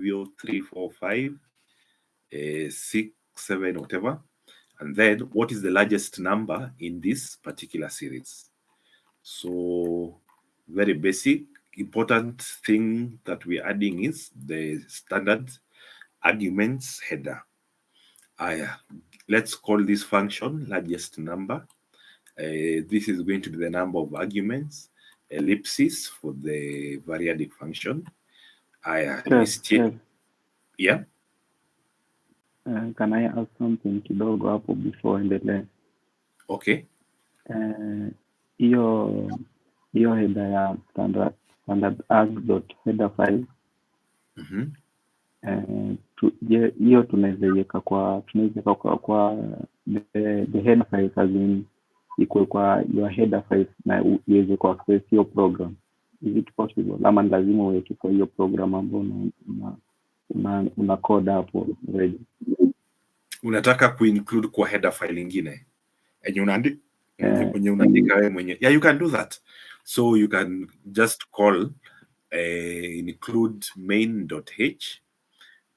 hivyo 3 4 5 6 7 whatever, and then what is the largest number in this particular series. So very basic. Important thing that we're adding is the standard arguments header. Let's call this function largest number. This is going to be the number of arguments, ellipsis for the variadic function. Yes. Yeah. Can I ask something kidogo hapo before endelee? Okay. Hiyo header ya standard arg.header file hiyo tunaweza iweka kwa the header files as in ikuwe kwa your header files na iweze ku access hiyo program. Is it possible? Ama lazima uweke kwa hiyo program ambayo una code hapo ready? Unataka kuinclude kwa header file nyingine yenye unaandika wewe mwenyewe? Yeah, you can do that. So you can just call include main.h,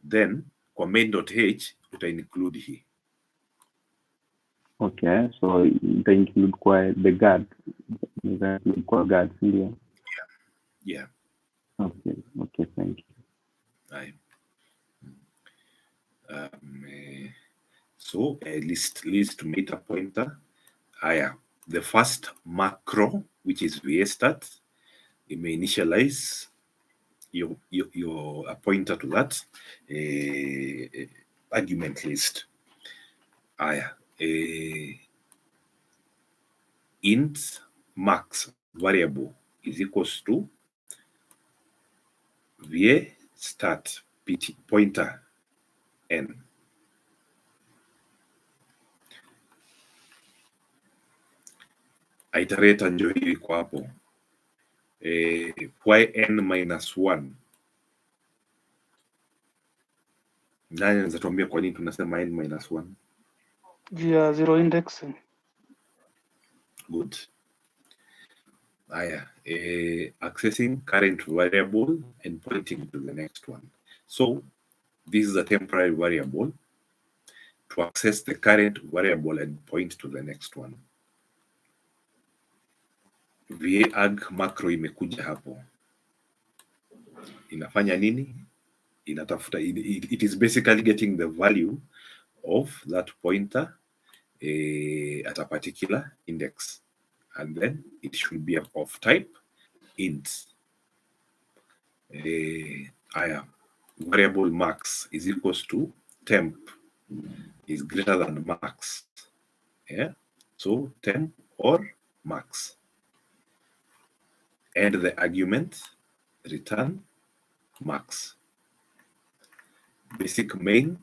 then kwa main.h uta include hii. Okay, so ita include kwa the guard, kwa guard, ndio? Yeah. Okay, thank you. Right. So list meta pointer. The first macro, which is VStart, you may initialize your pointer to that argument list. Int max variable is equals to VStart pointer n. Iterator ndio hiyo iko hapo. Yn minus 1. Nani anaweza tuambia kwa nini tunasema n minus 1? Via zero indexing. Good. Accessing current variable and pointing to the next one. So this is a temporary variable to access the current variable and point to the next one. VArg macro imekuja hapo. Inafanya nini? Inatafuta, it is basically getting the value of that pointer at a particular index, and then it should be of type int. Variable max is equals to temp is greater than max. Yeah, so temp or max, and the argument return max. Basic main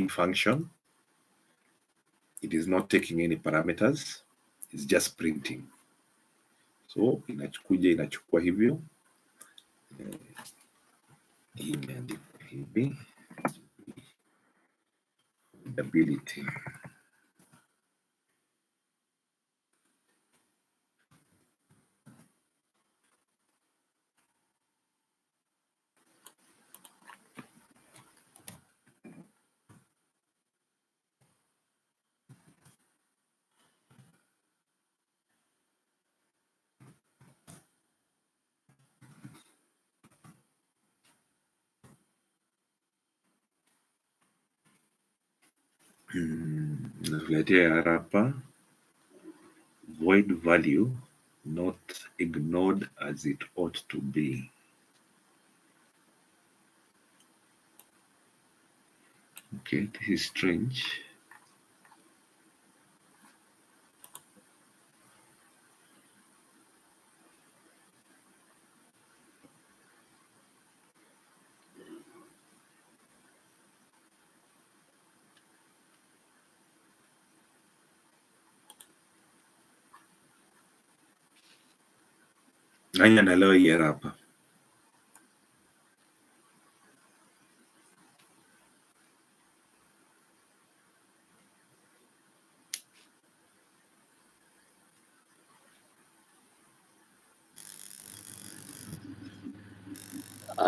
function. It is not taking any parameters, it's just printing. So inachukua hivyo imeandikwa hivi ability. Natuletea hapa void value not ignored as it ought to be. Okay, this is strange. Nani anaelewa hii hapa?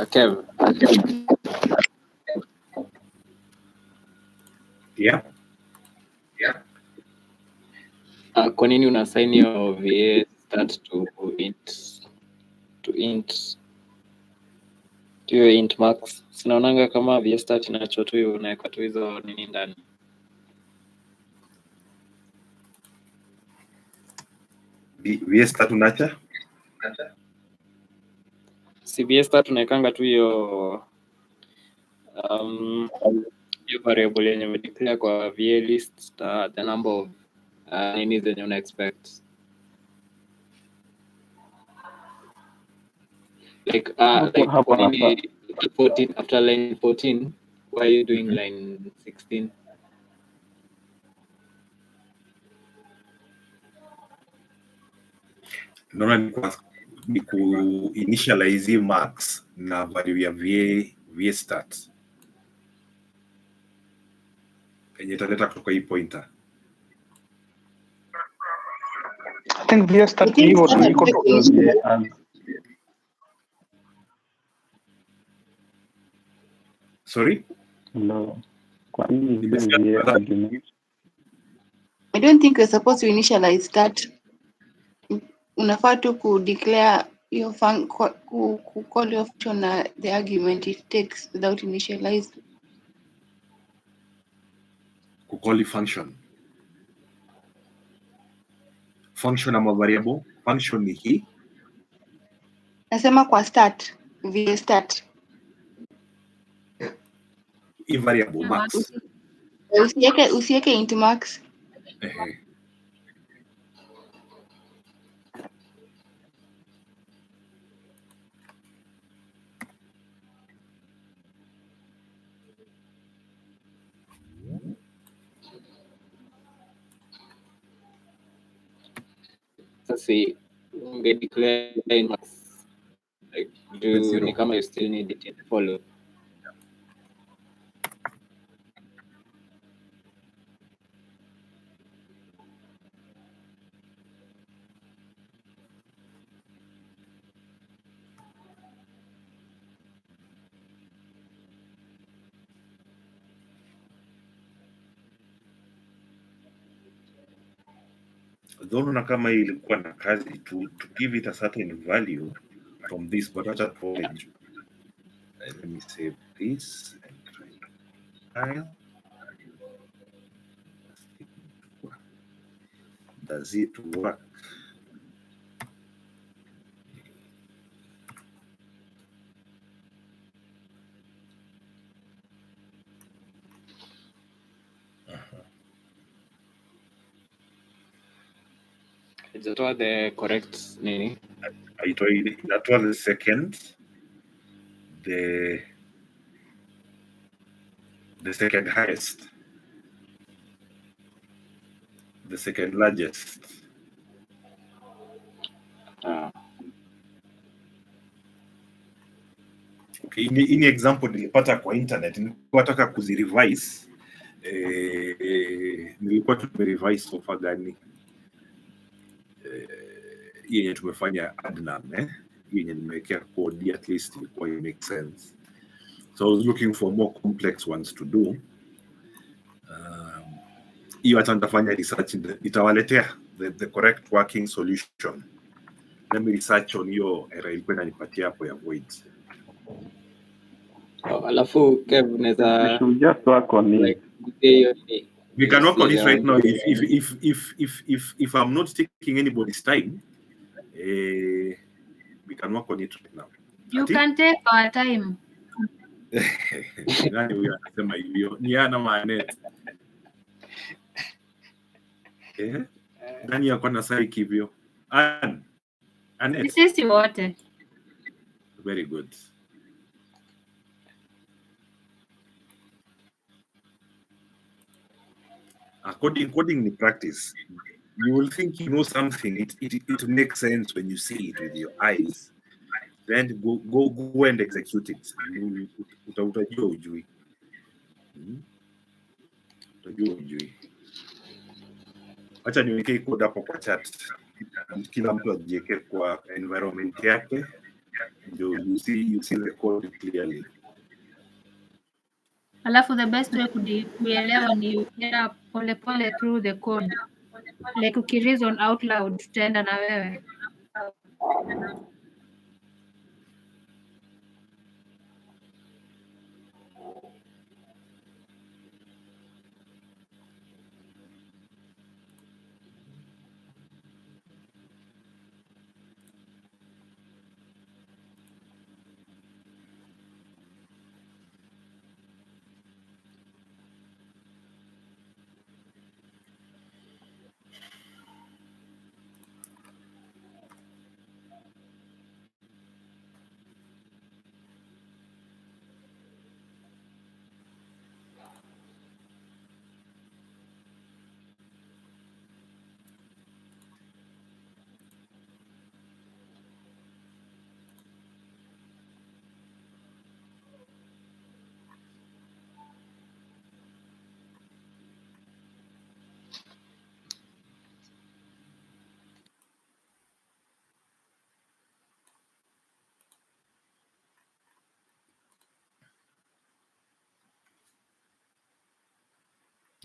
Kev. Yeah. Kwa nini una assign your VA start to int to your int max? Sinaonanga kama VA start inacho tu unaweka tu hizo nini ndani. VA start unacha? Si VA start unaekanga tu hiyo hiyo variable yenye umedeclare kwa VA list the number of nini zenye una expect. Like kwa nini 14 after line 14 why are you doing line 16? Naona ni ku initialize max na value ya VA start. Yenye italeta kutoka hii pointer. I think VS start hiyo tu iko tu. Sorry? No. Kwa nini VA argument? I don't think you're supposed to initialize that. Unafaa tu ku declare your call your function na the argument it takes without initialize. Ku call function. Function ama variable. Function ni hii. Nasema kwa start, VA start. Hii variable max. Usiweke int max. Sasa unge declare in max like do ni kama you still need it to follow. Dhona kama hii ilikuwa na kazi to give it a certain value from this, but acha tuone. Let me save this and try to file. Does it work? Ijatoa the correct nini? Inatoa the second, the second highest, the second largest. Okay, ini example nilipata kwa internet, nilikuwa nataka kuzirevise. Nilikuwa tumerevise sofa gani? Yenye tumefanya adnan, yenye nimewekea code at least ilikuwa it makes sense. So I was looking for more complex ones to do. Hiyo hata nitafanya research, itawaletea the correct working solution. Let me research on hiyo error ilikuwa inanipatia hapo ya voids. Alafu Kev unaweza just work on it. We can work on it right now if I'm not taking anybody's time. We can work on it right now. You can take our time. Nani huyo anasema hivyo? Ni ana manet. Nani yako na sai hivyo? Anet. Sisi wote. Very good. Coding ni practice. You will think you know something. It makes sense when you see it with your eyes. Then go and execute it. Utajua ujui. Utajua ujui. Acha niweke code hapo kwa chat. Kila mtu ajiweke kwa environment yake You see the code clearly. Alafu the best way kuelewa ni ukienda polepole through the code. Like ukireason out loud tutaenda na wewe.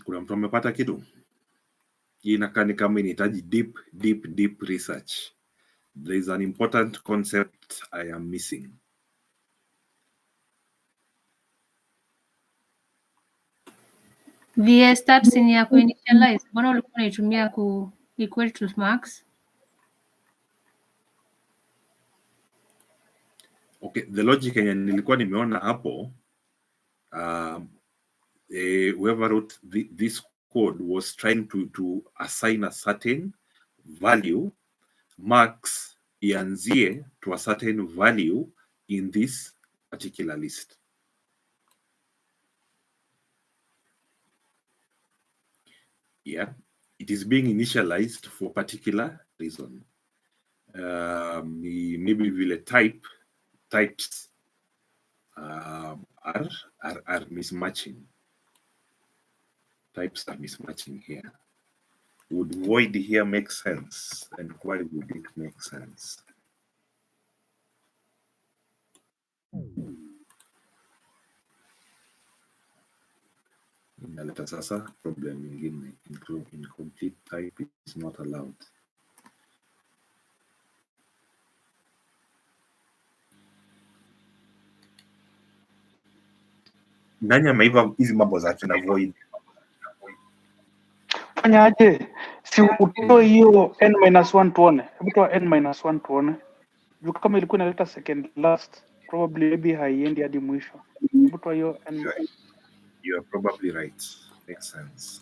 Kuna mtu amepata kitu? Hii inakaa ni kama inahitaji deep research. There is an important concept I am missing. VS stats ni ya kuinitialize. Mbona ulikuwa unaitumia ku equal to max? Okay, the logic yenye nilikuwa nimeona hapo, whoever wrote this code was trying to assign a certain value, max ianzie to a certain value in this particular list. Yeah, it is being initialized for a particular reason. Maybe vile types are mismatching. Types are mismatching here. Would void here make sense? And why would it make sense? Inaleta sasa problem nyingine. Incomplete type is not allowed. Nani ameiva hizi mambo za kina void? Fanyaje? Si utoe hiyo n-1 tuone. Hebu toa n-1 tuone. Juu kama ilikuwa inaleta second last, probably maybe haiendi hadi mwisho. Hebu toa hiyo n. You are probably right. Makes sense.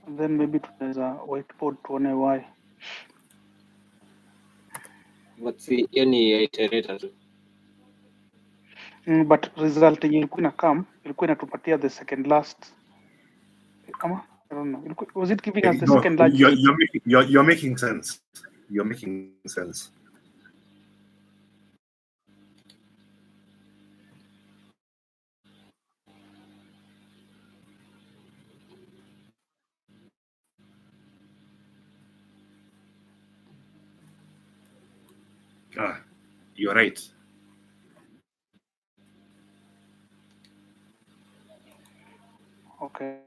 And then maybe tunaweza whiteboard tuone why. But see, hiyo ni iterator tu. But result yenye ilikuwa ina come, ilikuwa inatupatia the second last. Ama? I don't know. Was it giving us the No, second largest? you're making sense. You're making sense. You're right. Okay.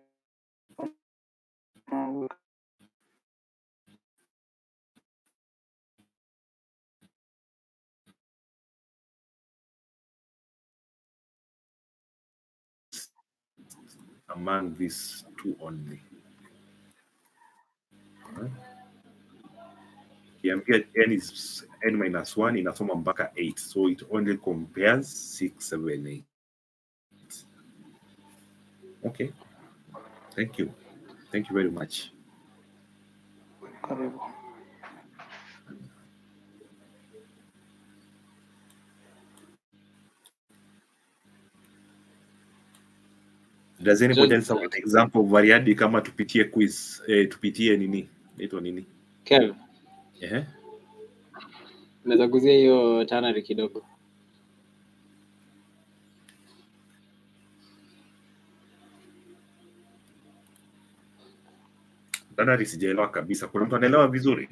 Among these two only. Kiambia n is n-1 inasoma mpaka 8, so it only compares 6, 7, 8. Okay. Thank you very much. Karibu. Does anybody else have an example of variadi kama tupitie quiz? Tupitie nini? Naitwa nini? Kev, Ehe. naweza guzia hiyo ternary kidogo. Ternary sijaelewa kabisa. Kuna mtu anaelewa vizuri?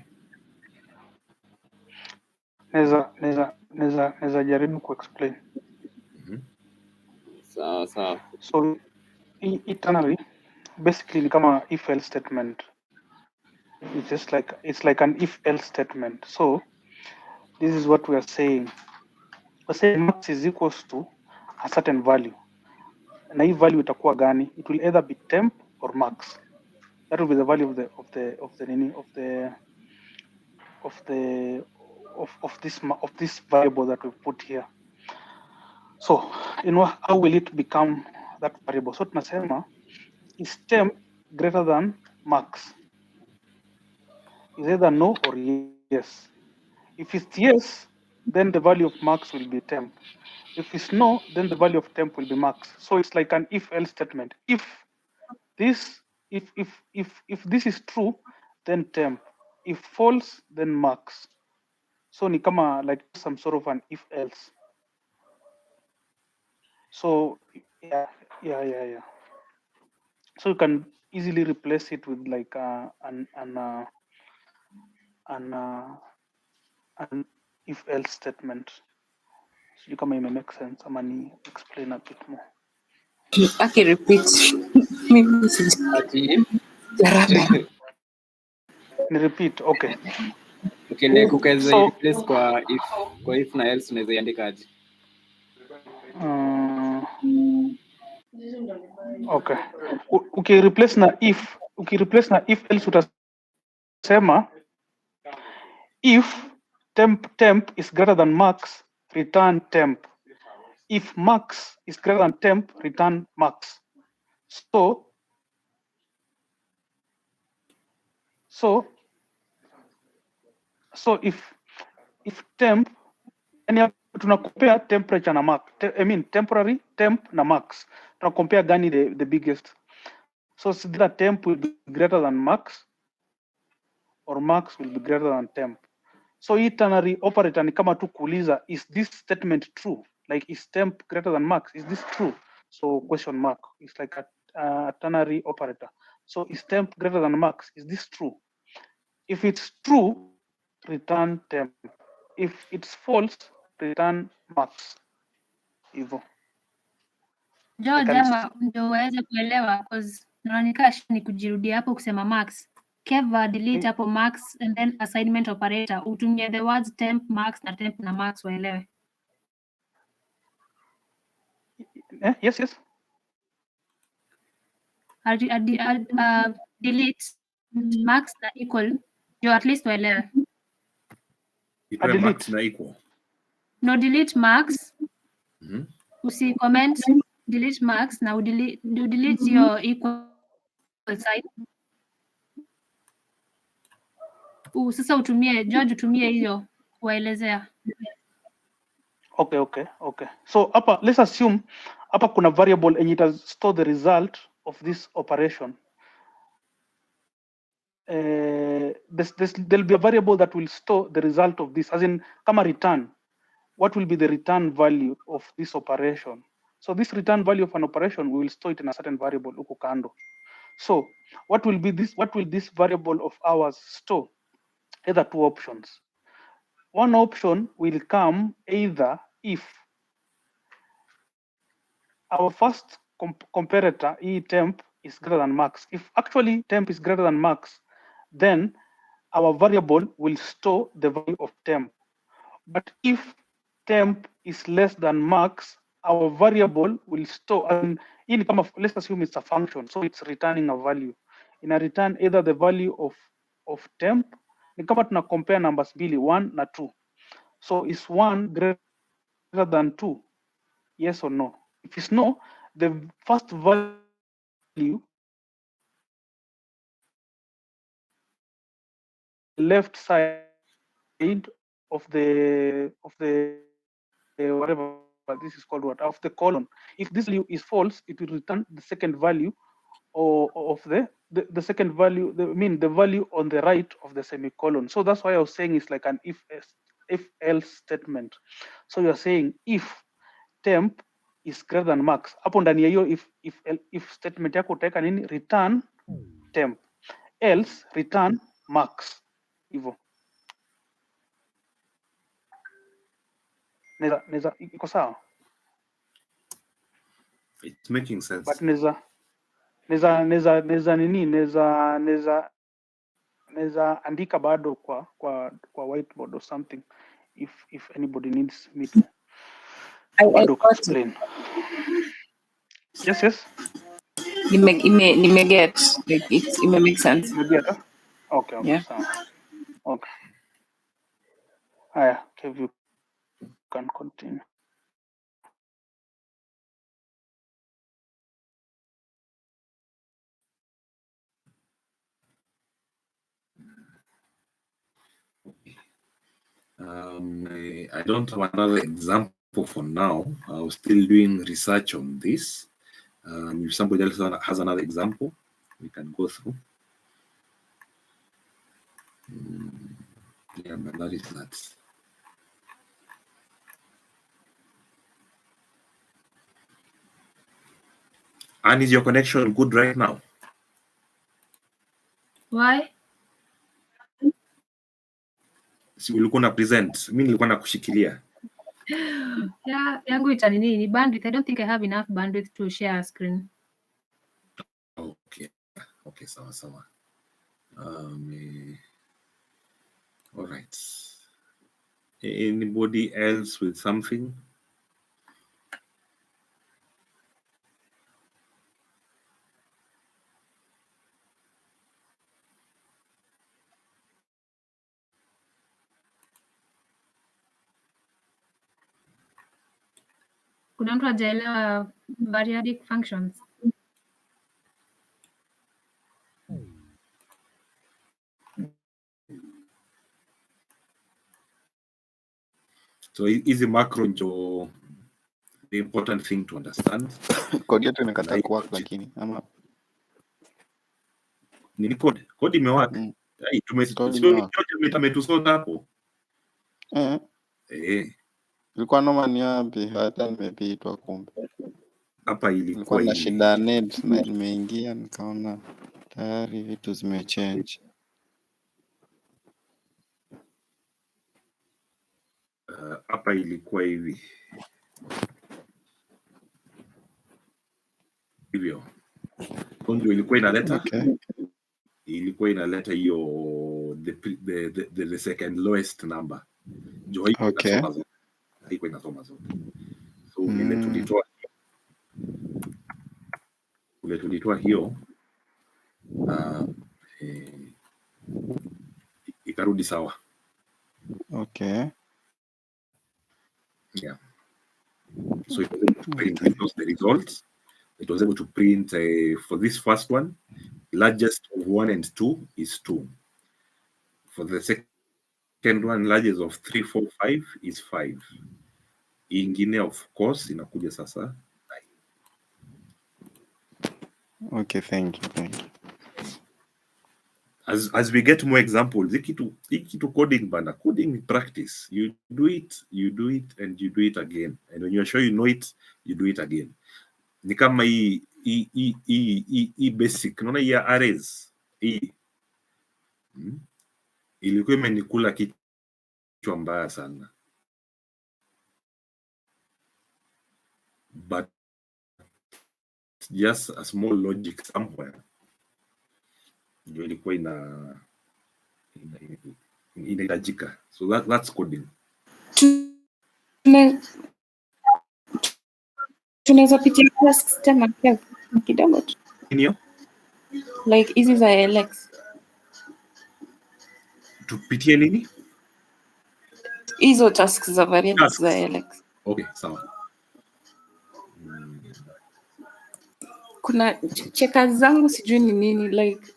Naweza jaribu kuexplain. Sawa. So hii ternary basically ni kama if else statement. It's like an if else statement. So this is what we are saying. We're saying max is equals to a certain value. Na hii value itakuwa gani? It will either be temp or max. That will be the value of this variable that we put here. So how will it become that variable? So tunasema is temp greater than max? Is either no or yes. If it's yes, then the value of max will be temp. If it's no, then the value of temp will be max. So it's like an if-else statement. If this is true, then temp. If false, then max. So ni kama like some sort of an if-else. So yeah. So you can easily replace it with like an if-else statement. Sijui kama ime make sense ama ni explain a bit more. Okay, repeat. Mimi Ati Ni repeat, okay. okay, like ukaweza So replace kwa if na else unaweza iandika aje? Okay. Ukireplace na if else utasema if temp is greater than max, return temp. If max is greater than temp, return max. So if temp, yani tuna compare temperature na max. I mean temporary temp na max. Tuna compare gani the biggest. So either temp will be greater than max or max will be greater than temp. So hii ternary operator ni kama tu kuuliza, is this statement true? Like is temp greater than max? Is this true? So question mark. It's like a ternary operator. So is temp greater than max? Is this true? If it's true, return temp. If it's false, return max. Hivyo. George, ama ndio uweze kuelewa cause naonika ni kujirudia hapo kusema max. Keva delete hapo max and then assignment operator. Utumie the words temp, max na temp na max waelewe. Yes. Delete max na equal ndio at least waelewe. Itoe max na equal. No, delete max. Usi comment delete max na delete your equal sign. Sasa utumie hiyo kuwaelezea. Okay. So hapa let's assume hapa kuna variable and it has store the result of this operation. There'll be a variable that will store the result of this, as in kama return. What will be the return value of this operation? So this return value of an operation, we will store it in a certain variable huku kando. So what will this variable of ours store? Either two options. One option will come either if our first comparator, temp, is greater than max. If actually temp is greater than max, then our variable will store the value of temp. But if temp is less than max, our variable will store, and let's assume it's a function, so it's returning a value. In a return either the value of temp, ni kama tuna compare numbers mbili, 1 na 2. So is 1 greater than 2? Yes or no? If it's no, the first value left side of the whatever this is called, of the column. If this value is false, it will return the second value of the second value, the value on the right of the semicolon. So that's why I was saying it's like an if else statement. So you're saying if temp is greater than max, hapo ndani ya hiyo if statement yako utaweka nini? Return temp, else return max. Hivyo. Neza iko sawa? It's making sense. But neza andika bado kwa whiteboard or something if anybody needs me to I bado got it. explain. Yes. Nime get like it may make sense. You get it? Okay, Yeah. sawa. Okay. Haya, Kev, you can continue. I don't have another example for now. I'm still doing research on this. If somebody else has another example, we can go through. Yeah, but that is that. And is your connection good right now? Why? Si ulikuwa na present, mimi nilikuwa nakushikilia. Yeah, yangu itanini ni bandwidth. I don't think I have enough bandwidth to share a screen. Okay, sawa. All right. Anybody else with something? Kuna mtu hajaelewa variadic functions? So easy macro ndio the important thing to understand. Kodi yetu imekataa kuwork lakini ama Nini code? Code imewaka. Code imewaka. Tumetusota hapo. Ilikuwa noma ni wapi? Hata nimepitwa kumbe. Hapa Ilikuwa na shida net na nimeingia nikaona tayari vitu zimechange. Hapa ilikuwa hivi. Hivyo. Ndio ilikuwa inaleta. Okay. Ilikuwa inaleta hiyo the second lowest number. Ndio hiyo Okay. haikuwa inasoma zote. So ile tulitoa hiyo ikarudi sawa. Okay. Yeah. So it was able to print the results. It was able to print for this first one, largest of 1 and 2 is 2. For the second one, largest of 3, 4, 5 is 5. Ingine of course inakuja sasa. Okay, thank you. As we get more examples, hiki tu coding bana, coding practice. You do it and you do it again. And when you're sure you know it, you do it again. Ni kama hii basic, unaona hii arrays hii ilikuwa imenikula kichwa mbaya sana, but just a small logic somewhere ndio ilikuwa inahitajika. So that's coding. Tunaweza pitia tasks tena kidogo tu. Nini? Like hizi za LX. Tupitie nini? Hizo tasks za variables za LX. Okay, sawa. Kuna cheka zangu sijui ni nini like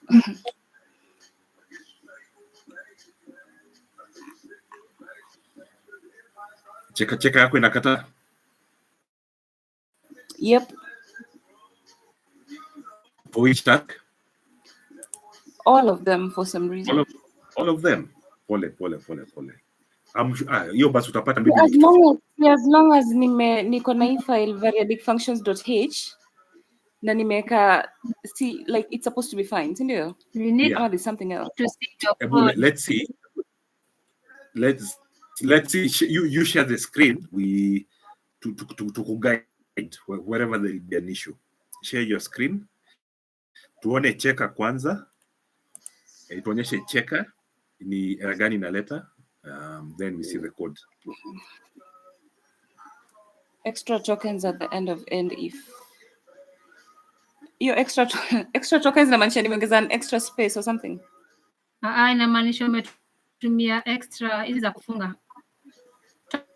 Cheka yako inakata? Yep. For which task? All of them for some reason. All of them. Pole. Hiyo basi utapata maybe as long as niko na hii file variadicfunctions.h na nimeweka see like it's supposed to be fine, ndio? We need there's something else to see your code. Let's see. let's see. You share the screen. We to guide wherever there will be an issue. Share your screen. Tuone checker kwanza. Tuonyeshe checker ni error gani inaleta. Then we see the code. Extra tokens at the end of end if. Your extra tokens inamaanisha nimeongeza an extra space or something. Inamaanisha umetumia extra hizi za kufunga.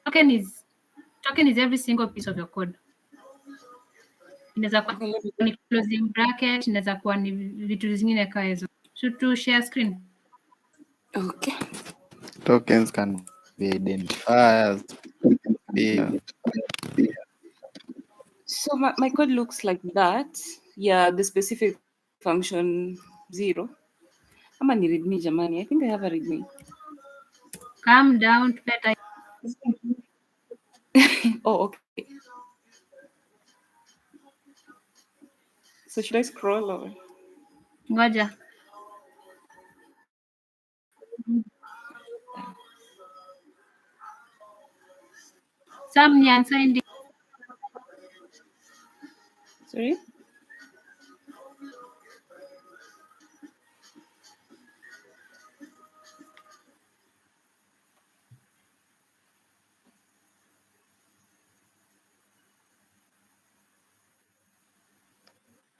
Token is every single piece of your code. Inaweza kuwa ni closing bracket, inaweza kuwa ni vitu zingine kama hizo. Should to share screen? Okay. Tokens can be identifiers. So my code looks like that. Yeah, the specific function 0. Ama ni readme jamani. I think I have a readme. Calm down, better. Oh, okay. So should I scroll or? Ngoja. Some ni unsigned. Sorry?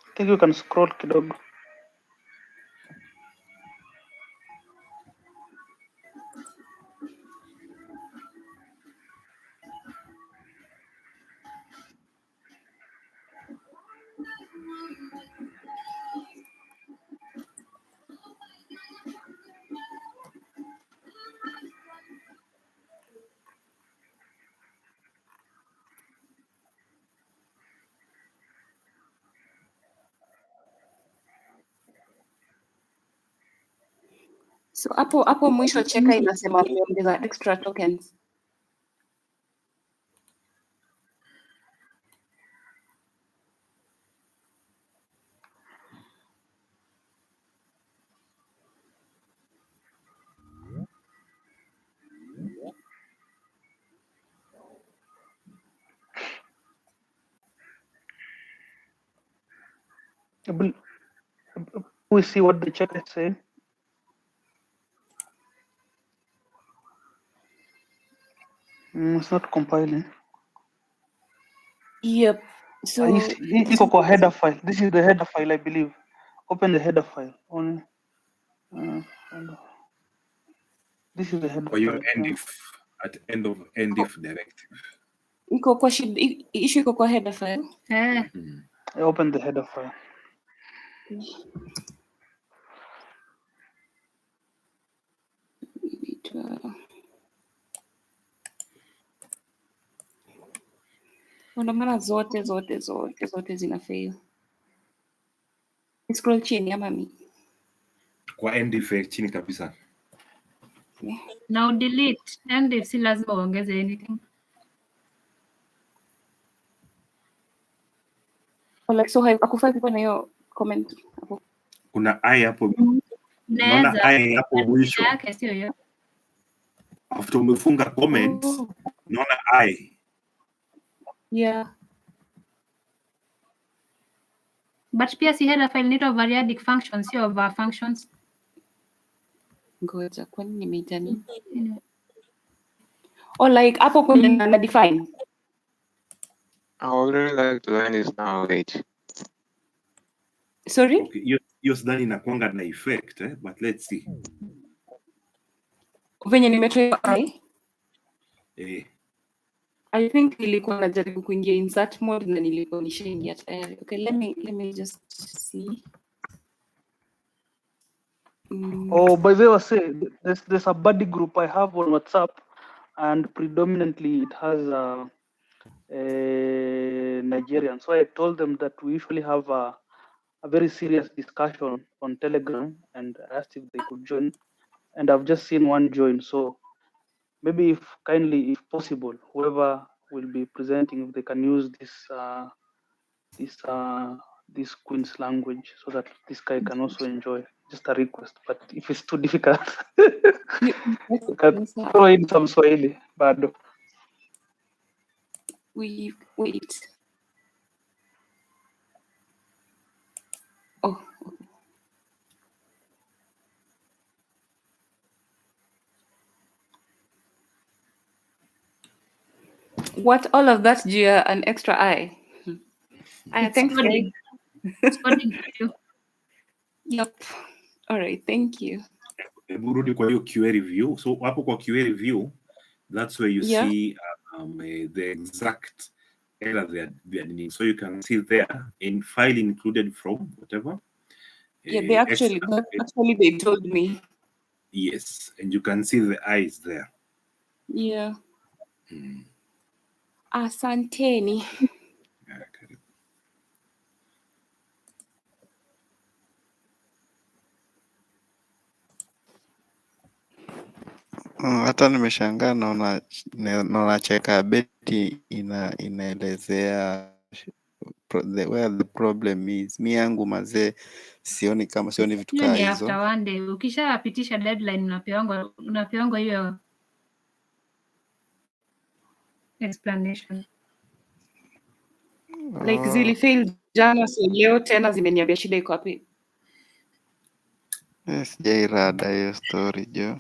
I think you can scroll kidogo. So hapo mwisho checker inasema umeongeza extra tokens. We see what the chat is saying. It's not compiling. Yep. So iko kwa header file. This is the header file, I believe. Open the header file. Only. This is the header For your file. endif at end of endif directive. iko kwa issue iko kwa header file. I open the header file. Ndio maana zote zina fail. Scroll chini ama mi. Kwa endif chini kabisa. Now delete. Endif si lazima uongeze anything. Like so hakufai kuwa na hiyo comment hapo. Kuna I hapo. Naona I hapo mwisho. Yake sio hiyo. After umefunga comment, naona I. Yeah. But pia si header file inaitwa variadic functions, sio over functions. Ngoja kwani nimeita nini? Or like hapo kwenye na define. I would really like to learn this now, wait. Sorry? Okay, hiyo sidhani inakuanga na effect, but let's see. Venye nimetry I think nilikuwa najaribu kuingia insert mode na nilikuwa nishaingia tayari. Okay, let me just see. Oh, by the way, say there's a buddy group I have on WhatsApp, and predominantly it has Nigerian. So I told them that we usually have a very serious discussion on Telegram, and asked if they could join. And I've just seen one join. So maybe if possible, whoever will be presenting, if they can use this Queen's language, so that this guy can also enjoy. just a request. But if it's too difficult, Yes, we can sir. throw in some Swahili. Bado. We wait. Oh, what? All of that due an extra eye. It's Thanks, guys. coding. It's coding for you. Yep. All right. Thank you. Hebu rudi kwa hiyo QA review. So hapo kwa QA review, that's where you Yeah. see the exact error they are needing. So you can see there in file included from whatever. Yeah, they actually they told me. Yes, and you can see the eyes there. Yeah. Asanteni. Okay. Hata nimeshangaa naona cheka beti inaelezea where the problem is. Mi yangu mazee sioni vitu Hiyo kaa ni after hizo. one day. Ukishapitisha deadline unapeangwa hiyo explanation. Like zilifail jana, so leo tena zimeniambia shida iko wapi. Sijairada hiyo story jo.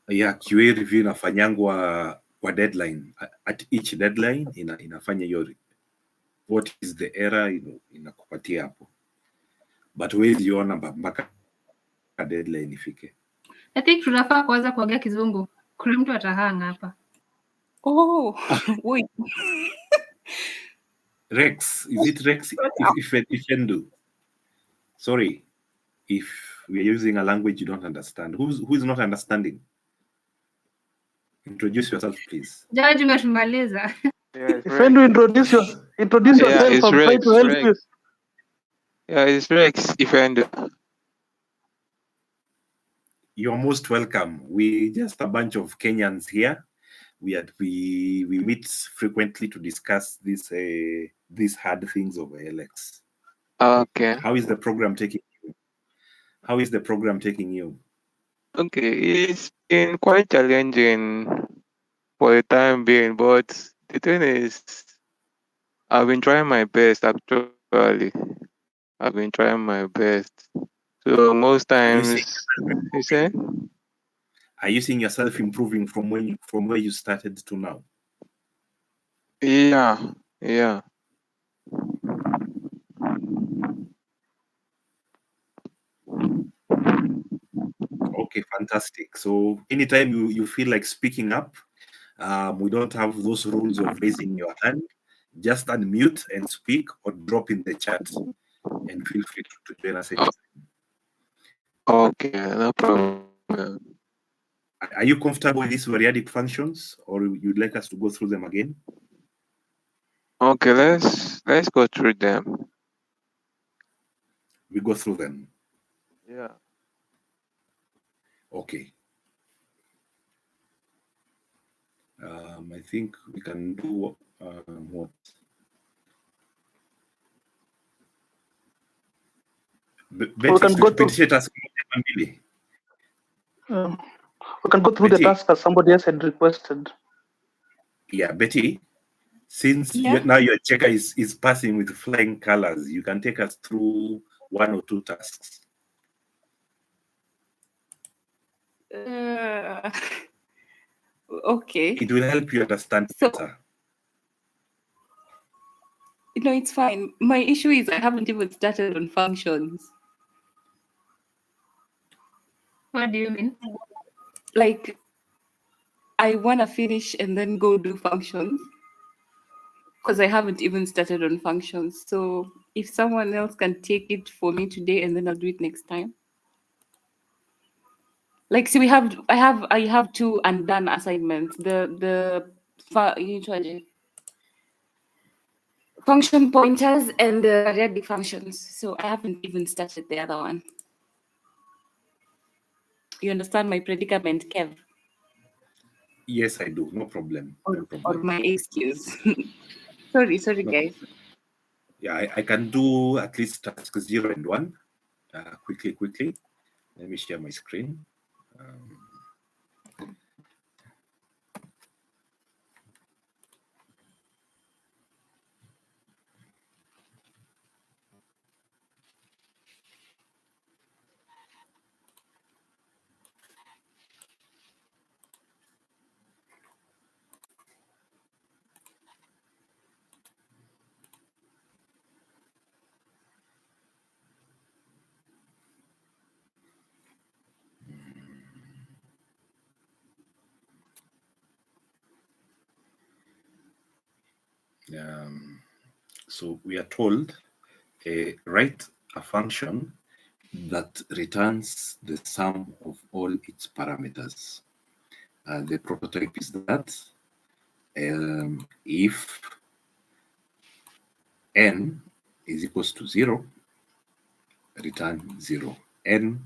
Yeah, QA review inafanyangwa kwa deadline. At each deadline inafanya hiyo what is the error inakupatia hapo, but huwezi ona mpaka deadline ifike. I think tunafaa kuanza kuongea Kizungu. Kuna mtu atahanga hapa. Oh, wait. Rex, is it Rex? Ifendu. Sorry, if we are using a language you don't understand. Who is not understanding? Introduce yourself, please. Jaji umetumaliza. Ifendu, introduce yourself. It's I'm trying to help Rex. you. Yeah, it's Rex. Ifendu. You're most welcome. We just a bunch of Kenyans here. We meet frequently to discuss these hard things of LX. Okay. How is the program taking you? Okay, it's been quite challenging for the time being, but the thing is, I've been trying my best actually. I've been trying my best. So most times, you say? Are you seeing yourself improving from where you started to now? Yeah. Okay, fantastic. So anytime you feel like speaking up, we don't have those rules of raising your hand. Just unmute and speak or drop in the chat and feel free to join us anytime. Okay, no problem. Are you comfortable with these variadic functions, or you'd like us to go through them again? Okay, let's go through them. We go through them. Yeah. Okay. I think we can do what? We can go through. We can go through the task as somebody else had requested. Yeah, Betty, since now your checker is passing with flying colors, you can take us through one or two tasks. Okay. It will help you understand better. No, it's fine. My issue is I haven't even started on functions. What do you mean? Like, I want to finish and then go do functions because I haven't even started on functions. So if someone else can take it for me today and then I'll do it next time. Like, see, I have two undone assignments. The function pointers and the ready functions. So I haven't even started the other one. You understand my predicament, Kev? Yes, I do. No problem. No problem. Or my excuse. sorry, guys. Yeah, I can do at least task 0 and 1. quickly. Let me share my screen. So we are told write a function that returns the sum of all its parameters. The prototype is that if n is equals to 0, return 0. N,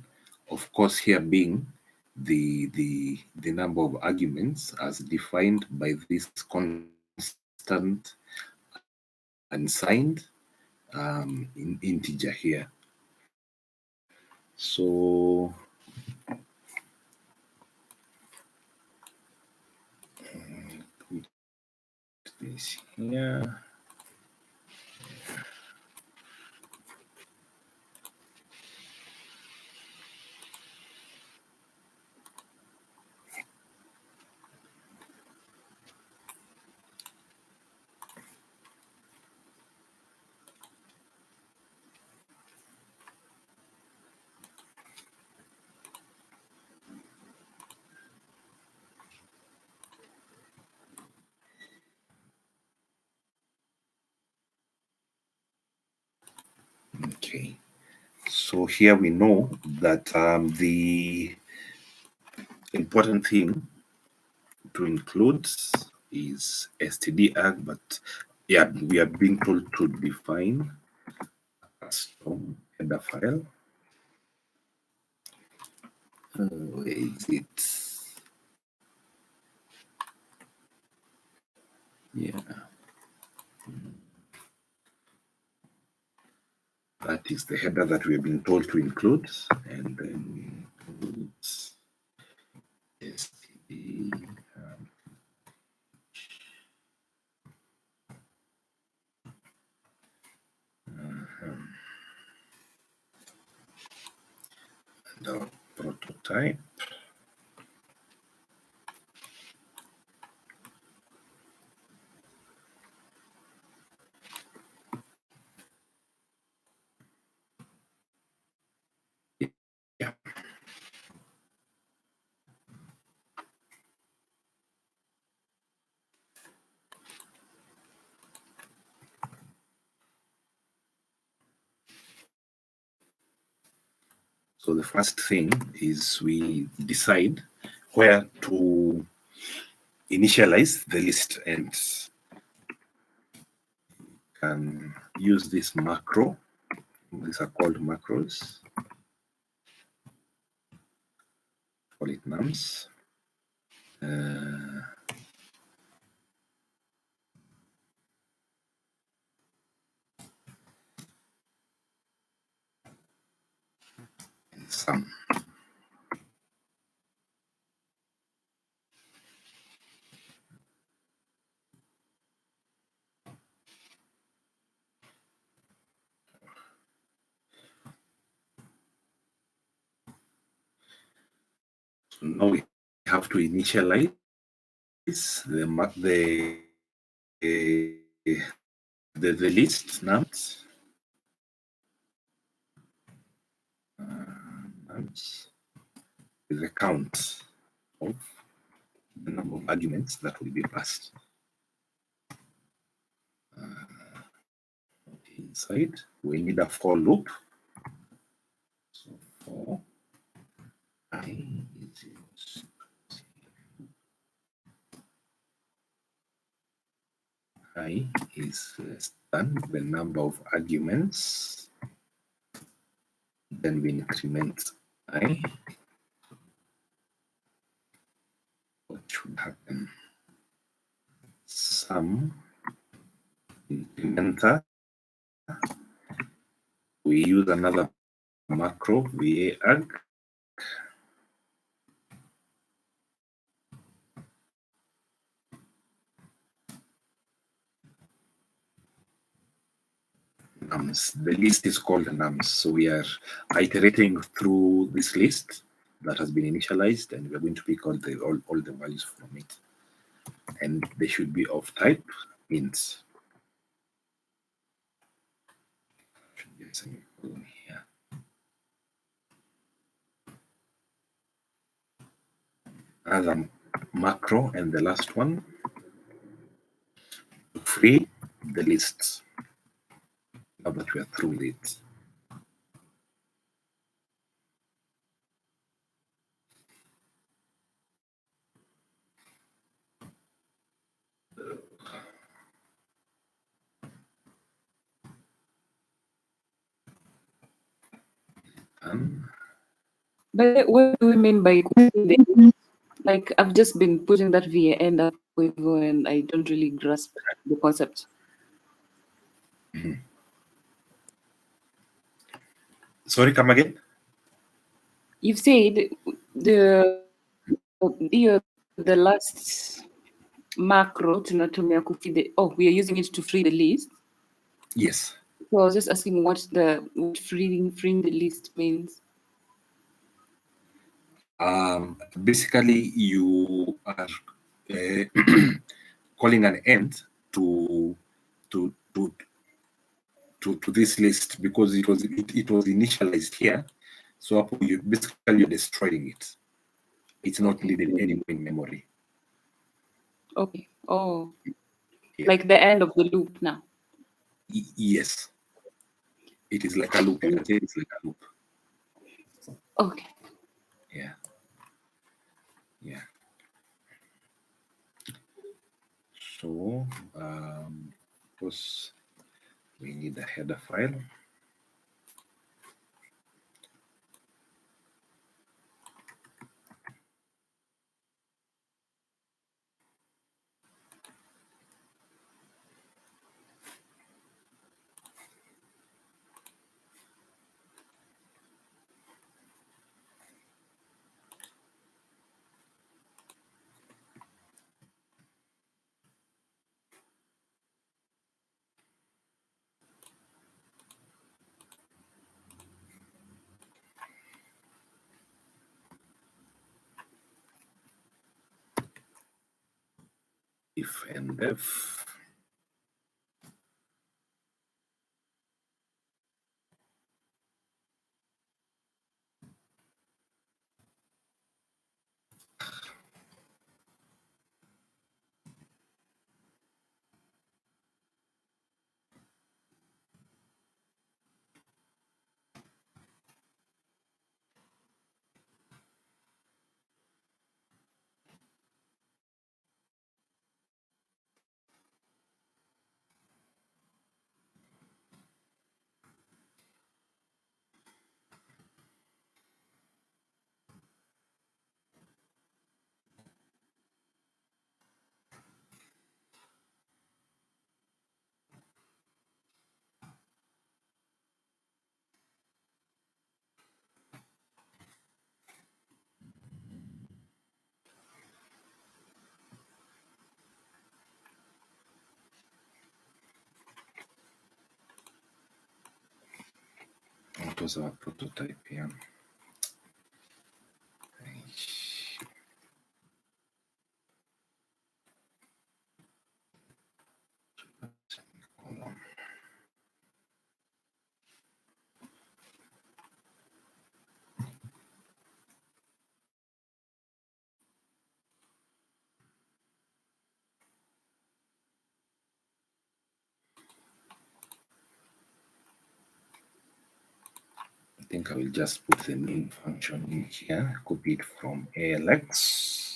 of course, here being the number of arguments as defined by this constant unsigned in integer here. So put this here. Okay, so here we know that the important thing to include is stdarg, but yeah, we are being told to define a custom header file. Where is it? Yeah. That is the header that we have been told to include, and then include std. And our prototype. Yeah. So the first thing is we decide where to initialize the list, and can use this macro. These are called macros. Call it nums. And sum. So now we have to initialize the list nums. Nums is the count of the number of arguments that will be passed. Inside, we need a for loop. So for I is I is less than the number of arguments. Then we increment I. What should happen? Sum incrementer. We use another macro VA arg. Nums. The list is called nums. So we are iterating through this list that has been initialized, and we're going to pick all the values from it. And they should be of type int. Should be a semicolon here. Another macro, and the last one, to free the lists. Now that we are through with it. But what do we mean by like I've just been putting that VAN up and I don't really grasp the concept. Sorry, come again. You've said the last macro tunatumia kufree we are using it to free the list. Yes. So I was just asking what freeing the list means. Basically, you are calling an end to this list because it was initialized here. So you basically you're destroying it. It's not needed anymore in memory. Okay. Oh, Yeah. like the end of the loop now. Yes. It is like a loop. You can say it's like a loop. Okay. Yeah. Yeah. So, of course, we need a header file. If and if. What was our prototype here? I think I will just put the main function in here, copy it from ALX.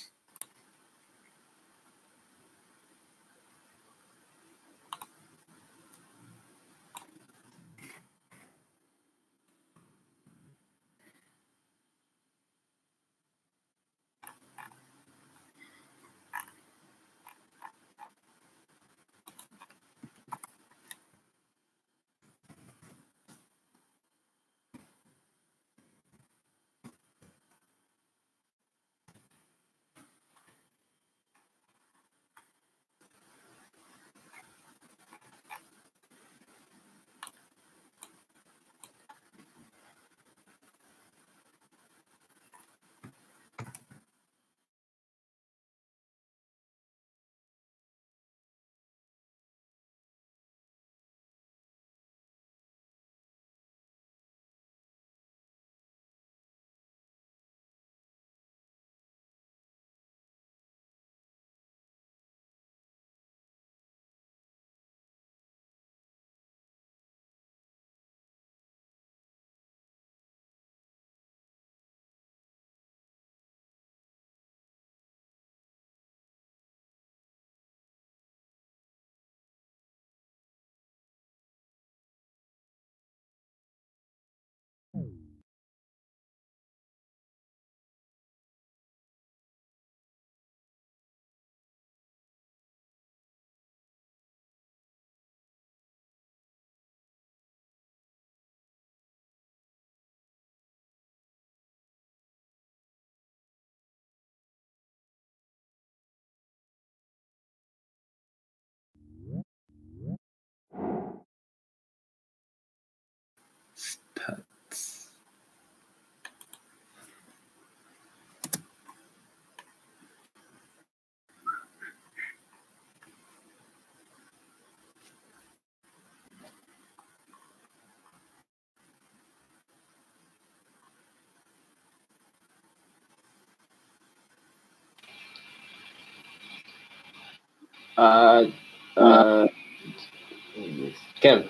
Kev.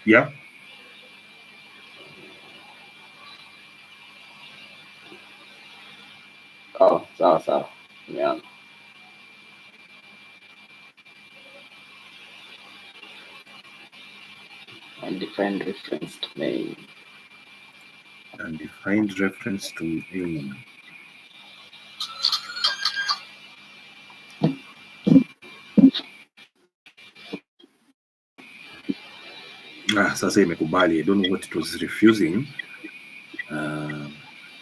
Yeah. Oh, sawa. Yeah. Undefined reference to main. Undefined reference to main. Sasa imekubali. I don't know what it was refusing.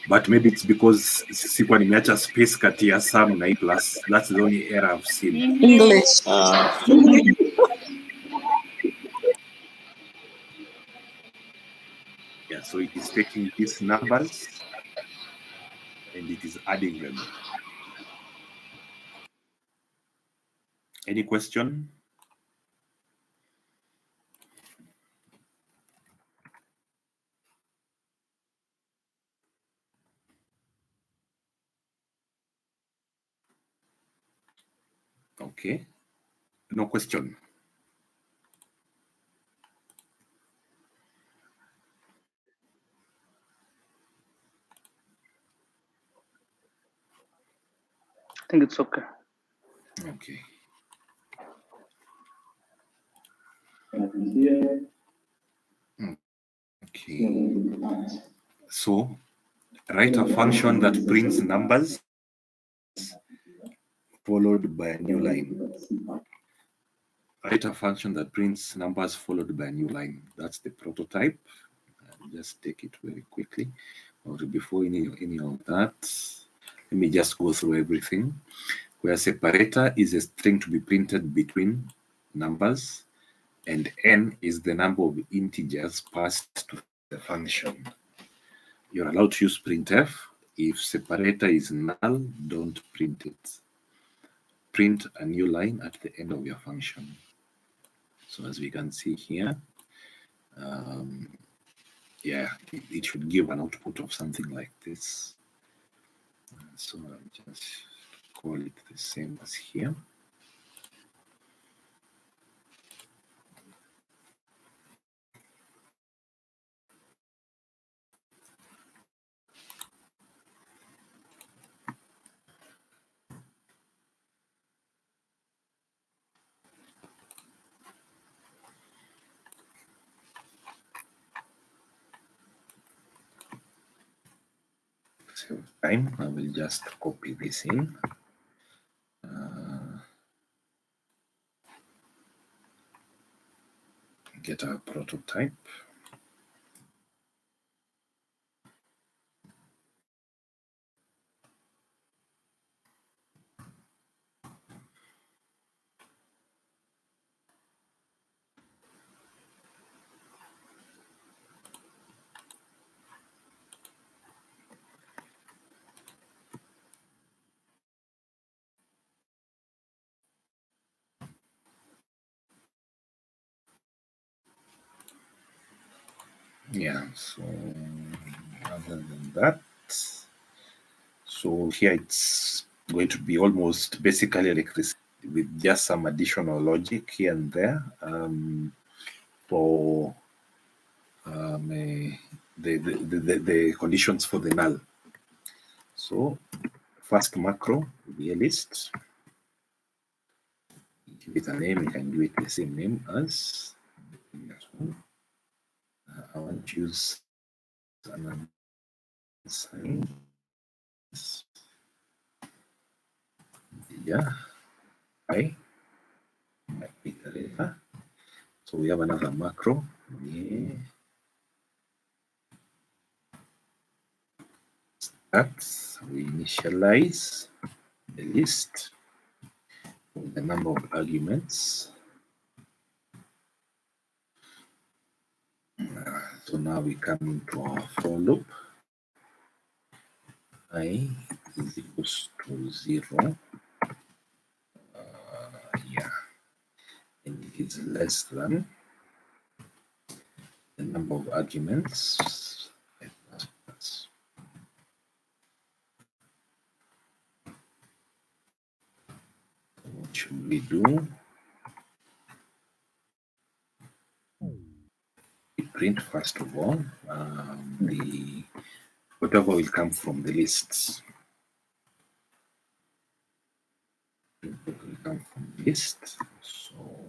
But maybe it's because sikuwa nimeacha space kati ya some na hii plus. That's the only error I've seen. English. Yeah, so it is taking these numbers and it is adding them. Any question? Okay. No question. I think it's okay. Okay. Okay. So write a function that prints numbers followed by a new line. Write a function that prints numbers followed by a new line. That's the prototype. Just take it very quickly. Or before any of that, let me just go through everything. Where separator is a string to be printed between numbers, and n is the number of integers passed to the function. You're allowed to use printf. If separator is null, don't print it. Print a new line at the end of your function. So as we can see here, yeah, it should give an output of something like this. So I'll just call it the same as here. So time, I will just copy this in. Get our prototype. Yeah, so other than that, so here it's going to be almost basically like this with just some additional logic here and there for the conditions for the null. So first macro will be a list. Give it a name, you can give it the same name as. I want to use an sign. Yeah, I might be the later. So we have another macro. Yeah. That we initialize the list with the number of arguments. So now we come into our for loop. I is equals to 0. Yeah, and it is less than the number of arguments. should we do? We print first of all the whatever will come from the lists. It will come from list. So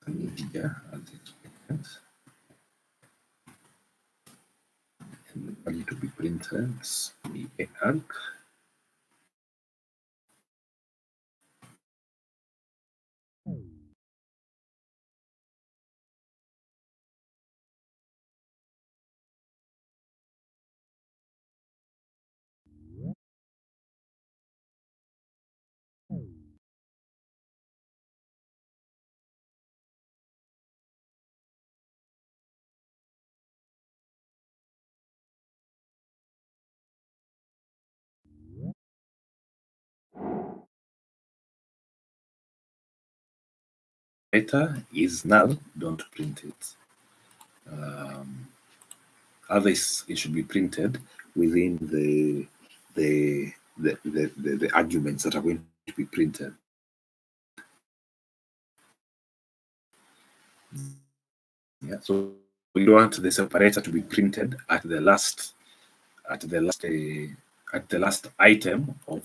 an integer as expected. And the value to be printed be a arg. Data is null, don't print it. Others, it should be printed within the arguments that are going to be printed. Yeah, so we want the separator to be printed at the last item of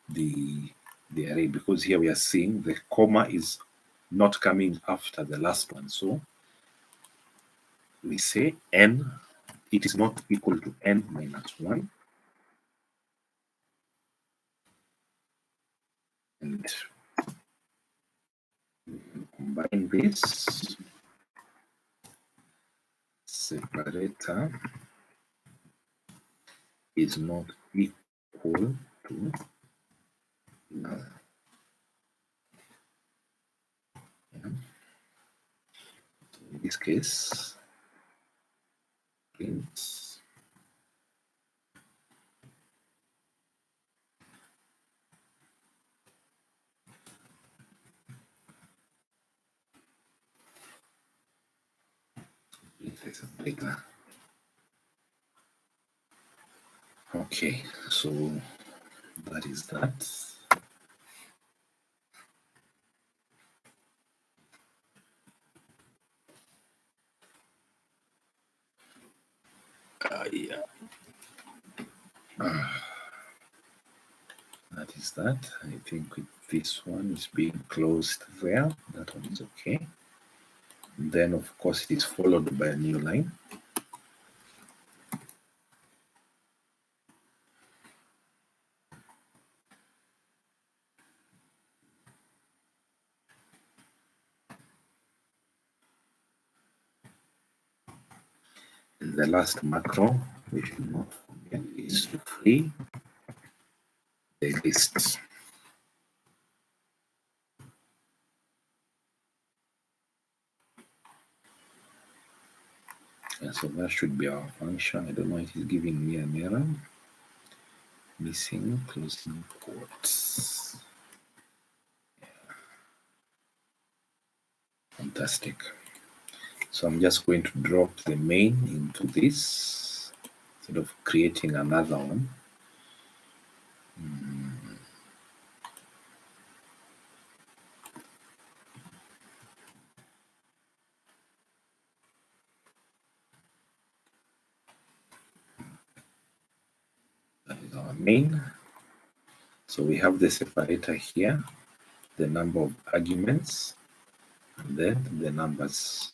the array, because here we are seeing the comma is not coming after the last one. So we say n, it is not equal to n minus 1. And combine this, separator is not equal to null. Yeah. So in this case, print separator. Okay, so that is that. Yeah. That is that. I think this one is being closed there. That one is okay. And then, of course, it is followed by a new line. And the last macro, we should not forget, is to free the lists. Yeah, so that should be our function. I don't know, it is giving me an error. Missing closing quotes. Yeah. Fantastic. So I'm just going to drop the main into this instead of creating another one. That is our main. So we have the separator here, the number of arguments, and then the numbers.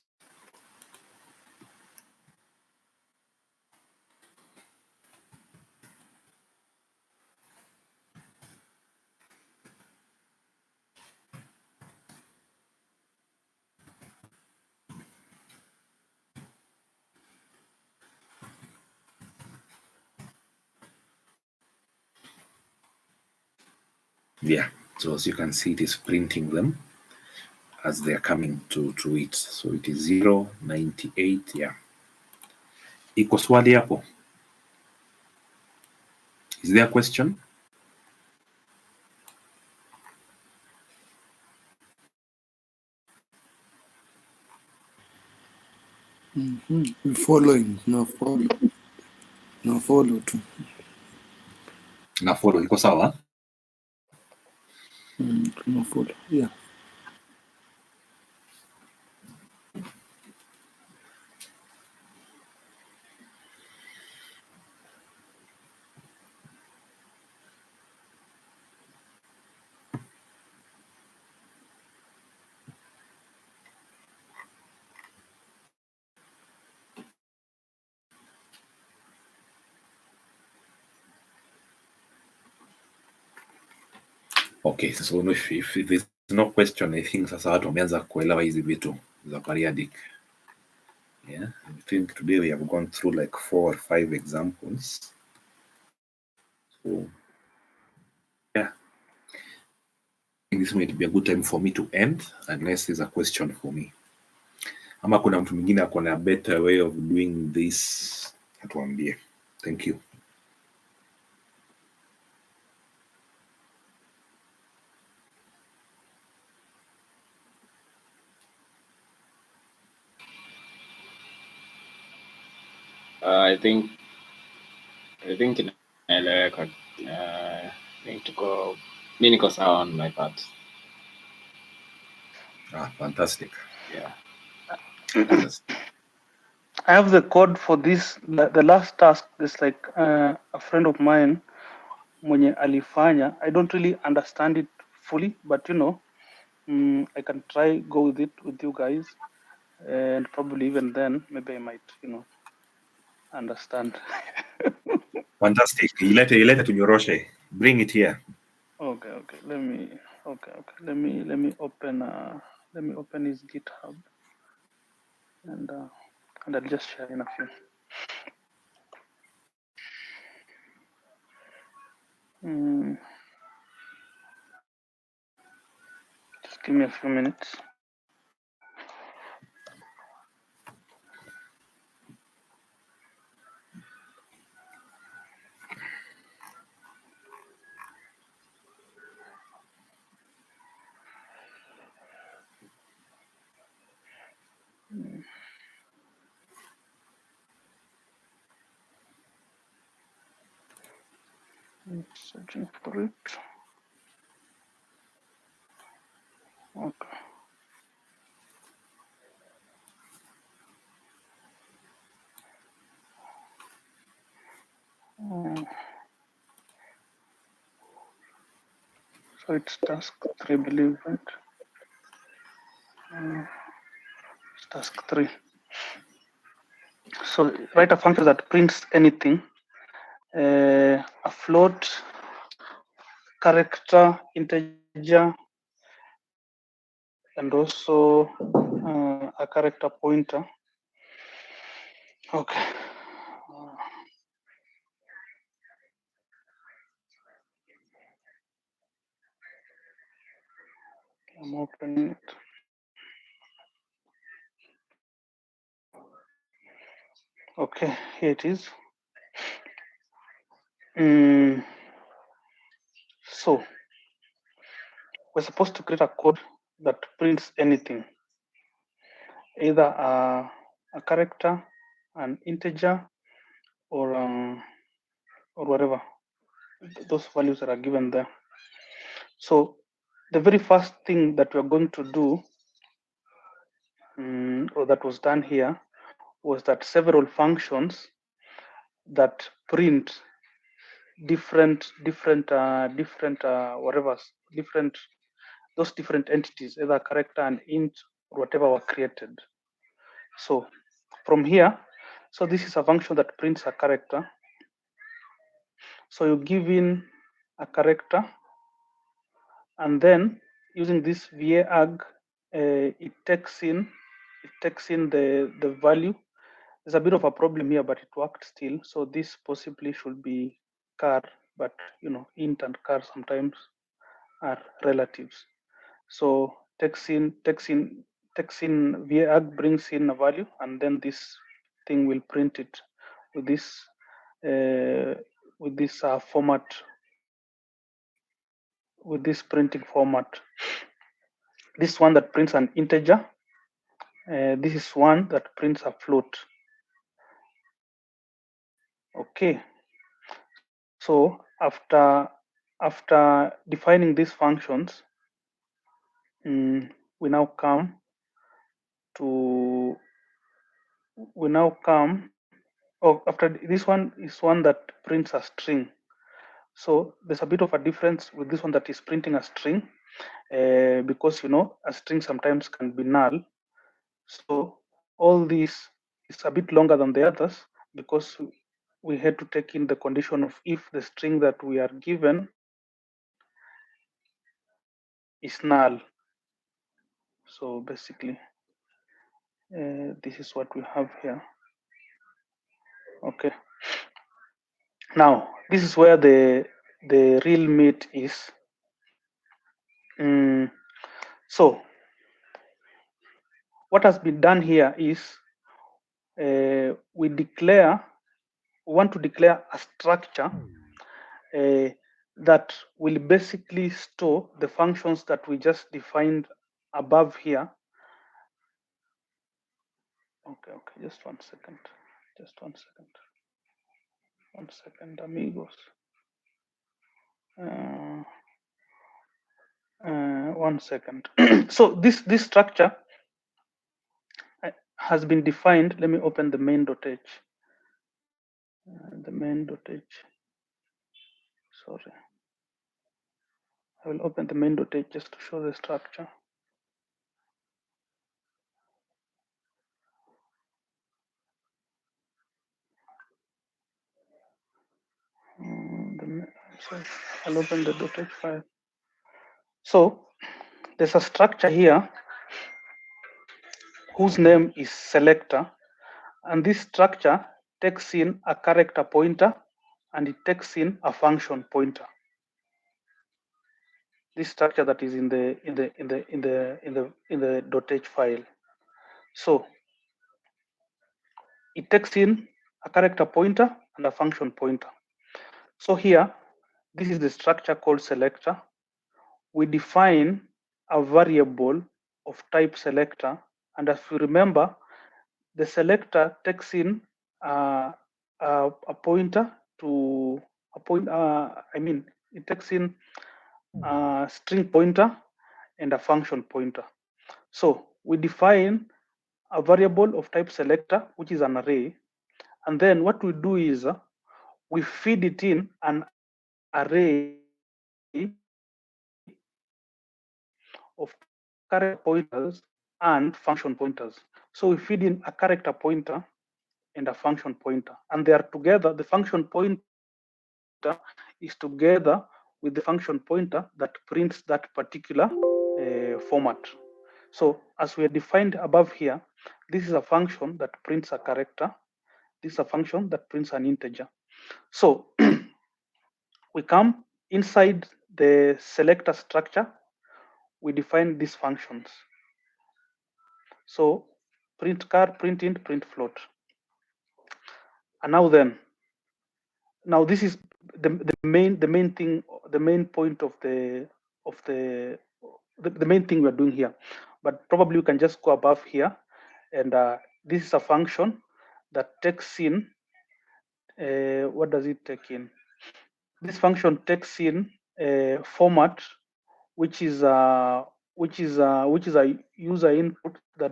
Yeah, so as you can see, it is printing them as they are coming to it. So it is 0, 98, yeah. Iko swali hapo? Is there a question? We're following, no follow tu. Na follow, iko sawa? Tunafollow. Yeah. Okay, so if there's no question, I think sasa watu wameanza kuelewa hizi vitu za periodic. Yeah, I think today we have gone through like 4 or 5 examples. So yeah, I think this might be a good time for me to end unless there's a question for me. Ama kuna mtu mwingine ako na better way of doing this, atuambie. Thank you. I think inaeleweka. I think mi niko sawa on my part. Fantastic. Yeah. I have the code for this. The last task is like a friend of mine mwenye alifanya. I don't really understand it fully, but I can try go with it with you guys, and probably even then maybe I might understand. Fantastic. Ilete tunyoroshe. Bring it here. Okay. Let me open his GitHub, and I'll just share in a few. Just give me a few minutes. I'm searching for it. Okay. So it's task 3, believe it. It's task 3. So write a function that prints anything, a float, character, integer, and also a character pointer. Okay. I'm opening it. Okay, here it is. So we're supposed to create a code that prints anything, either a character, an integer, or whatever, those values that are given there. So the very first thing that we're going to do, or that was done here, was that several functions that print different those different entities, either character and int or whatever were created. So from here, so this is a function that prints a character. So you give in a character, and then using this vararg, it takes in the value. There's a bit of a problem here, but it worked still. So this possibly should be char, but int and char sometimes are relatives. So takes in vararg, brings in a value, and then this thing will print it with this format, with this printing format. This one that prints an integer. This is one that prints a float. Okay. So after after defining these functions, we now come after this one is one that prints a string. So there's a bit of a difference with this one that is printing a string, because a string sometimes can be null. So all this is a bit longer than the others because we had to take in the condition of if the string that we are given is null. So basically, this is what we have here. Okay. Now this is where the real meat is. So what has been done here is we want to declare a structure that will basically store the functions that we just defined above here. Okay, just 1 second. Just 1 second. 1 second, amigos. 1 second. So this structure has been defined. Let me open the main.h. The main.h. Sorry. I will open the main.h just to show the structure. I'll open the .h file. So there's a structure here whose name is selector, and this structure takes in a character pointer and it takes in a function pointer. This structure that is in the .h file. So it takes in a character pointer and a function pointer. So here, this is the structure called selector. We define a variable of type selector, and as you remember, the selector takes in a pointer to a point. It takes in a string pointer and a function pointer. So we define a variable of type selector, which is an array, and then what we do is we feed it in an array of character pointers and function pointers. So we feed in a character pointer and a function pointer, and they are together. The function pointer is together with the function pointer that prints that particular format. So as we are defined above here, this is a function that prints a character. This is a function that prints an integer. So we come inside the selector structure, we define these functions. So print char, print int, print float. And now this is the main thing, the main point of the main thing we're doing here. But probably you can just go above here, and this is a function that takes in. What does it take in? This function takes in a format, which is a user input that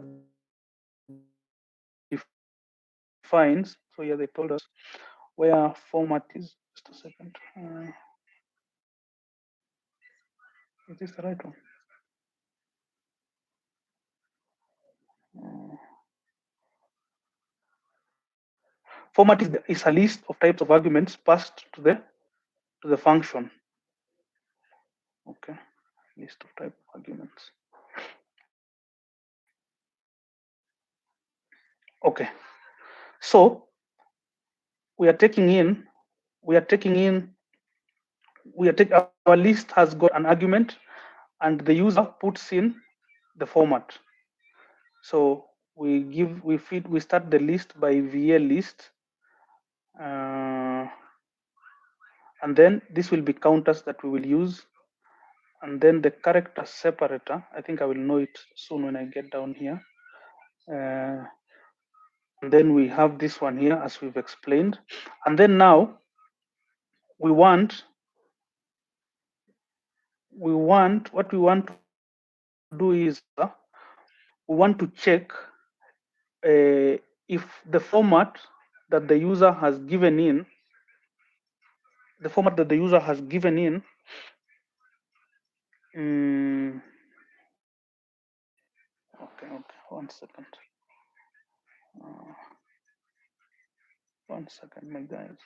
defines. So here they told us where format is. Just a second. Is this the right one? Format is a list of types of arguments passed to the function. Okay, list of type of arguments. Okay, so our list has got an argument, and the user puts in the format. So we start the list by VA list, and then this will be counters that we will use, and then the character separator. I think I will know it soon when I get down here. And then we have this one here, as we've explained. And then now we want what we want to do is we want to check if the format that the user has given in, okay, 1 second. 1 second, my guys.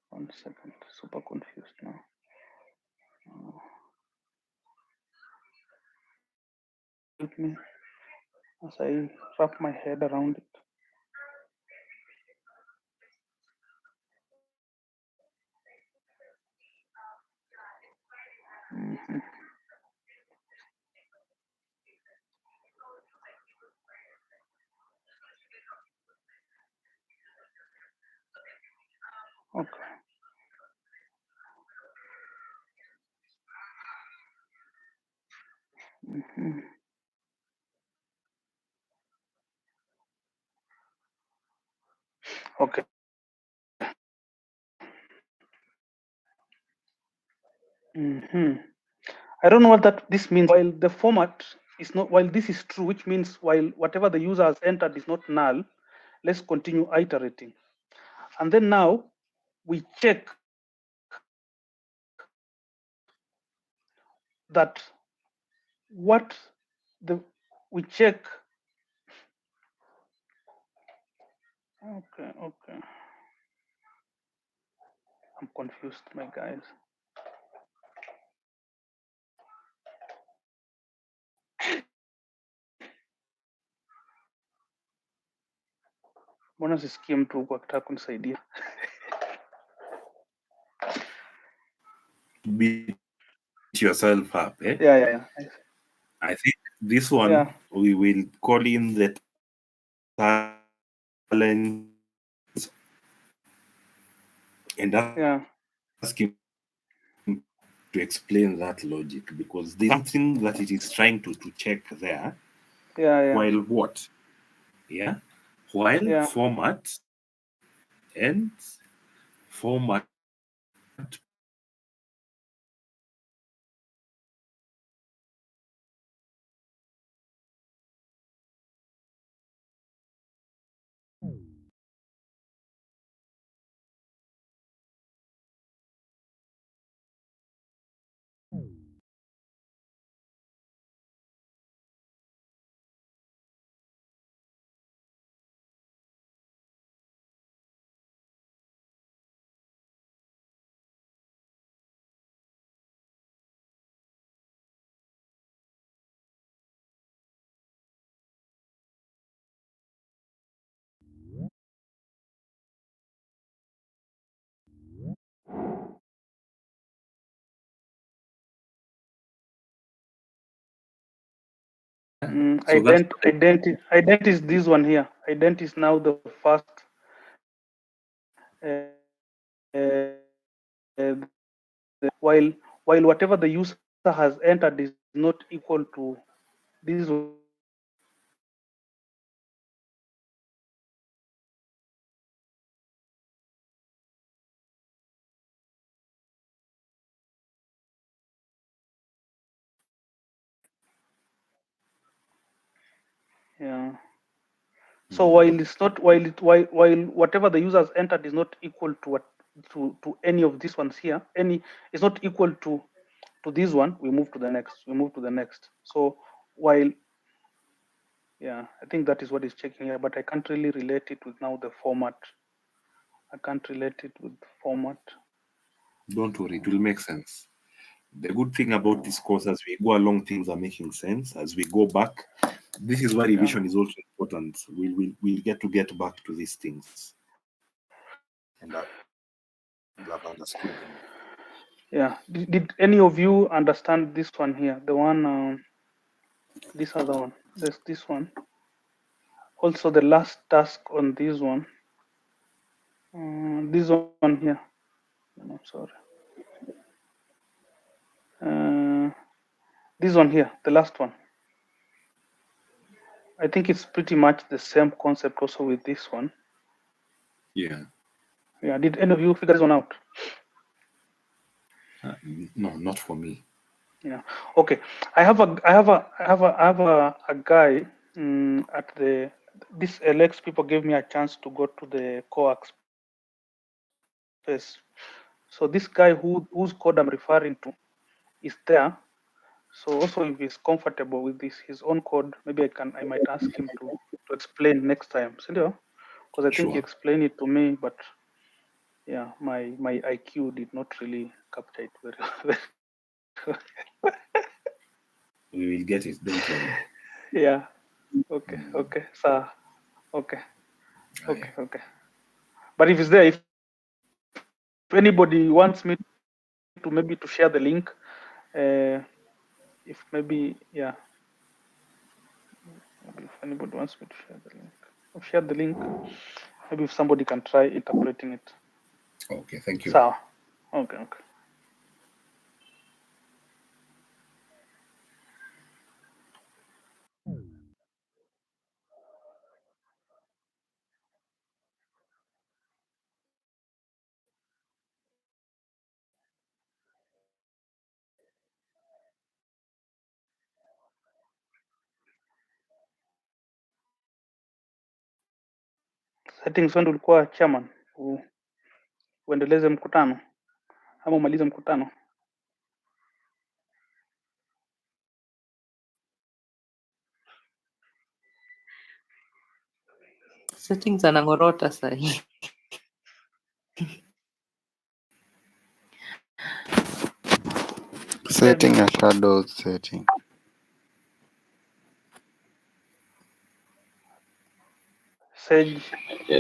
One second, super confused now. Help me as I wrap my head around it. Mhm. Okay. Mhm. Okay. Mhm. I don't know what this means. While the format is not, while this is true, which means while whatever the user has entered is not null, let's continue iterating. And then now we check that what the we check. Okay. I'm confused, my guys. Mbona sisikie mtu huku akitaka kunisaidia? Beat yourself up, eh? Yeah. I think this one Yeah. we will call in the talent and ask him to explain that logic, because there's something that it is trying to check there. Yeah. While what? Yeah. While format and format so ident is this one here. Ident is now the first. While whatever the user has entered is not equal to this one. Yeah. So while it's not while whatever the user has entered is not equal to what to any of these ones here, is not equal to this one, we move to the next. So while I think that is what is checking here, but I can't really relate it with now the format. Don't worry, it will make sense. The good thing about this course, as we go along, things are making sense. As we go back, this is why revision is also important. We'll get back to these things and have understood them. Yeah. Did any of you understand this one here? The one, this other one. There's this one. Also, the last task on this one. This one here. No, sorry. This one here, the last one. I think it's pretty much the same concept also with this one. Yeah. Yeah, did any of you figure this one out? No, not for me. Yeah. Okay. I have a guy at this LX people gave me a chance to go to the coax space. So this guy whose code I'm referring to is there. So also if he's comfortable with his own code, maybe I might ask him to explain next time. Because I think he Sure. explained it to me, but yeah, my IQ did not really capture it very well. We will get it, don't worry. Yeah. Okay. So okay. But if it's there, if anybody wants me to maybe to share the link, if maybe yeah, maybe if anybody wants me to share the link, maybe if somebody can try interpreting it. Okay, thank you. So okay. Settings wewe ulikuwa chairman, uendeleze mkutano ama umalize mkutano? Settings anang'orota sahi. Setting a shadow setting. Sage.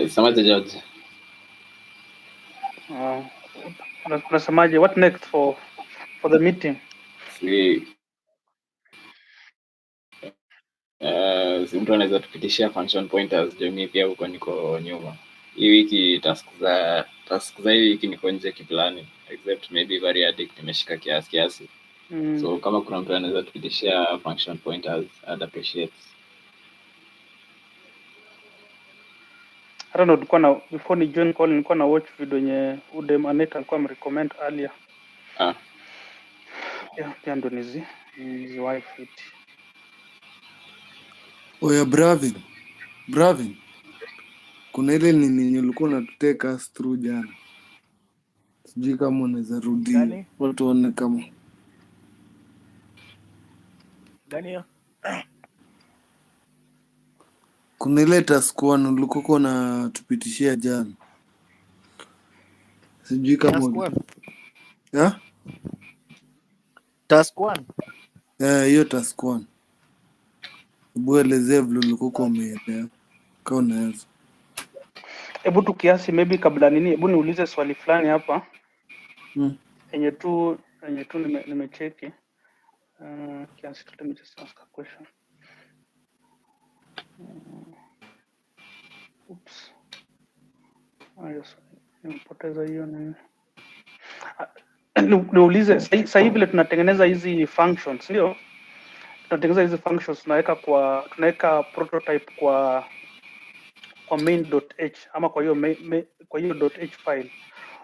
Samaje George. Unasemaje, what next for the meeting? Si mtu anaweza tupitishia function pointers, jamii pia huko niko nyuma. Hii wiki task za hii wiki niko nje kiplani, except maybe variadic nimeshika kiasi. So kama kuna mtu anaweza tupitishia function pointers, I'd appreciate. I don't know, nilikuwa na before ni join call nilikuwa na watch video yenye Udem Anet alikuwa amerecommend earlier. Pia ndo nizi wife it. Oya Bravin. Kuna ile nini ulikuwa unatuteka us through jana. Sijui kama unaweza rudia. Watu waone kama. Gani hiyo? Kuna ile task 1 ulikuwa unatupitishia jana. Sijui kama Task 1. Ya? Task 1. Hiyo task 1. Hebu elezea vile ulikuwa umeelewa. Kama unaweza. Hebu tu kiasi maybe kabla nini, hebu niulize swali fulani hapa. Enye tu nimecheki. Kiasi tu, let me just ask a question. Oops. Yes, nimepoteza hiyo nini. Niulize sasa hivi vile tunatengeneza hizi functions, ndio? Tunatengeneza hizi functions tunaweka prototype kwa main.h ama kwa hiyo .h file.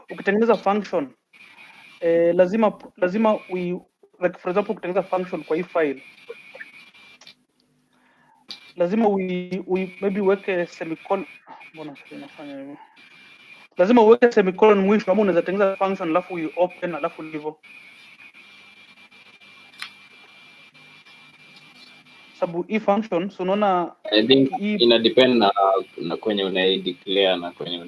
Ukitengeneza function lazima like for example ukitengeneza function kwa hii file lazima maybe uweke semicolon. Mbona inafanya hivyo? Lazima uweke semicolon mwisho, ama unaweza tengeneza function alafu open alafu hivyo. Sababu hii function unaona, I think ina depend na kwenye unai declare na kwenye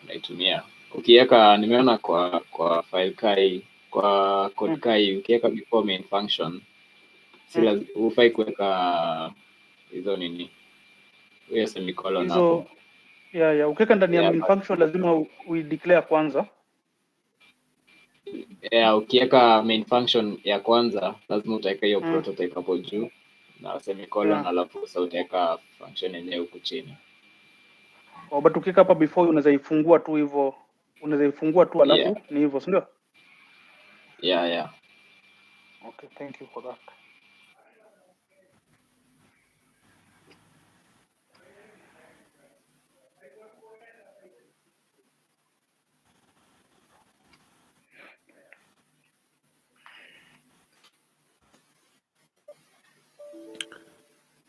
unaitumia. Ukiweka, nimeona kwa file kai, kwa code kai, ukiweka before main function si ufai kuweka hizo nini, hiyo semicolon hapo. Ya ukiweka ndani ya main function lazima declare kwanza. Ukiweka main function ya kwanza lazima utaweka hiyo prototype hapo juu na semicolon, alafu sasa utaweka function yenyewe huko chini. But ukiweka hapa before unaweza ifungua tu hivyo. Unaweza ifungua tu alafu ni hivyo, si ndio? Yeah. Okay, thank you for that.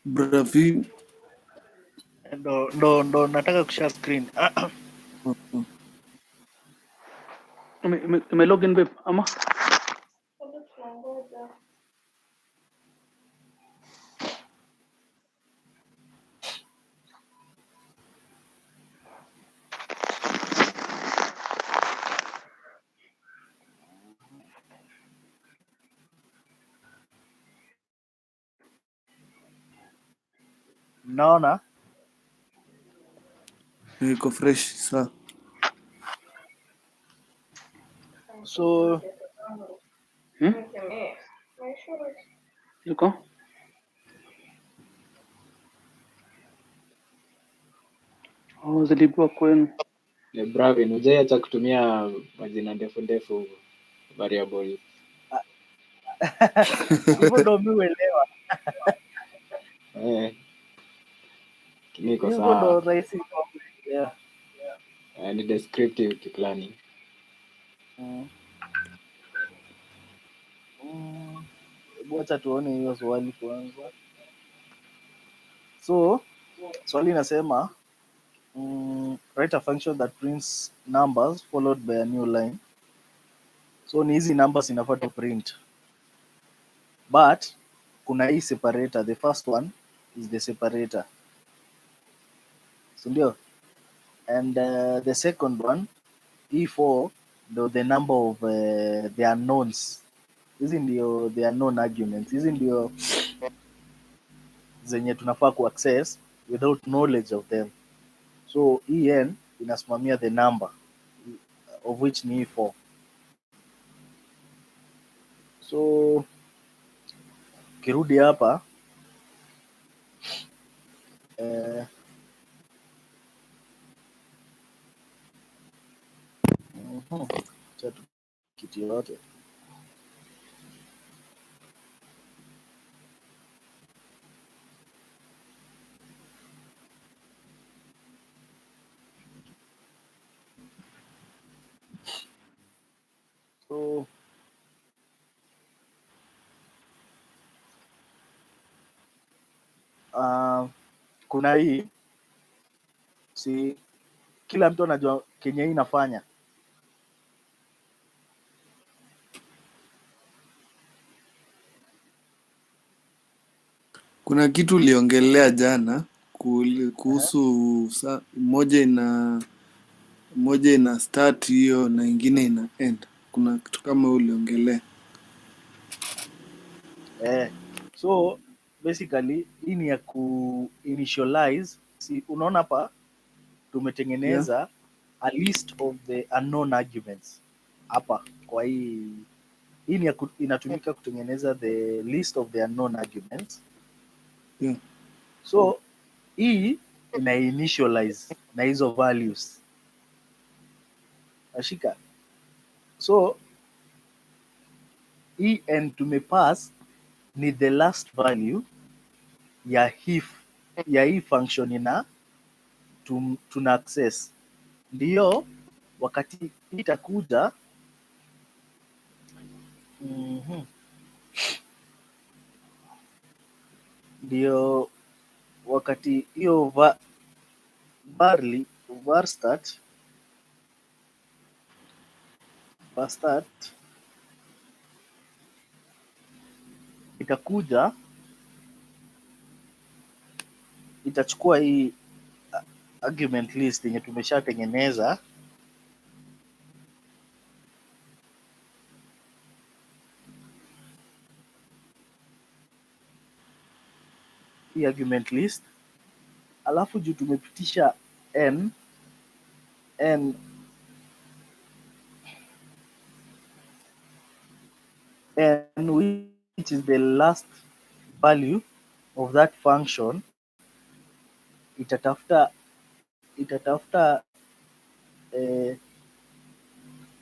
Bravi. ndo nataka kushare screen. Ime login babe ama? Naona Niko fresh sa. so Yuko? Zilikuwa kwenu. Bravin, hujaiacha kutumia majina ndefu variable. hivyo ndo mi uelewa, Niko hivyo sawa. ndo rahisi kwa kuelewa. Ni descriptive kiplani. Wacha tuone hiyo swali kwanza. So swali inasema write a function that prints numbers followed by a new line. So ni hizi numbers inafaa to print, but kuna hii separator. The first one is the separator, so ndio, and the second one E4 ndo the number of the unknowns. Hizi ndio the unknown arguments, hizi ndio zenye tunafaa ku access without knowledge of them. So en inasimamia the number of which ni E4. So kirudi hapa kitu yote so kuna hii, si kila mtu anajua kenye hii inafanya. Kuna kitu uliongelea jana kuhusu moja ina start hiyo na ingine ina end. Kuna kitu kama uliongelea. So basically hii ni ya ku initialize. Si unaona hapa tumetengeneza a list of the unknown arguments hapa. Kwa hii ni ya inatumika kutengeneza the list of the unknown arguments. So hii ina initialize na hizo values ashika. So hii and tumepass ni the last value ya hii function ina tuna access, ndio wakati itakuja ndio wakati hiyo varstart itakuja, itachukua hii argument list yenye tumeshatengeneza, hii argument list, alafu juu tumepitisha n which is the last value of that function, itatafuta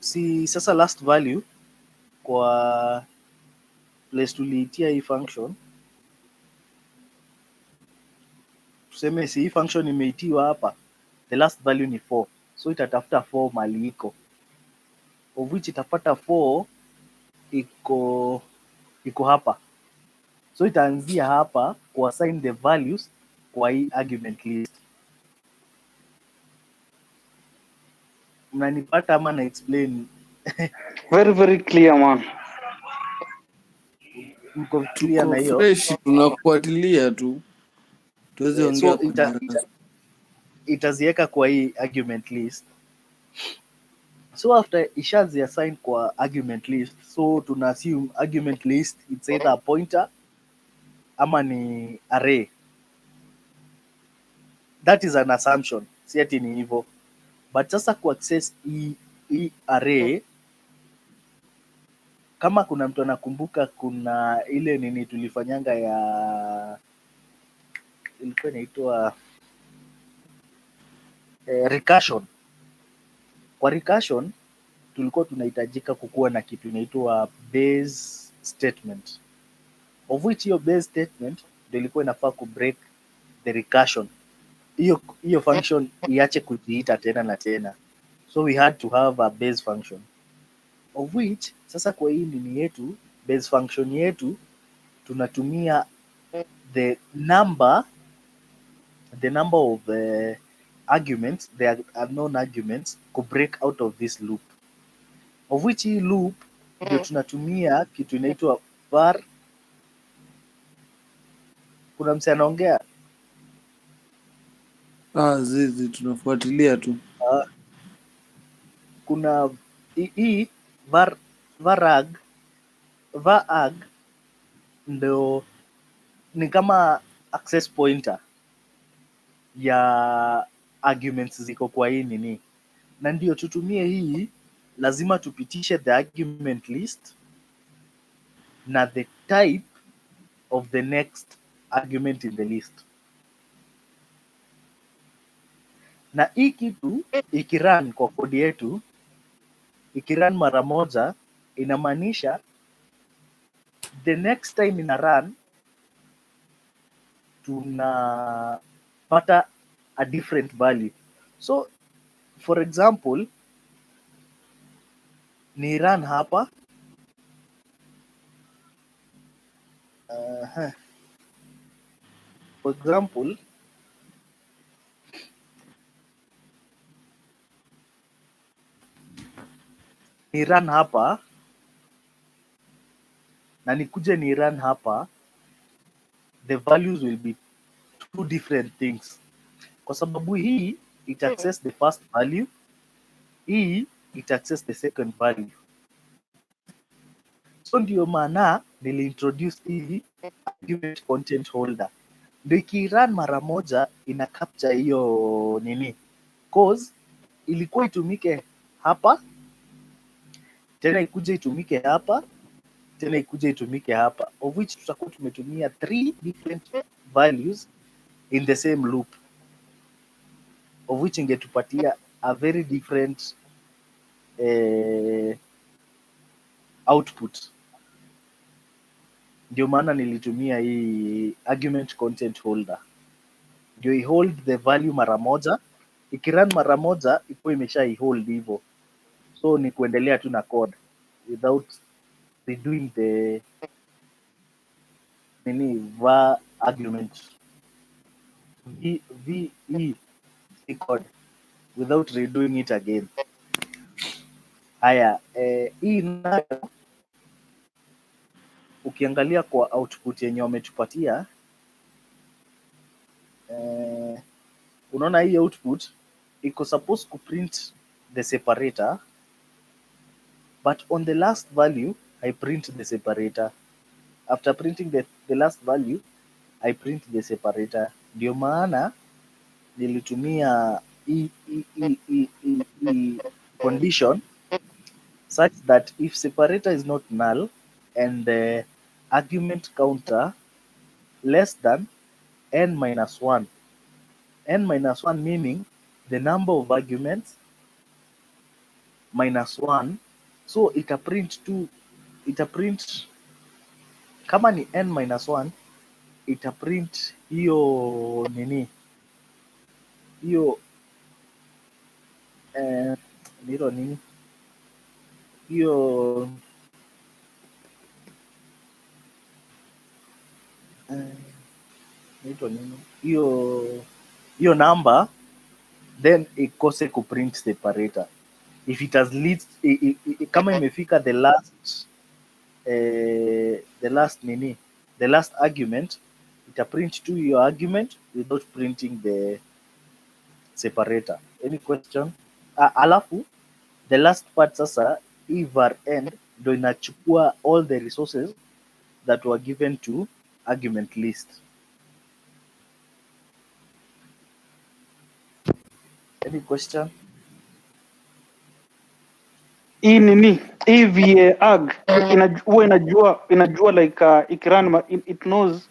si sasa last value kwa place tuliitia hii function. Tuseme si hii function imeitiwa hapa, the last value ni 4, so itatafuta 4 mali iko, of which itapata 4 iko hapa, so itaanzia hapa kuassign the values kwa hii argument list. Mnanipata ama na explain? Very very clear man. Mko clear Tuko na hiyo? fresh, tunafuatilia tu, tuweze ongea So kwa darasa. itaziweka kwa hii argument list. So after ishazi assign kwa argument list, so tuna assume argument list it's either a pointer ama ni array. That is an assumption, si ati ni hivyo. But sasa ku access hii array, kama kuna mtu anakumbuka, kuna ile nini tulifanyanga ya ilikuwa inaitwa recursion. Kwa recursion tulikuwa tunahitajika kukuwa na kitu inaitwa base statement, of which hiyo base statement ndio ilikuwa inafaa ku break the recursion, hiyo function iache kujiita tena na tena. So we had to have a base function, of which sasa kwa hii nini yetu, base function yetu tunatumia the number of arguments, the unknown arguments, ku break out of this loop, of which hii loop ndio tunatumia kitu inaitwa var. Kuna mse anaongea? Zizi tunafuatilia tu. Kuna hii varag ndo ni kama access pointer ya arguments ziko kwa hii nini, na ndio tutumie hii, lazima tupitishe the argument list na the type of the next argument in the list. Na hii kitu ikirun kwa kodi yetu, ikirun mara moja, inamaanisha the next time ina run tunapata a different value. So for example, ni run hapa for example ni run hapa na nikuje ni run hapa, the values will be two different things, kwa sababu hii it access the first value, hii it access the second value. So ndio maana niliintroduce hii argument content holder, ndio ikirun mara moja ina capture hiyo nini, cause ilikuwa itumike hapa tena ikuje itumike hapa tena ikuje itumike hapa, of which tutakuwa tumetumia 3 different values in the same loop, of which ingetupatia a very different output. Ndio maana nilitumia hii argument content holder, ndio i hold the value mara moja, ikirun mara moja ikuwa imesha i hold hivyo. So ni kuendelea tu na code without redoing the nini var argument ve code without redoing it again. Haya, hii nayo ukiangalia kwa output yenye wametupatia, unaona hii output iko supposed to print the separator, but on the last value I print the separator. After printing the last value I print the separator. Ndio maana nilitumia hii condition such that if separator is not null and the argument counter less than n-1, n-1 meaning the number of arguments minus 1, so itaprint kama ni n-1 itaprint hiyo nini, hiyo nilo nini hiyo inaitwa nini hiyo number, then ikose kuprint separator. If it has least kama imefika the last argument, itaprint to your argument without printing the separator. Any question? Alafu the last part sasa, hii var end ndo inachukua all the resources that were given to argument list. Any question? Hii nini hii VAG huwa inajua like ikirun it knows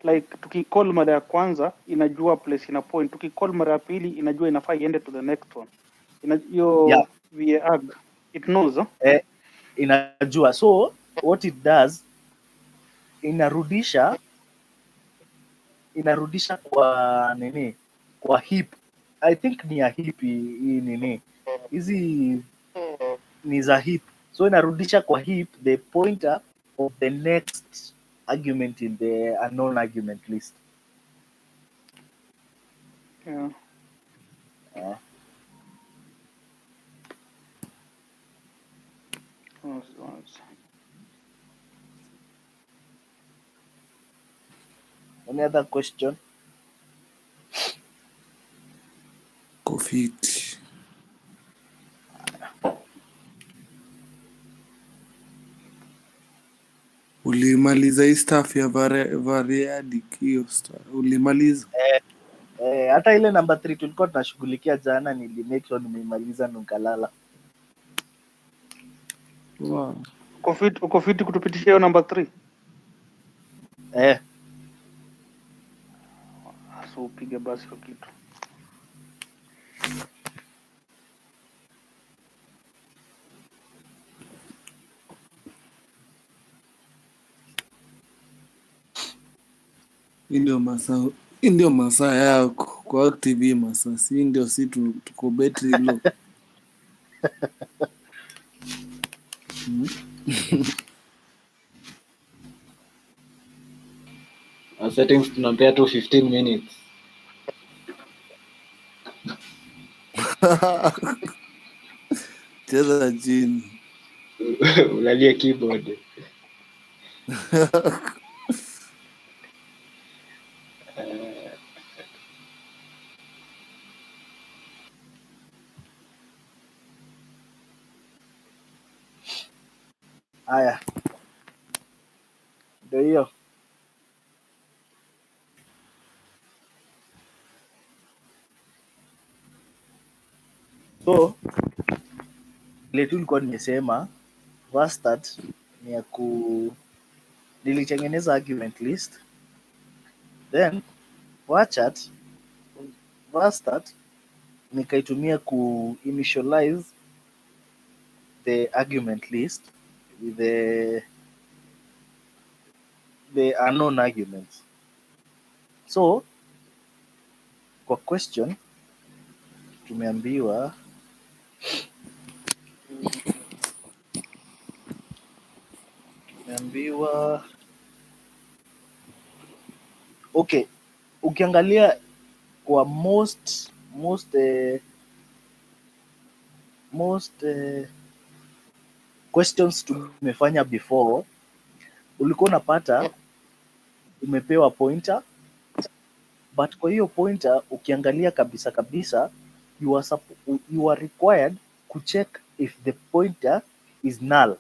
like tukicall mara ya kwanza inajua place ina point, tukicall mara ya pili inajua inafaa iende to the next one. Hiyo Yeah. VAG it knows Inajua. So what it does, inarudisha kwa nini, kwa heap. I think ni ya heap hii nini, hizi ni za heap. So inarudisha kwa heap the pointer of the next argument in the unknown argument list. yeah. Any other question? Kofiti. Ulimaliza hii stuff ya variadic hiyo stuff. Ulimaliza? Hata ile number 3 tulikuwa tunashughulikia jana, nilimake sure nimeimaliza nikalala. Wow. Uko fit kutupitisha hiyo number 3? So upige basi hiyo kitu. Hii ndio masaa yako kwa active masaa, si ndio? Si tuko battery low. Settings tunampea tu 15 minutes. Cheza chini. Ulalie keyboard. Haya, ndio hiyo. So ile tulikuwa nimesema Vastart ni ya nilitengeneza argument list, then Vastart nikaitumia initialize the argument list with the unknown arguments. So kwa question tumeambiwa okay, ukiangalia kwa most questions tumefanya before, ulikuwa unapata umepewa pointer, but kwa hiyo pointer ukiangalia kabisa you are required to check if the pointer is null,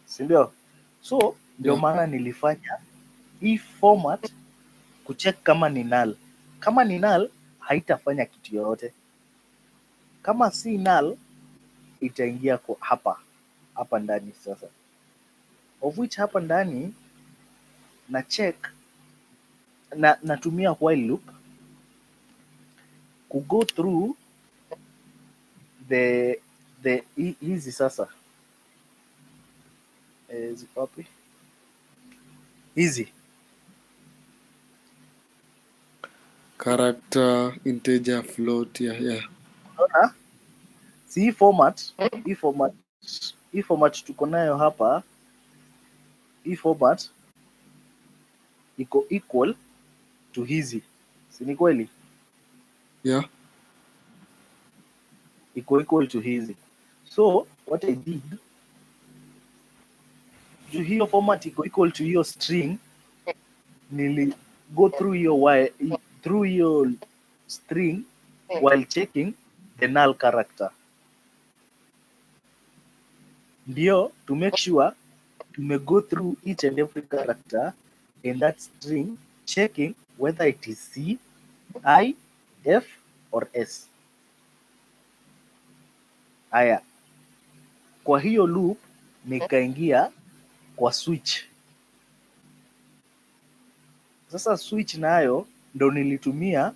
si ndio? So ndio maana nilifanya hii format kucheck kama ni null. Kama ni null haitafanya kitu yoyote, kama si null itaingia kwa hapa ndani sasa, of which hapa ndani na check natumia while loop ku go through hizi sasa copy hizi character, integer, float, yeah. Unaona? Si hii format tuko nayo hapa, hii format iko equal to hizi, si ni kweli? Yeah. Iko equal to hizi. So what I did, juu hiyo format iko equal to hiyo string, nili go through hiyo string while checking the null character, ndio to make sure tume go through each and every character in that string, checking whether it is C, I, F or S. Haya, kwa hiyo loop nikaingia kwa switch. Sasa switch nayo ndo nilitumia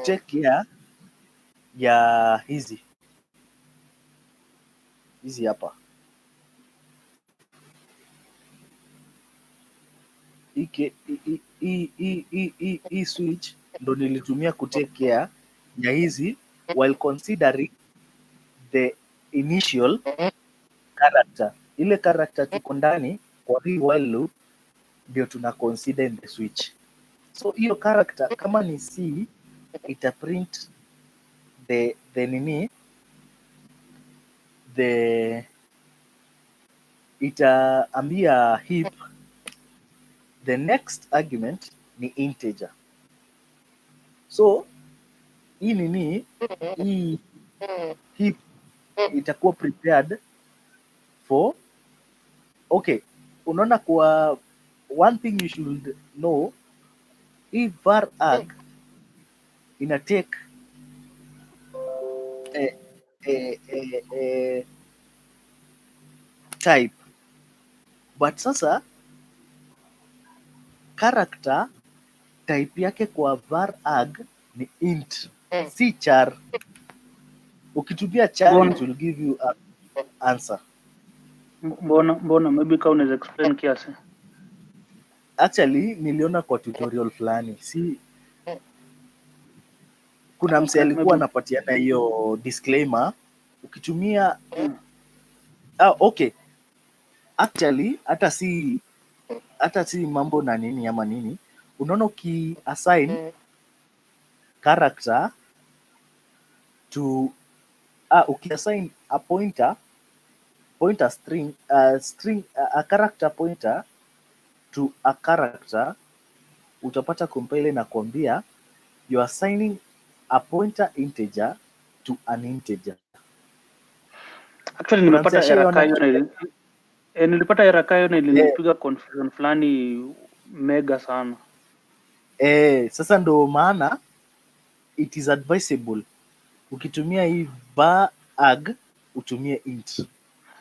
take care ya hizi hapa. Hii switch ndo nilitumia take care ya hizi while considering the initial character. Ile character tuko ndani kwa hii while loop ndio tuna consider in the switch. So hiyo character kama ni C ita print the itaambia heap the next argument ni integer. So hii heap itakuwa prepared for, okay, unaona, kwa one thing you should know, hii var arg ina take type, but sasa character type yake kwa var arg ni int, si char. Ukitumia char it will give you an answer. Mbona maybe kama unaweza explain kiasi. Actually niliona kwa tutorial fulani, si kuna mse alikuwa anapatiana hiyo disclaimer ukitumia okay, actually hata si mambo na nini ama nini, unaona ukiassign character to ukiassign a pointer string a character pointer to a character, utapata compile na kuambia you are assigning a pointer integer to an integer. Actually nimepata error kayo na ilinipiga confusion fulani mega sana. Sasa ndo maana it is advisable ukitumia hii var arg utumie int.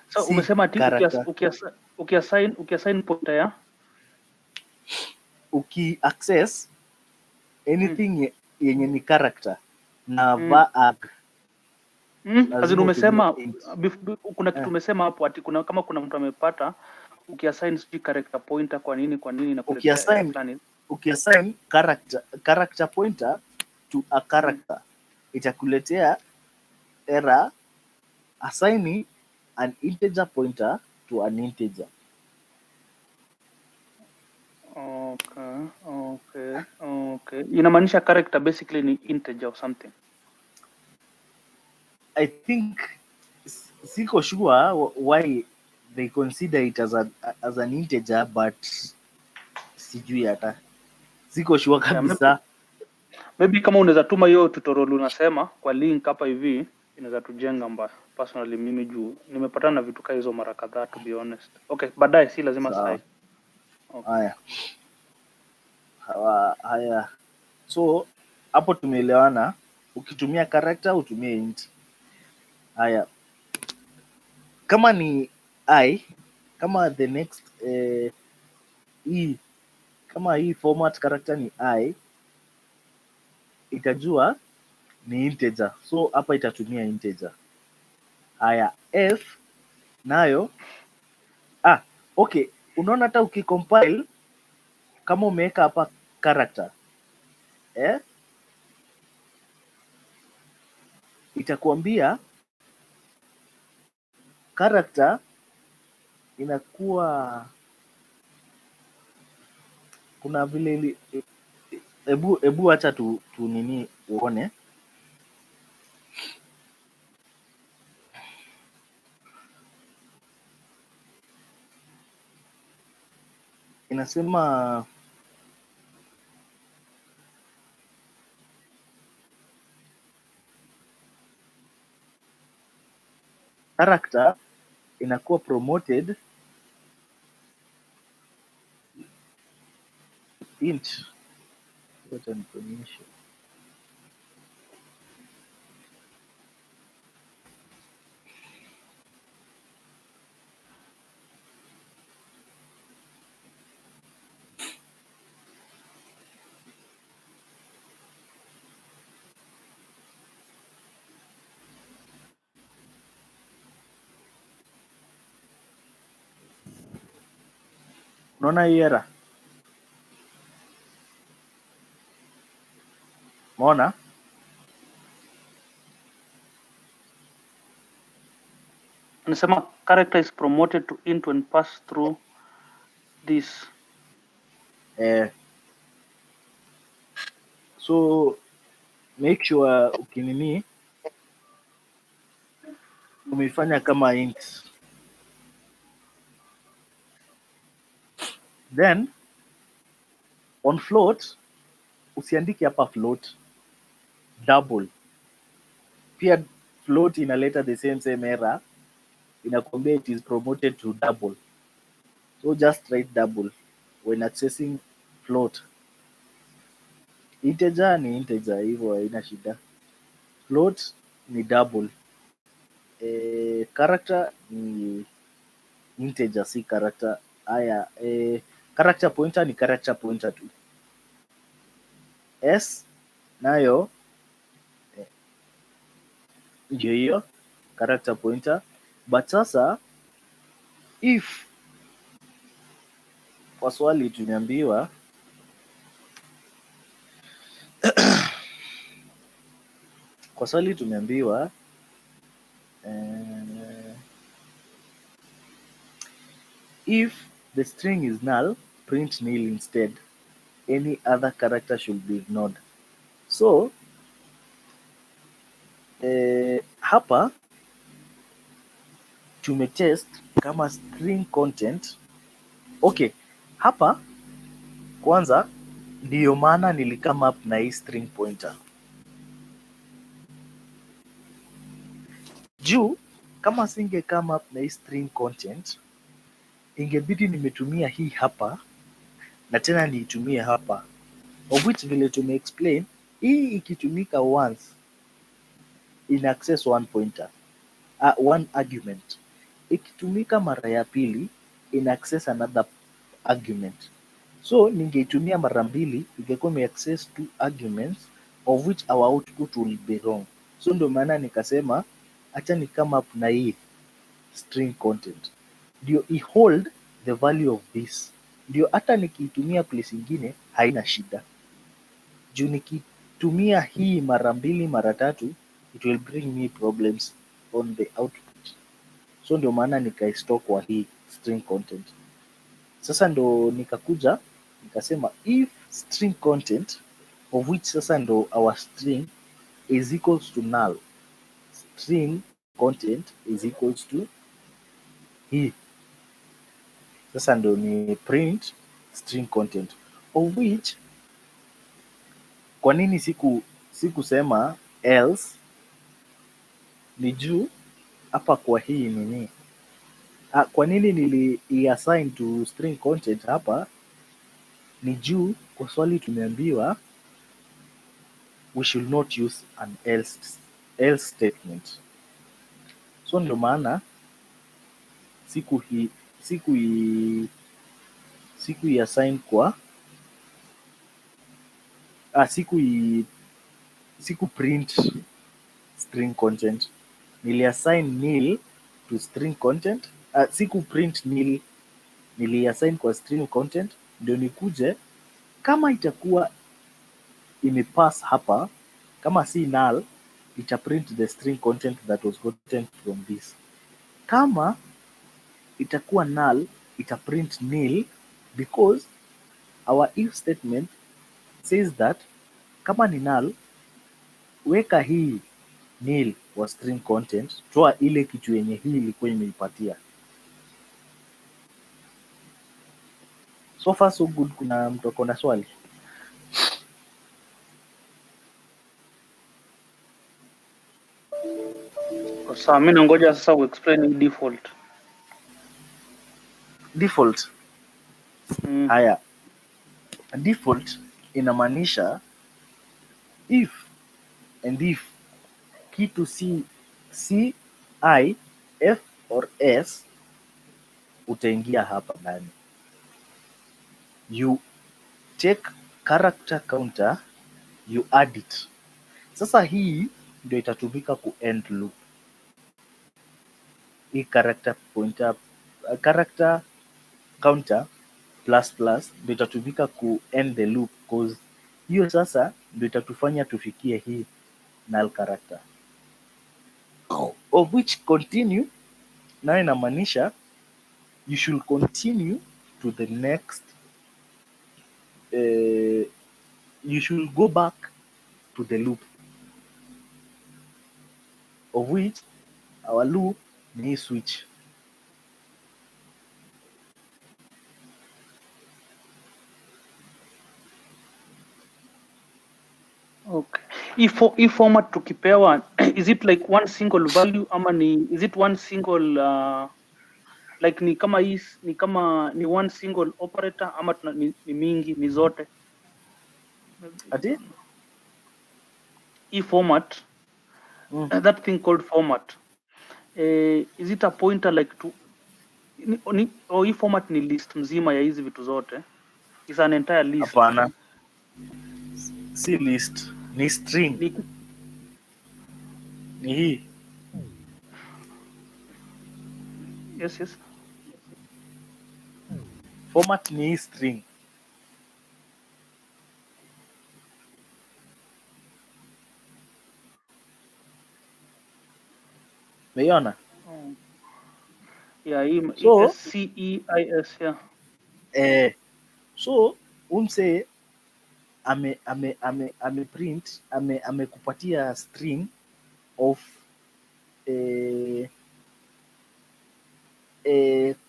So umesema ati ukiassign pointer ya access anything yenye ni character na var arg. Azin umesema kuna kitu umesema hapo ati kama kuna mtu amepata ukiassign character pointer kwa nini na ukiassign character pointer to a character itakuletea error assigning an integer pointer to an integer. Okay. Inamaanisha character basically ni integer or something. I think siko sure why they consider it as an integer, but sijui hata siko sure kabisa. Maybe kama unaweza tuma hiyo tutorial unasema kwa link hapa hivi inaweza tujenga mbaya. Personally mimi juu nimepatana na vitu kama hizo mara kadhaa, to be honest. Okay, baadaye si lazima sai. Okay. Haya. So hapo tumeelewana, ukitumia character utumie int. Haya, kama ni I, kama the next kama hii format character ni I, itajua ni integer, so hapa itatumia integer. Haya, F nayo okay, unaona hata ukicompile kama umeweka hapa character itakuambia character inakuwa kuna vile ebu acha tu nini uone. Inasema character inakuwa promoted int. Wacha nikuonyeshe. Unaona hii error? Umeona? Anasema character is promoted to int when passed through this. So make sure ukinini umeifanya kama int. Then on float usiandike hapa float, double. Pia float inaleta the same error, inakwambia it is promoted to double. So just write double when accessing float. Integer ni integer, hivyo haina shida. Float ni double. Character ni integer, si character. Haya, character pointer ni character pointer tu. S nayo ndio hiyo character pointer, but sasa if kwa swali tumeambiwa kwa swali tumeambiwa if the string is null, print nil instead. Any other character should be ignored. So hapa tumetest kama string content. Okay, hapa kwanza ndiyo maana nilikama up na hii string pointer. Juu kama singe come up na hii string content, ingebidi nimetumia hii hapa na tena niitumie hapa, of which vile tumeexplain, hii ikitumika once in access one pointer, one argument. Ikitumika mara ya pili in access another argument. So ningeitumia mara mbili, ingekuwa ime access two arguments of which our output will be wrong. So ndio maana nikasema acha ni come up na hii string content ndio i hold the value of this, ndio hata nikiitumia place ingine haina shida. Juu nikitumia hii mara mbili mara tatu, it will bring me problems on the output. So ndio maana nikaistock kwa hii string content. Sasa ndo nikakuja nikasema if string content of which sasa ndo our string is equals to null, string content is equals to hii. Sasa ndo ni print string content of which, kwa nini sikusema else ni juu hapa kwa hii nini, kwa nini niliassign to string content hapa ni juu kwa swali tumeambiwa we should not use an else statement. So ndio maana assign kwa siku print string content, niliassign nil to string content. Siku print nil, niliassign kwa string content ndio nikuje kama itakuwa imepass hapa, kama si null ita print the string content that was gotten from this. Kama itakuwa null ita print nil because Our if statement says that kama ni null, weka hii nil wa string content, toa ile kitu yenye hii ilikuwa imeipatia. So far so good. Kuna mtu ako na swali? Sasa mimi nangoja sasa uexplain default. Default. Haya. Default inamaanisha if and if kitu C, I, F or S utaingia hapa ndani. You take character counter, you add it. Sasa hii ndio itatumika ku end loop. Hii character pointer, character counter plus plus ndio itatumika ku end the loop, cause hiyo sasa ndio itatufanya tufikie hii null character. Of which continue nayo inamaanisha you should continue to the next, you should go back to the loop, of which our loop ni switch. Okay. Hii format tukipewa is it like one single value ama is it one single like ni kama ni one single operator ama ni mingi, ni zote? Ati? Hii format, that thing called format, is it a pointer like to hii format ni list mzima ya hizi vitu zote? Is an entire list? Hapana. Si list, ni string. Ni hii. Yes. Format ni hii string. Meiona? Yeah, hii So, CEIS, yeah. So umse print amekupatia string of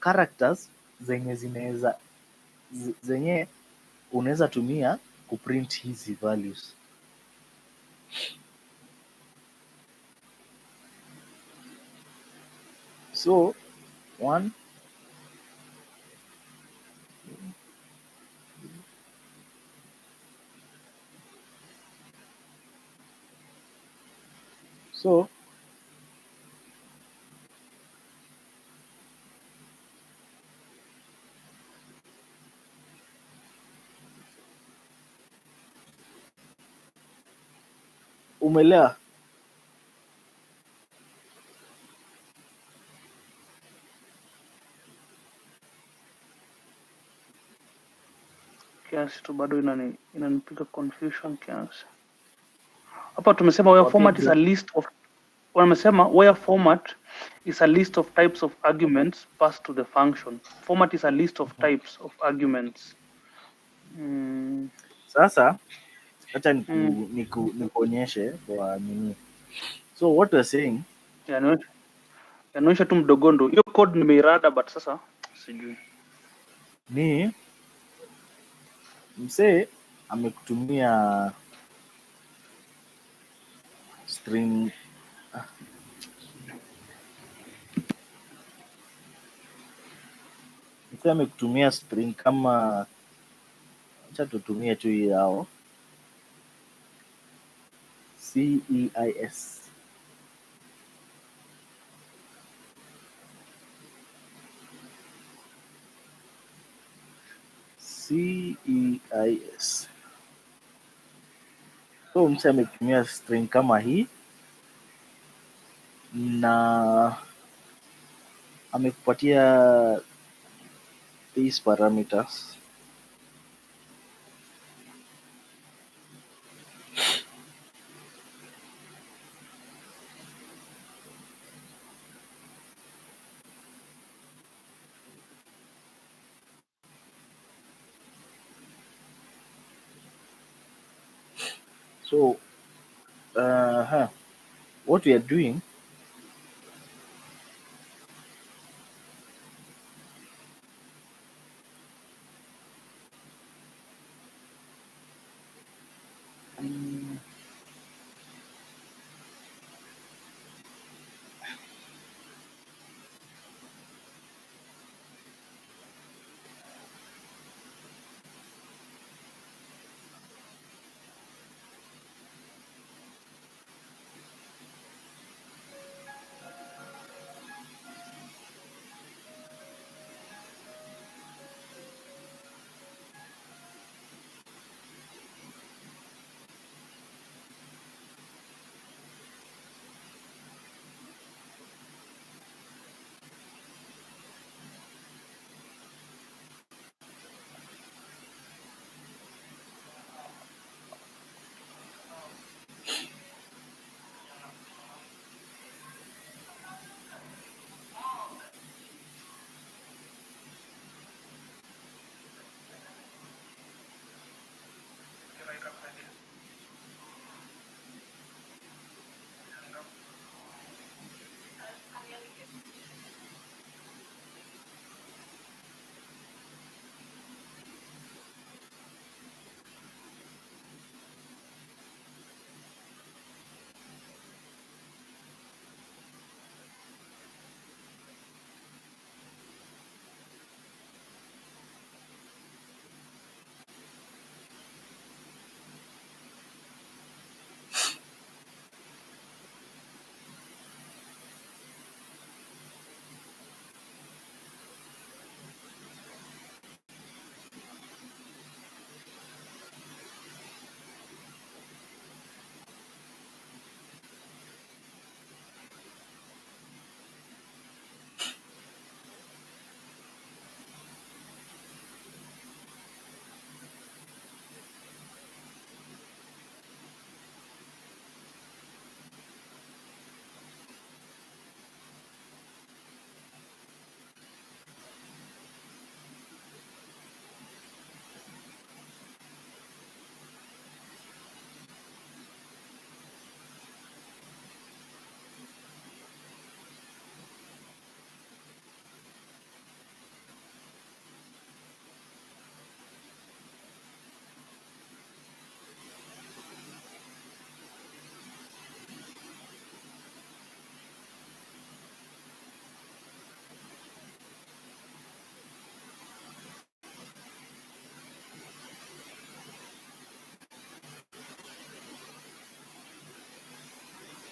characters zenye unaweza tumia kuprint hizi values. So 1 so umeelewa? Kiasi tu bado inanipiga confusion kiasi. Hapa tumesema where format is a list of, wamesema where format is a list of types of arguments passed to the function. Format is a list of types of arguments. Sasa acha nikuonyeshe kwa nini. So what we're saying, yanaonyesha tu mdogondo. Hiyo code nimeirada but sasa sijui. Ni msee amekutumia string msee amekutumia string kama, acha tutumie tu hii yao CEIS. CEIS. So msee amekutumia string kama hii na amekupatia these parameters. So what we are doing,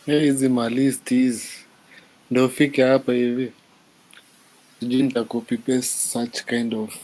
hizi malist hizi ndio ufike hapa hivi, sijui nita copy paste such kind of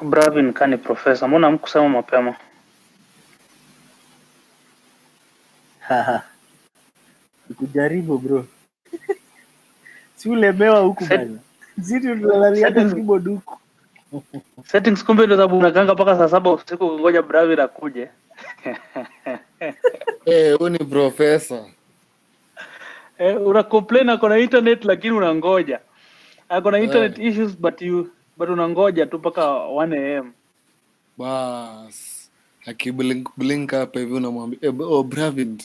Bravin kani profesa, mbona hamkusema mapema? Kujaribu bro. Si ulemewa huku Said, bana. Zidi ulalalia hata Settings, keyboard huku. settings kumbe ndio sababu unakanga mpaka saa 7 usiku kungoja Bravin akuje. Huyu ni profesa. Una complain ako na internet lakini unangoja. Ako na internet Eh, issues but unangoja tu mpaka 1 am. bas. Akiblink blink hapa hivi unamwambia Bravin.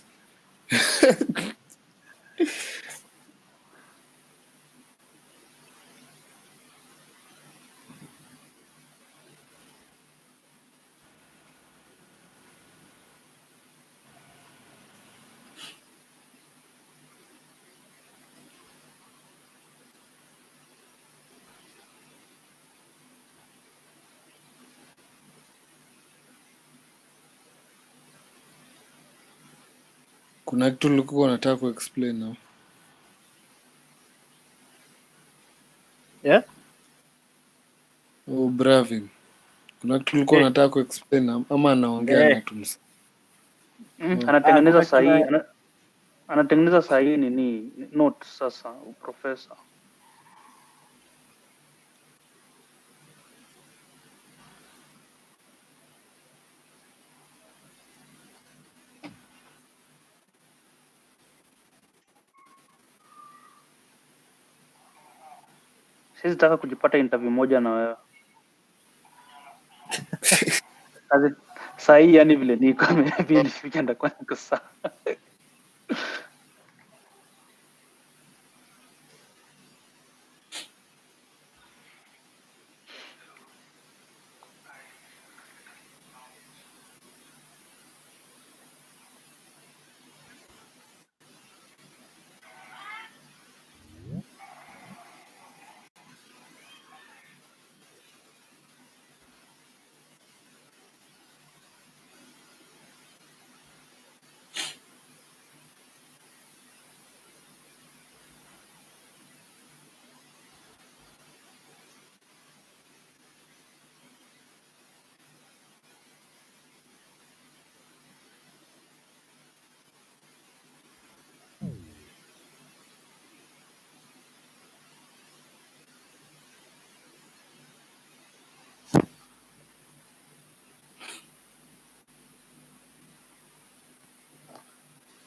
Kuna kitu ulikuwa unataka kuexplain now? Yeah? Bravin. Kuna kitu ulikuwa Eh, unataka kuexplain ama anaongea Eh. na tumsa? anatengeneza kuna sahi kina anatengeneza sahi nini note sasa profesa. Siwezi taka kujipata interview moja na wewe. Kazi sahi yani vile niko vile nifika ndakuwa niko sawa.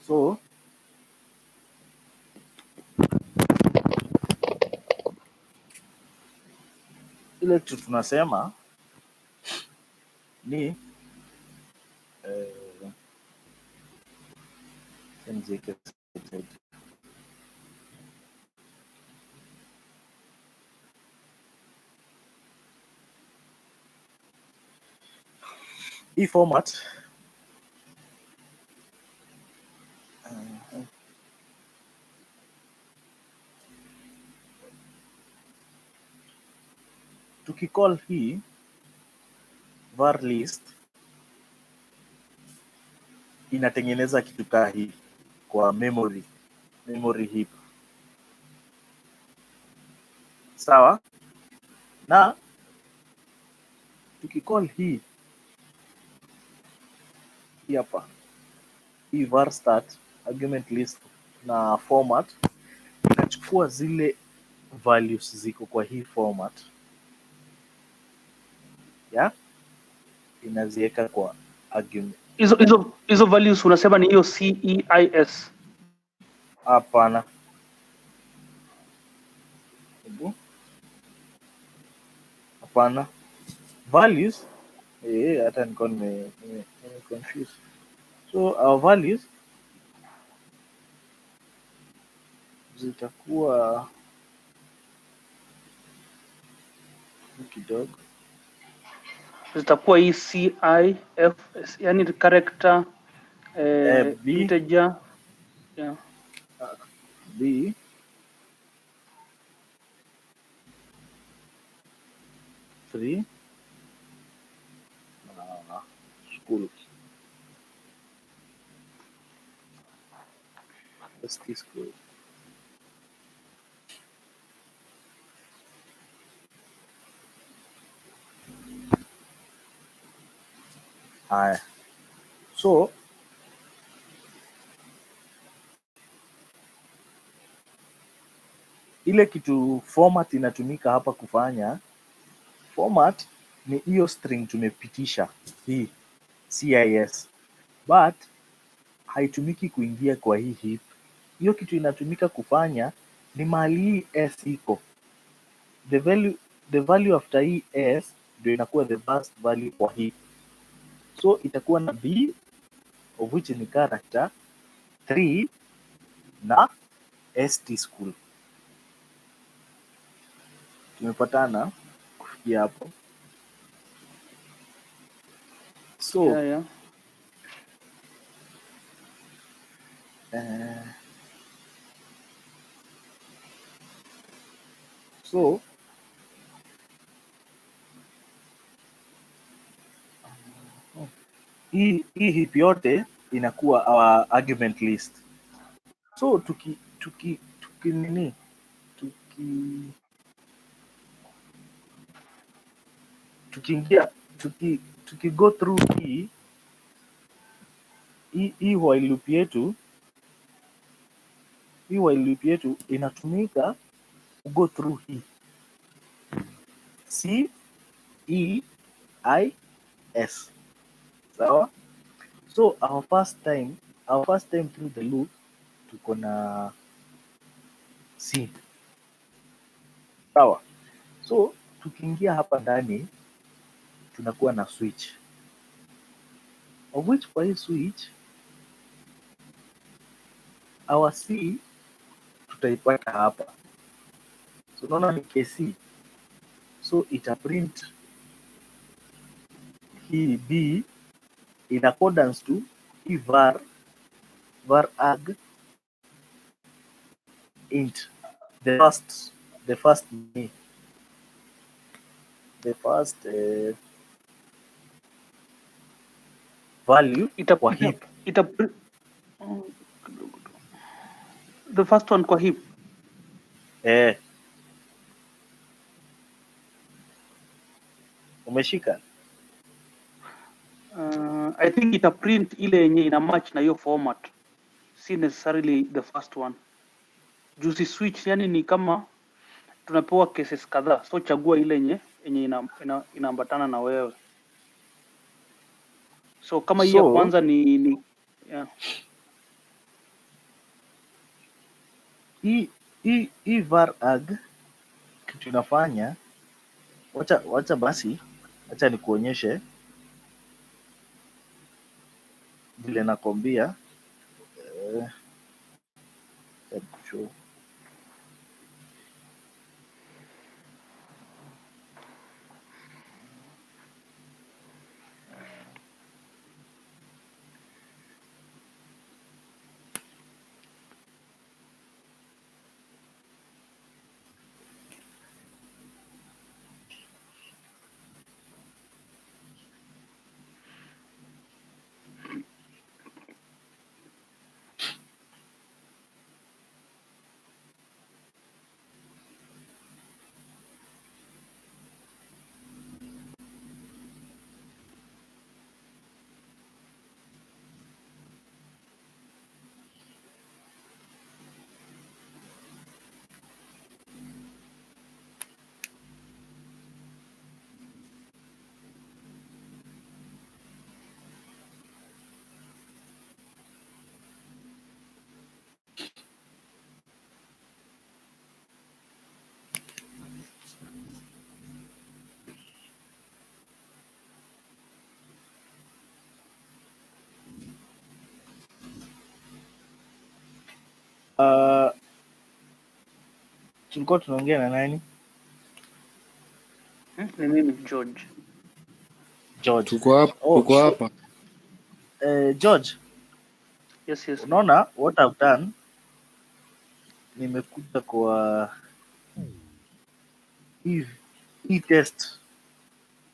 so ile kitu tunasema ni nijieke side. Hii format tukicall hii var list inatengeneza kitu kaa hii kwa memory heap, sawa. Na tukicall hii hapa hii var start argument list na format, inachukua zile values ziko kwa hii format ya inaziweka kwa argument. Hizo values unasema ni hiyo CEIS? Hapana, hapana, values hata niko nime confused. So our values zitakuwa kidogo, Zitakuwa hii CIF, yani character B, integer, yeah. B 3 school. ST school. Haya, so ile kitu format inatumika hapa kufanya, format ni hiyo string tumepitisha hii CIS, but haitumiki kuingia kwa hii heap. Hiyo kitu inatumika kufanya ni mahali hii s iko, the value after hii s ndio inakuwa the first value kwa heap. So itakuwa na b of which ni character 3 na st school. Tumepatana kufikia hapo? So Yeah. So hii heap yote inakuwa our argument list. So tuki go through hii while loop yetu inatumika go through hii C E I S. Sawa? So our first time through the loop tuko na C. Sawa? So tukiingia hapa ndani tunakuwa na switch, of which kwa hii switch our C tutaipata hapa. So unaona ni KC, so ita print hii B in accordance to hii var arg int the first value kwa heap. The first one kwa heap. Umeshika? I think ita print ile yenye ina match na hiyo format, si necessarily the first one. Juicy switch yani ni kama tunapewa cases kadhaa, so chagua ile yenye inaambatana na wewe. So kama hii ya kwanza ni yeah. Hii var arg kitu inafanya, wacha basi, acha nikuonyeshe vile nakwambia. Tulikuwa tunaongea na nani? Ni mimi George. Tuko hapa. George. Yes. Unaona what I've done? Nimekuja kwa hii test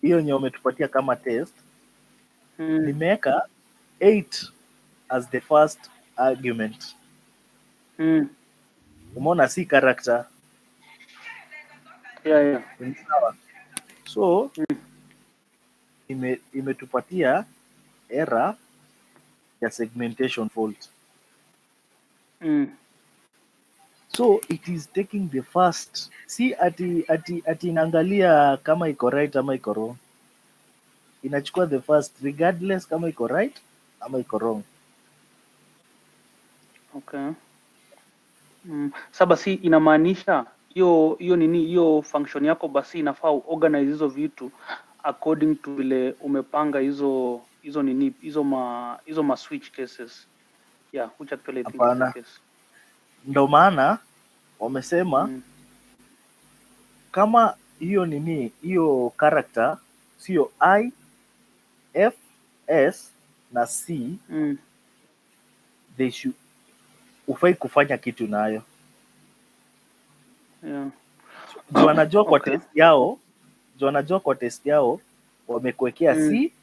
hiyo yenye umetupatia kama test. Nimeweka 8 as the first argument. Umeona, si character. Yeah. So imetupatia error ya segmentation fault. So it is taking the first, si ati inaangalia kama iko right ama iko wrong, inachukua the first regardless kama iko right ama iko wrong. Okay. Sasa basi inamaanisha hiyo nini, hiyo function yako basi inafaa organize hizo vitu according to vile umepanga hizo nini, hizo ma switch cases. Yeah, which actually I think is the Hapana, case. ndo maana wamesema kama hiyo nini, hiyo character sio I, F, S na C, they should, ufai kufanya kitu nayo. Yeah. Juu wanajua kwa Okay. test yao, wamekuwekea C,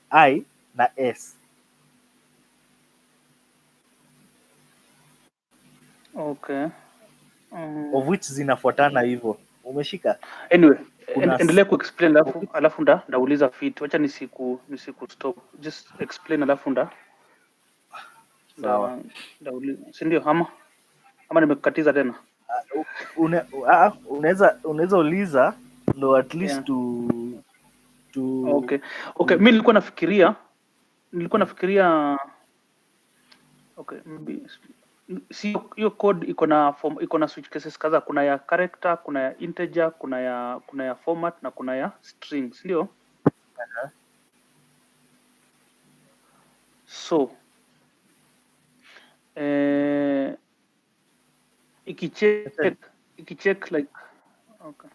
I na S. Okay. Of which zinafuatana hivyo. Umeshika? Anyway, Kuna endelea kuexplain alafu ndauliza fit. Wacha nisiku stop. Just explain alafu sawa. Ndauliza. Si ndio ama nimekukatiza tena? Unaweza uliza ndo at least Yeah. to Okay, mimi nilikuwa nafikiria okay, maybe si hiyo code iko na switch cases kadhaa. Kuna ya character, kuna ya integer, kuna ya format na kuna ya strings, ndio? So ikicheck like okay.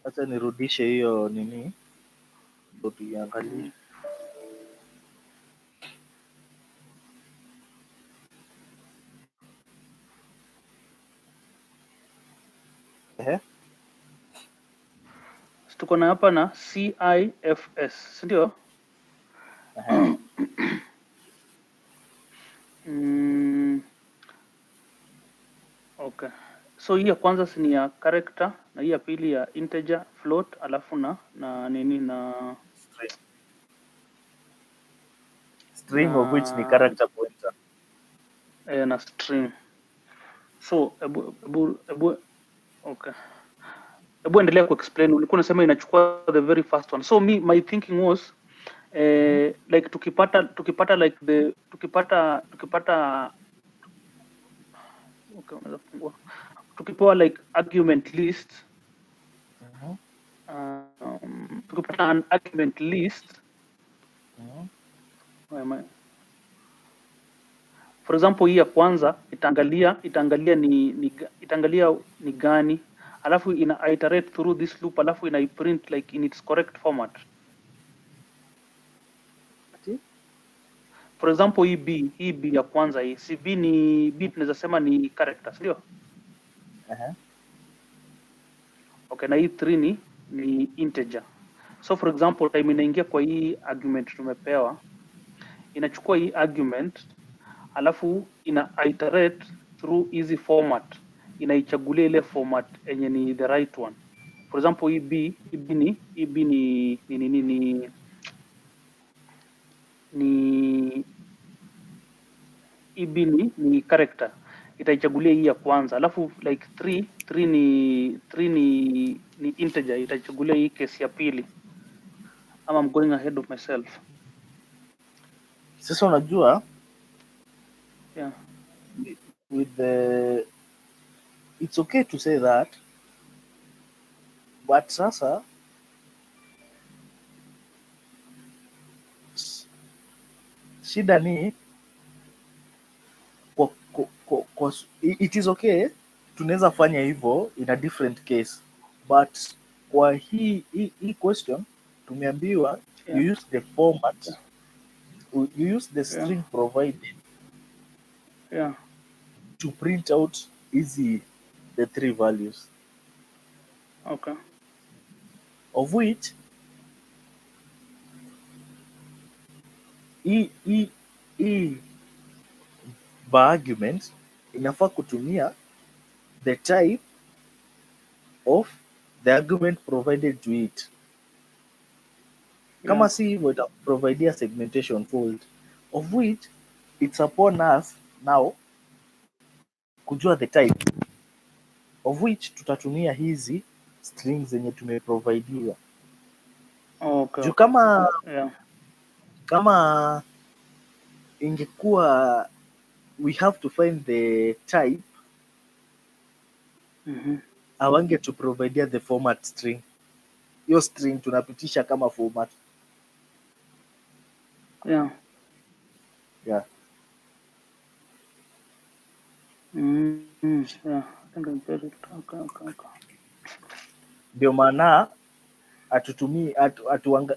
Acha nirudishe hiyo nini ndo tuiangalie. Tuko na hapa na CIFS, si ndio? Okay. So hii ya kwanza ni ya character na hii ya pili ya integer, float, alafu na nini na string of which ni character pointer. Na string. So okay. Ebu endelea kuexplain. Ulikuwa unasema inachukua the very first one. So my thinking was like tukipata okay, unaweza fungua. Tukipewa like argument list. Tukipata an argument list. For example, hii ya kwanza itaangalia ni gani, alafu ina iterate through this loop, alafu ina print like in its correct format. For example, hii B ya kwanza hii, si B ni B tunaweza sema ni characters, ndio? Okay, na hii 3 ni integer. So for example, time inaingia kwa hii argument tumepewa, inachukua hii argument alafu ina iterate through easy format, inaichagulia ile format yenye ni the right one. For example, hii B ni character, itaichagulia hii ya kwanza, alafu like 3 ni integer, itaichagulia hii case ya pili. Ama I'm going ahead of myself. Sasa unajua yeah, with the it's okay to say that, but sasa shida ni it is okay, tunaweza fanya hivyo in a different case, but kwa hii question tumeambiwa you use the format, you use the string provided to print out easy the 3 values. Okay. Of which by argument inafaa kutumia the type of the argument provided to it. Kama si hivyo itaprovidea segmentation fault, of which it's upon us now kujua the type of which tutatumia hizi strings zenye tumeprovidiwa. Okay. Juu kama Yeah. kama ingekuwa we have to find the type, awange to provide the format string. Hiyo string tunapitisha kama format. Yeah. Yeah. Yeah. I think I get it. Okay. Ndio maana hatutumii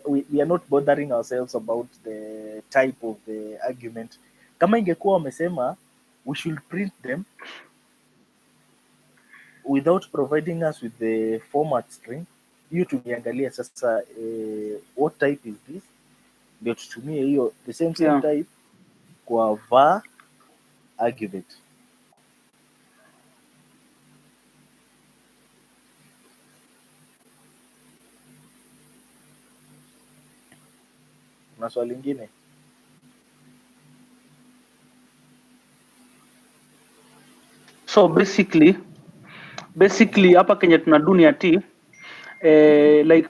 we are not bothering ourselves about the type of the argument. Kama ingekuwa wamesema we should print them without providing us with the format string, hiyo tumiangalia sasa what type is this, ndio tutumie hiyo the same type kwa var argument. Na swali lingine? So basically hapa kenye tunadu ni ati like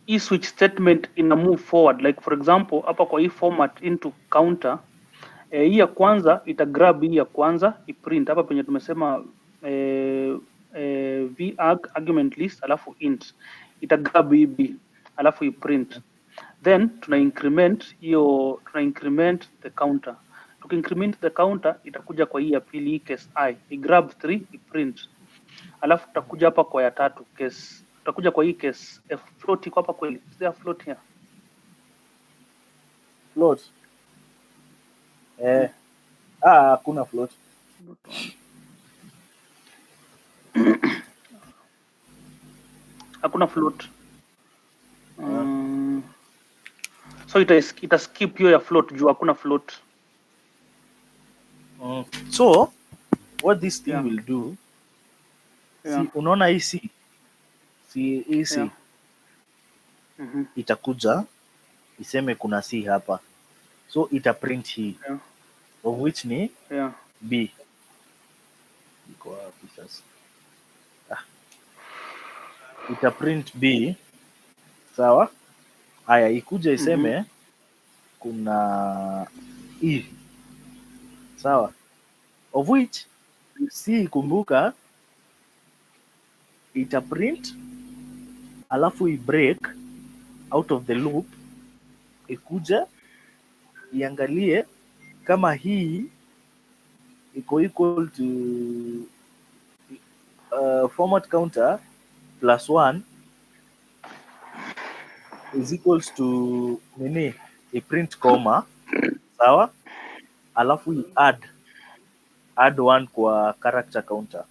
hii switch statement ina move forward, like for example hapa kwa hii format into counter, hii ya kwanza ita grab hii ya kwanza iprint hapa penye tumesema varg argument list alafu int ita grab hii b alafu iprint, then tuna increment the counter. Tukiincrement the counter itakuja kwa hii ya pili, hii case I grab 3 iprint, alafu tutakuja hapa kwa ya tatu case, tutakuja kwa hii case float iko hapa kweli? Is there a float here? Float hakuna float. Hakuna float. So ita skip hiyo ya float juu hakuna float. So what this thing will do, si unaona hii C, hii C itakuja iseme kuna C hapa, so ita print hii of which ni B. Iko wapi sasa? Ita print B, sawa. Haya, ikuja iseme kuna E, sawa, of which C, kumbuka, ita print alafu i break out of the loop, ikuja iangalie kama hii iko equal to format counter plus 1 is equals to nini, i print comma, sawa, alafu i add 1 kwa character counter.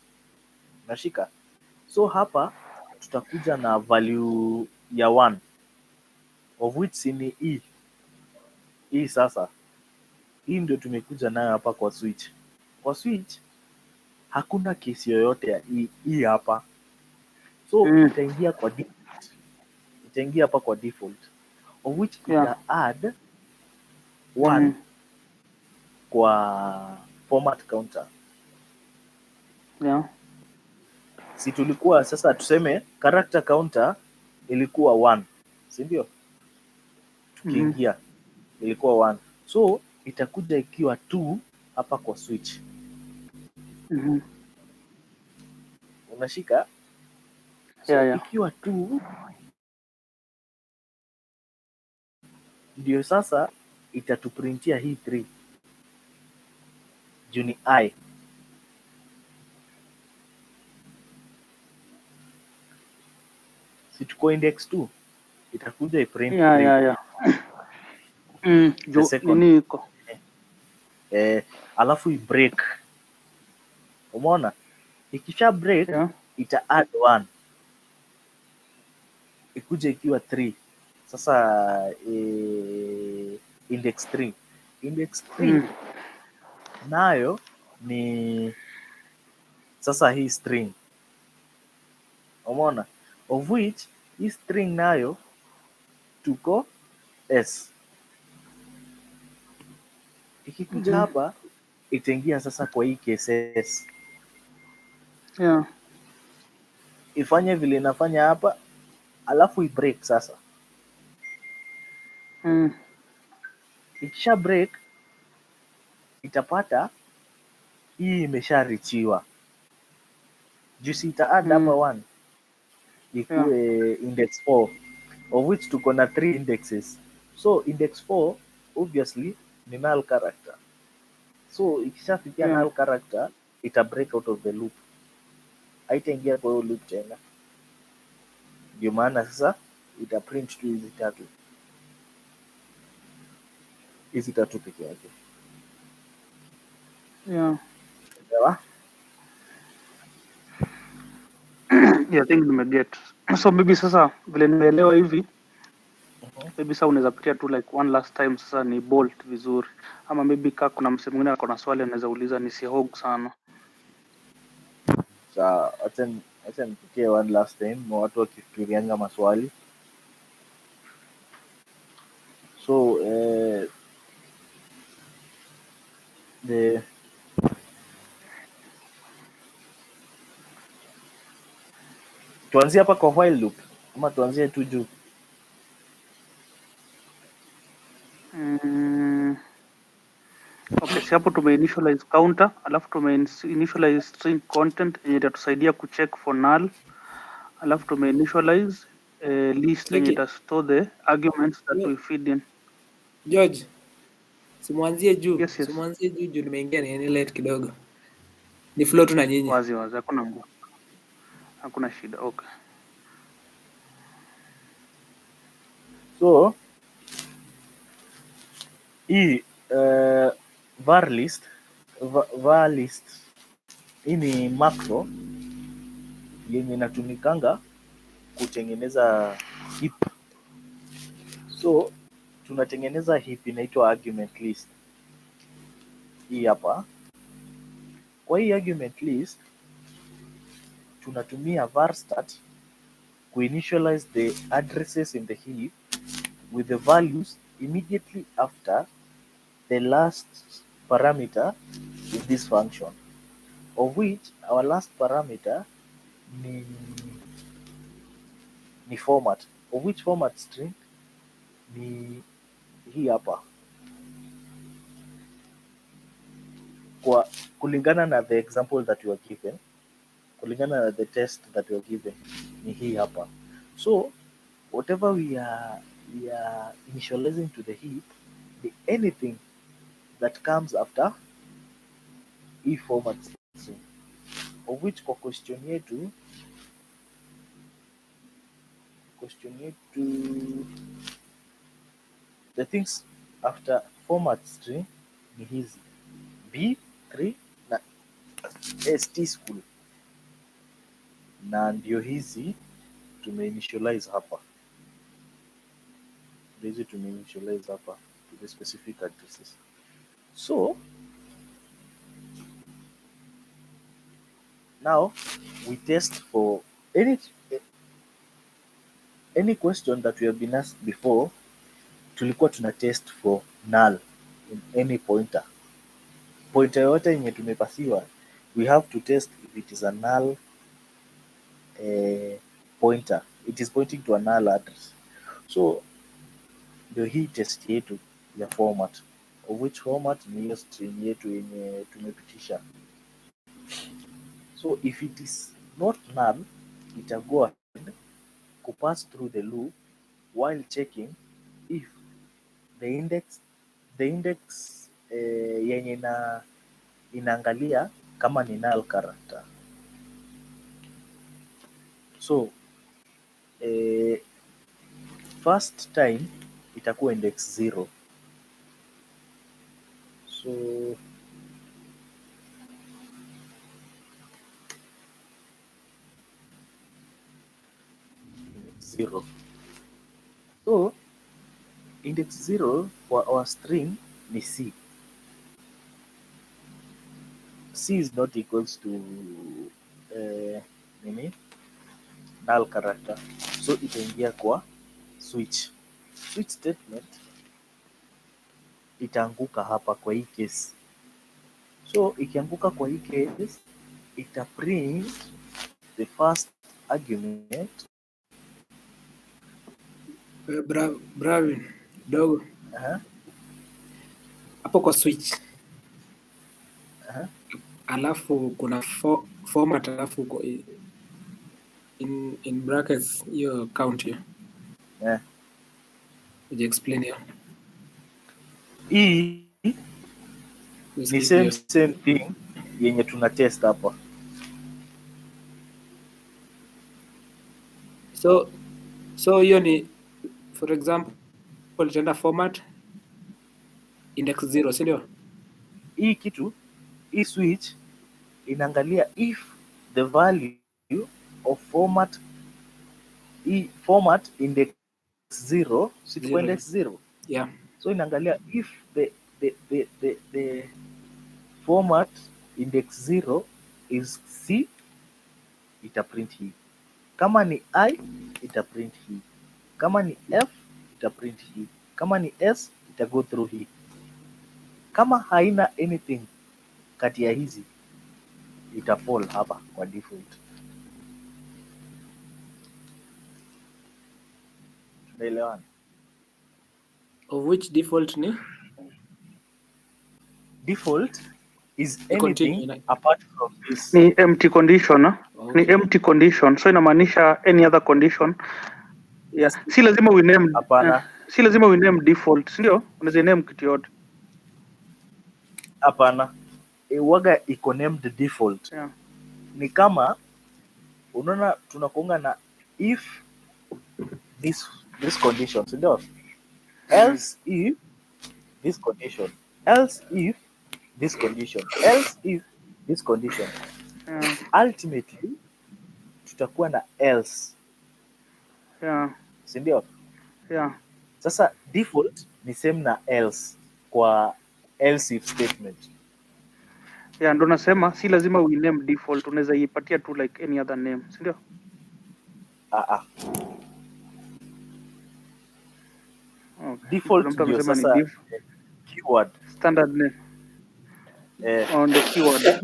Nashika. So hapa tutakuja na value ya 1 of which ni E. Hii sasa, hii ndio tumekuja nayo hapa kwa switch. Kwa switch hakuna kesi yoyote ya hii hapa, so itaingia kwa default. Itaingia hapa kwa default of which ita add 1 kwa format counter. Si tulikuwa sasa tuseme character counter ilikuwa 1, si ndio? Tukiingia ilikuwa 1, so itakuja ikiwa 2 hapa kwa switch. Unashika? So ikiwa 2 ndio sasa itatuprintia hii 3 juu ni I. Si tuko index 2 itakuja iprint 3. The second nini iko alafu i break. Umeona? Ikisha break ita add 1 ikuja ikiwa 3. Sasa index 3. Index 3 nayo ni sasa hii string. Umeona? Of which hii string nayo tuko S. Ikikuja hapa itaingia sasa kwa hii case S. Yeah. ifanye vile inafanya hapa, alafu ibreak sasa. Ikisha break itapata hii imesharichiwa, jusi ita add hapa 1 ikuwe index 4, of which tuko na 3 indexes. So index 4 obviously ni null character. So ikishafikia null character ita break out of the loop, haitaingia kwa hiyo loop tena. Ndio maana sasa ita print tu hizi tatu peke yake. Yeah. Sawa? Yeah, I think nimeget. So maybe sasa vile nimeelewa hivi, maybe sasa unaweza pitia tu like one last time sasa ni bolt vizuri, ama maybe kama kuna msemo mwingine ako na swali anaweza uliza, nisihog sana. Sawa, acha nipitie one last time watu wakifikirianga maswali. So tuanzie hapa kwa while loop ama tuanzie tu juu? Okay, si hapo initialize counter, alafu initialize string content yenye itatusaidia kucheck for null, alafu initialize list yenye ita store the arguments that we feed in. George, simwanzie juu. Yes. Simwanzie juu nimeingia ni late kidogo. Ni flow tu na nyinyi. Wazi, hakuna shida. Okay. So hii var list hii ni macro yenye inatumikanga kutengeneza heap. So tunatengeneza heap inaitwa argument list. Hii hapa. Kwa hii argument list tunatumia var start kuinitialize the addresses in the heap with the values immediately after the last parameter in this function, of which our last parameter ni format, of which format string ni hii hapa, kwa kulingana na the example that you are given, kulingana na the test that you are given ni hii hapa. So whatever we are initializing to the heap, anything that comes after hii format string, of which kwa question yetu the things after format string ni hizi B3 na ST school, na ndio hizi tumeinitialize hapa, to the specific addresses. So now we test for any question that we have been asked before. Tulikuwa tuna test for null in any pointer yoyote yenye tumepasiwa, we have to test if it is a null pointer, it is pointing to a null address. So ndio hii test yetu ya format, of which format ni hiyo string yetu yenye tumepitisha. So if it is not null, ita go ahead kupass through the loop while checking if the index yenye inaangalia kama ni null character. So first time itakuwa index 0. So index 0. So index 0 for our string ni C. C is not equals to null character. So itaingia kwa switch statement, itaanguka hapa kwa hii case. So ikianguka kwa hii case, itaprint the first argument. Bravin dogo Aha, hapo kwa switch, aha. alafu kuna format, alafu uko in brackets hiyo count hiyo. Yeah. Uji explain hiyo. Hii ni Usikip same hiyo. thing yenye tuna test hapa. So hiyo ni for example itaenda format index 0, si ndio? Hii switch inaangalia if the value of format index 0, si tuko index 0. Yeah. So inaangalia if the format index 0 is C, itaprint hii. Kama ni I, itaprint hii. Kama ni F, itaprint hii. Kama ni S, ita go through hii. Kama haina anything kati ya hizi, ita fall hapa kwa default. Tunaelewana? Of which default ni? Default is Ni continue, anything apart from this. Ni empty condition. Ni empty condition. So inamaanisha any other condition. Yeah. Si lazima we name si lazima we name default, si ndio? Unaweza name kitu yote. Hapana. Waga iko named default. Yeah. Ni kama unaona tunakuanga na if this condition, si ndio? Else if this condition. Else if this condition. Else if this condition. Ultimately tutakuwa na else. Yeah. Si ndio? Yeah. Sasa default ni same na else kwa else if statement. Yeah, ndo nasema si lazima we name default, unaweza ipatia tu like any other name, si ndio? Okay. Default Mtu ndio amesema ni sasa keyword. Standard name. On the keyword.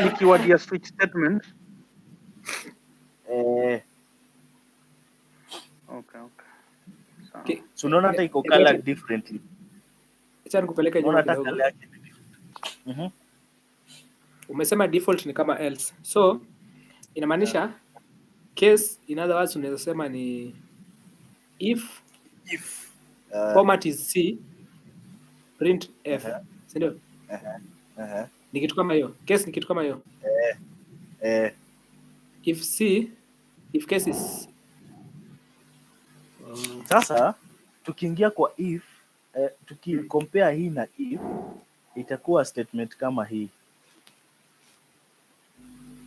Ni keyword ya switch statement. Okay. Okay. So unaona hata iko colored differently. Acha nikupeleke nyuma kidogo. Umesema default ni kama else. So inamaanisha case, in other words unaweza sema ni if format is C, print F. Si ndio? Ni kitu kama hiyo. Case ni kitu kama hiyo. If case is sasa tukiingia kwa if compare hii na if, itakuwa statement kama hii.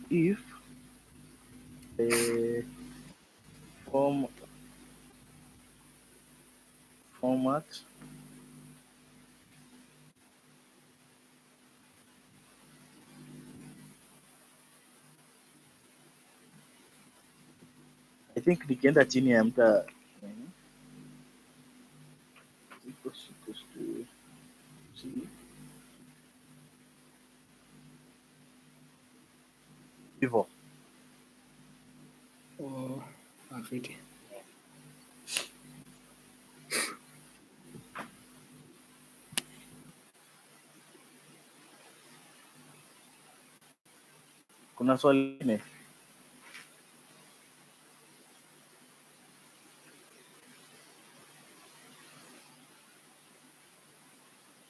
If format I think nikienda chini ya mta hivyo. Afiti. Kuna swali lingine?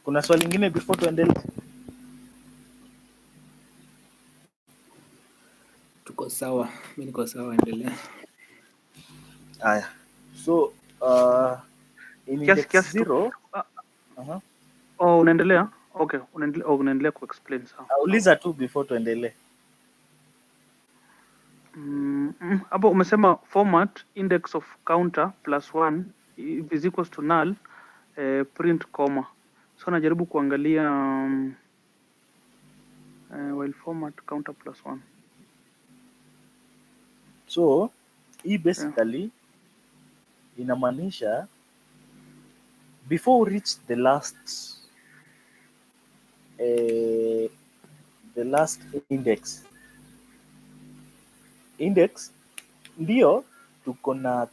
Kuna swali lingine before tuendelee? Tuko sawa. Mimi niko sawa, endelea. Haya. So in index 0 unaendelea? Okay, unaendelea ku explain sawa. Uliza tu before tuendelee. Hapo umesema format index of counter +1 is equals to null, print comma. So najaribu kuangalia while format counter +1. So hii basically inamaanisha before we reach the last the last index. Index ndio tuko na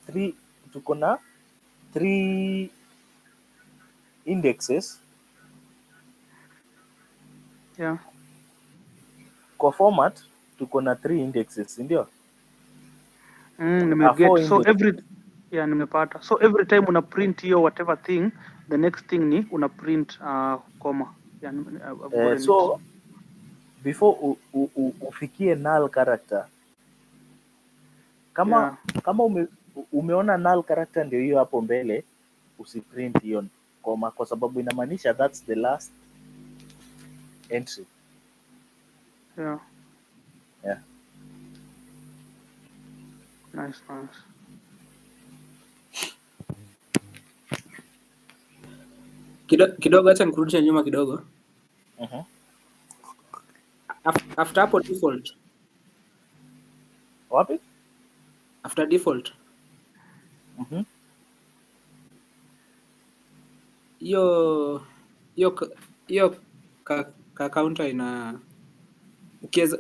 three indexes. Yeah. Kwa format tuko na 3 indexes, ndio? Nimeget. So index. nimepata. So every time una print hiyo whatever thing, the next thing ni una print comma. Yeah, I've gotten So it. before ufikie null character, kama umeona null character ndio hiyo hapo mbele, usiprint hiyo comma kwa sababu inamaanisha that's the last entry. Yeah. Yeah. Nice. Kidogo acha nikurudishe nyuma kidogo. After hapo default. Wapi? After default. Hiyo ka counter ina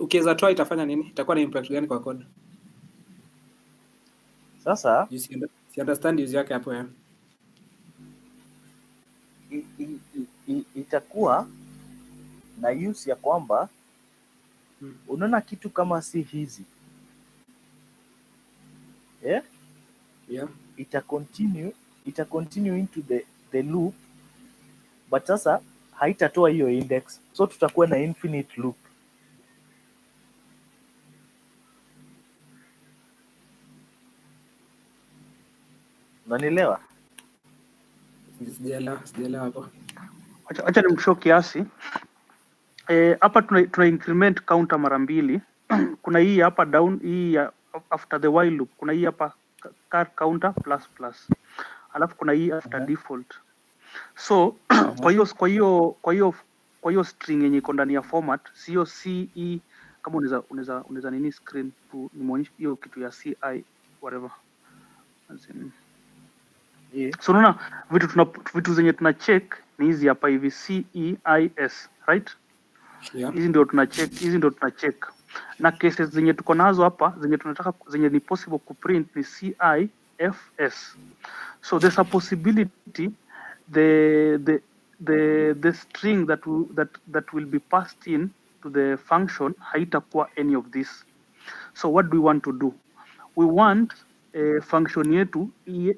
ukiweza toa itafanya nini? Itakuwa na impact gani kwa code? Sasa si understand use yake hapo ya. Itakuwa na use ya kwamba unaona kitu kama si hizi. Yeah? Yeah. Ita continue into the loop, but sasa haitatoa hiyo index, so tutakuwa na infinite loop. Unanielewa? Sijaelewa hapo. Acha nimshow kiasi. Hapa tuna increment counter mara mbili. Kuna hii hapa down, hii after the while loop. Kuna hii hapa car counter plus. Alafu kuna hii after default. So kwa hiyo string yenye iko ndani ya format, sio CE, kama unaweza nini screen tu nimuonyeshe hiyo kitu ya CI whatever. So unaona vitu zenye tuna check ni hizi hapa hivi CEIS, right? Yeah. Hizi ndio tuna check. Na cases zenye tuko nazo hapa zenye ni possible kuprint ni CIFS. So there's a possibility the string that will be passed in to the function haitakuwa any of this. So what do we want to do? We want function yetu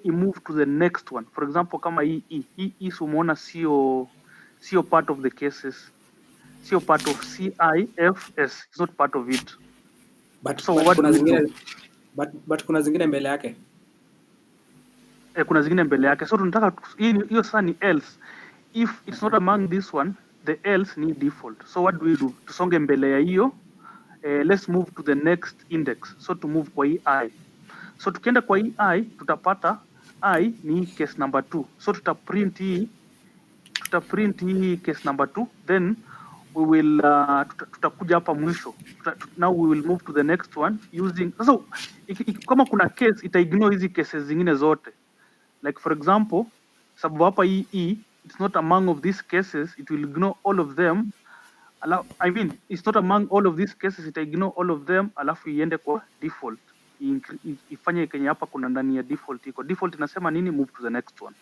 move to the next one. For example, kama hii umeona sio part of the cases, sio part of CIFS, it's not part of it. But kuna zingine mbele yake. Kuna zingine mbele yake. So tunataka hiyo sasa ni else. If it's not among this one, the else ni default. So what do we do? Tusonge mbele ya hiyo. Let's move to the next index. So to move kwa hii I. So tukienda kwa hii I, tutapata I ni case number 2. So tutaprint hii case number 2, then we will tutakuja hapa mwisho. Now we will move to the next one using sasa kama kuna case ignore hizi cases zingine zote. Like for example, sababu hapa hii it's not among of these cases, it will ignore all of them. I mean, it's not among all of these cases, it ignore all of them, alafu iende kwa default. Ifanye kenye hapa kuna ndani ya default iko. Default inasema nini? Move to the next one.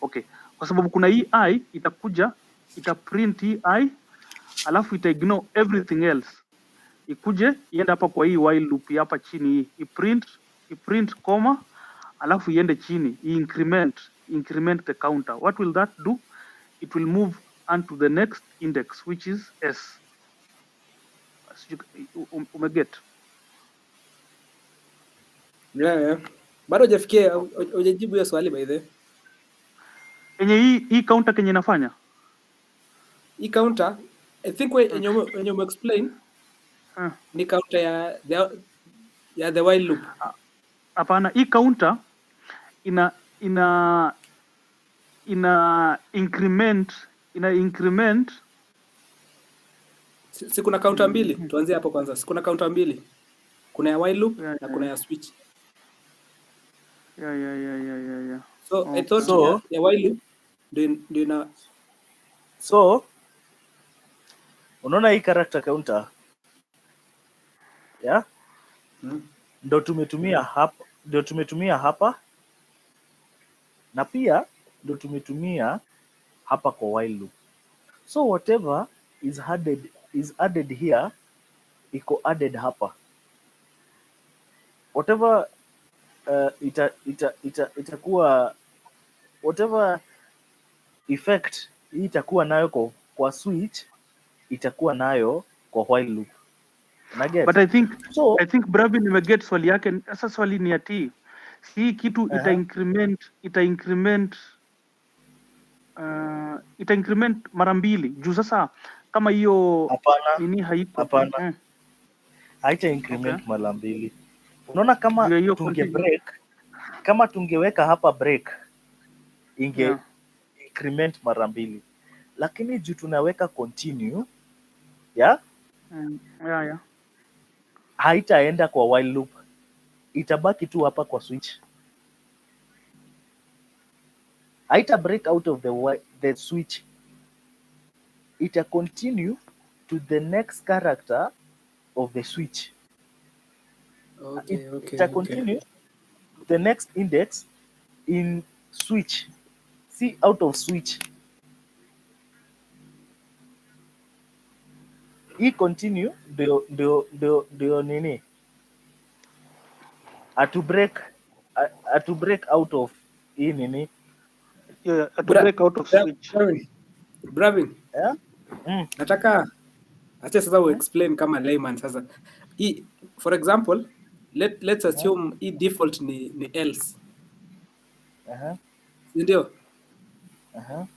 Okay. Kwa sababu kuna hii I itakuja itaprint hii I alafu ignore everything else. Ikuje iende hapa kwa hii while loop hapa chini hii. Iprint comma alafu iende chini, increment the counter. What will that do? It will move onto the next index, which is S. Umeget? Yeah. Bado hujafikia, hujajibu hiyo swali by the way. Enye hii counter kenye inafanya? Hii counter, I think when you explain ni counter ya the while loop. Hapana, hii counter ina increment si kuna counter mbili. Tuanzie hapo kwanza. Si kuna counter mbili. Kuna ya while loop na kuna ya switch. Yeah. So I thought ya while loop ndio na so Unaona hii character counter? Yeah? Ndio tumetumia hapa na pia ndio tumetumia hapa kwa while loop. So whatever is added here iko added hapa. Whatever itakuwa whatever effect hii itakuwa nayo kwa switch itakuwa nayo kwa while loop. Unaget? But I think So Bravi nimeget swali yake. Sasa swali ni ati si kitu ita increment mara mbili juu sasa kama hiyo nini haiko. Hapana. Haita increment mara mbili. Unaona kama kama tungeweka hapa break inge increment mara mbili, lakini juu tunaweka continue haitaenda kwa while loop, itabaki tu hapa kwa switch. Haita break out of the switch, ita continue to the next character of the switch. Ita continue to the next index in switch, see out of switch. Hii continue ndio nini atu break out of hii nini atu break out of switch. Bravin. Nataka acha sasa explain kama layman sasa. For example, let's assume hii default ni else. Ndio?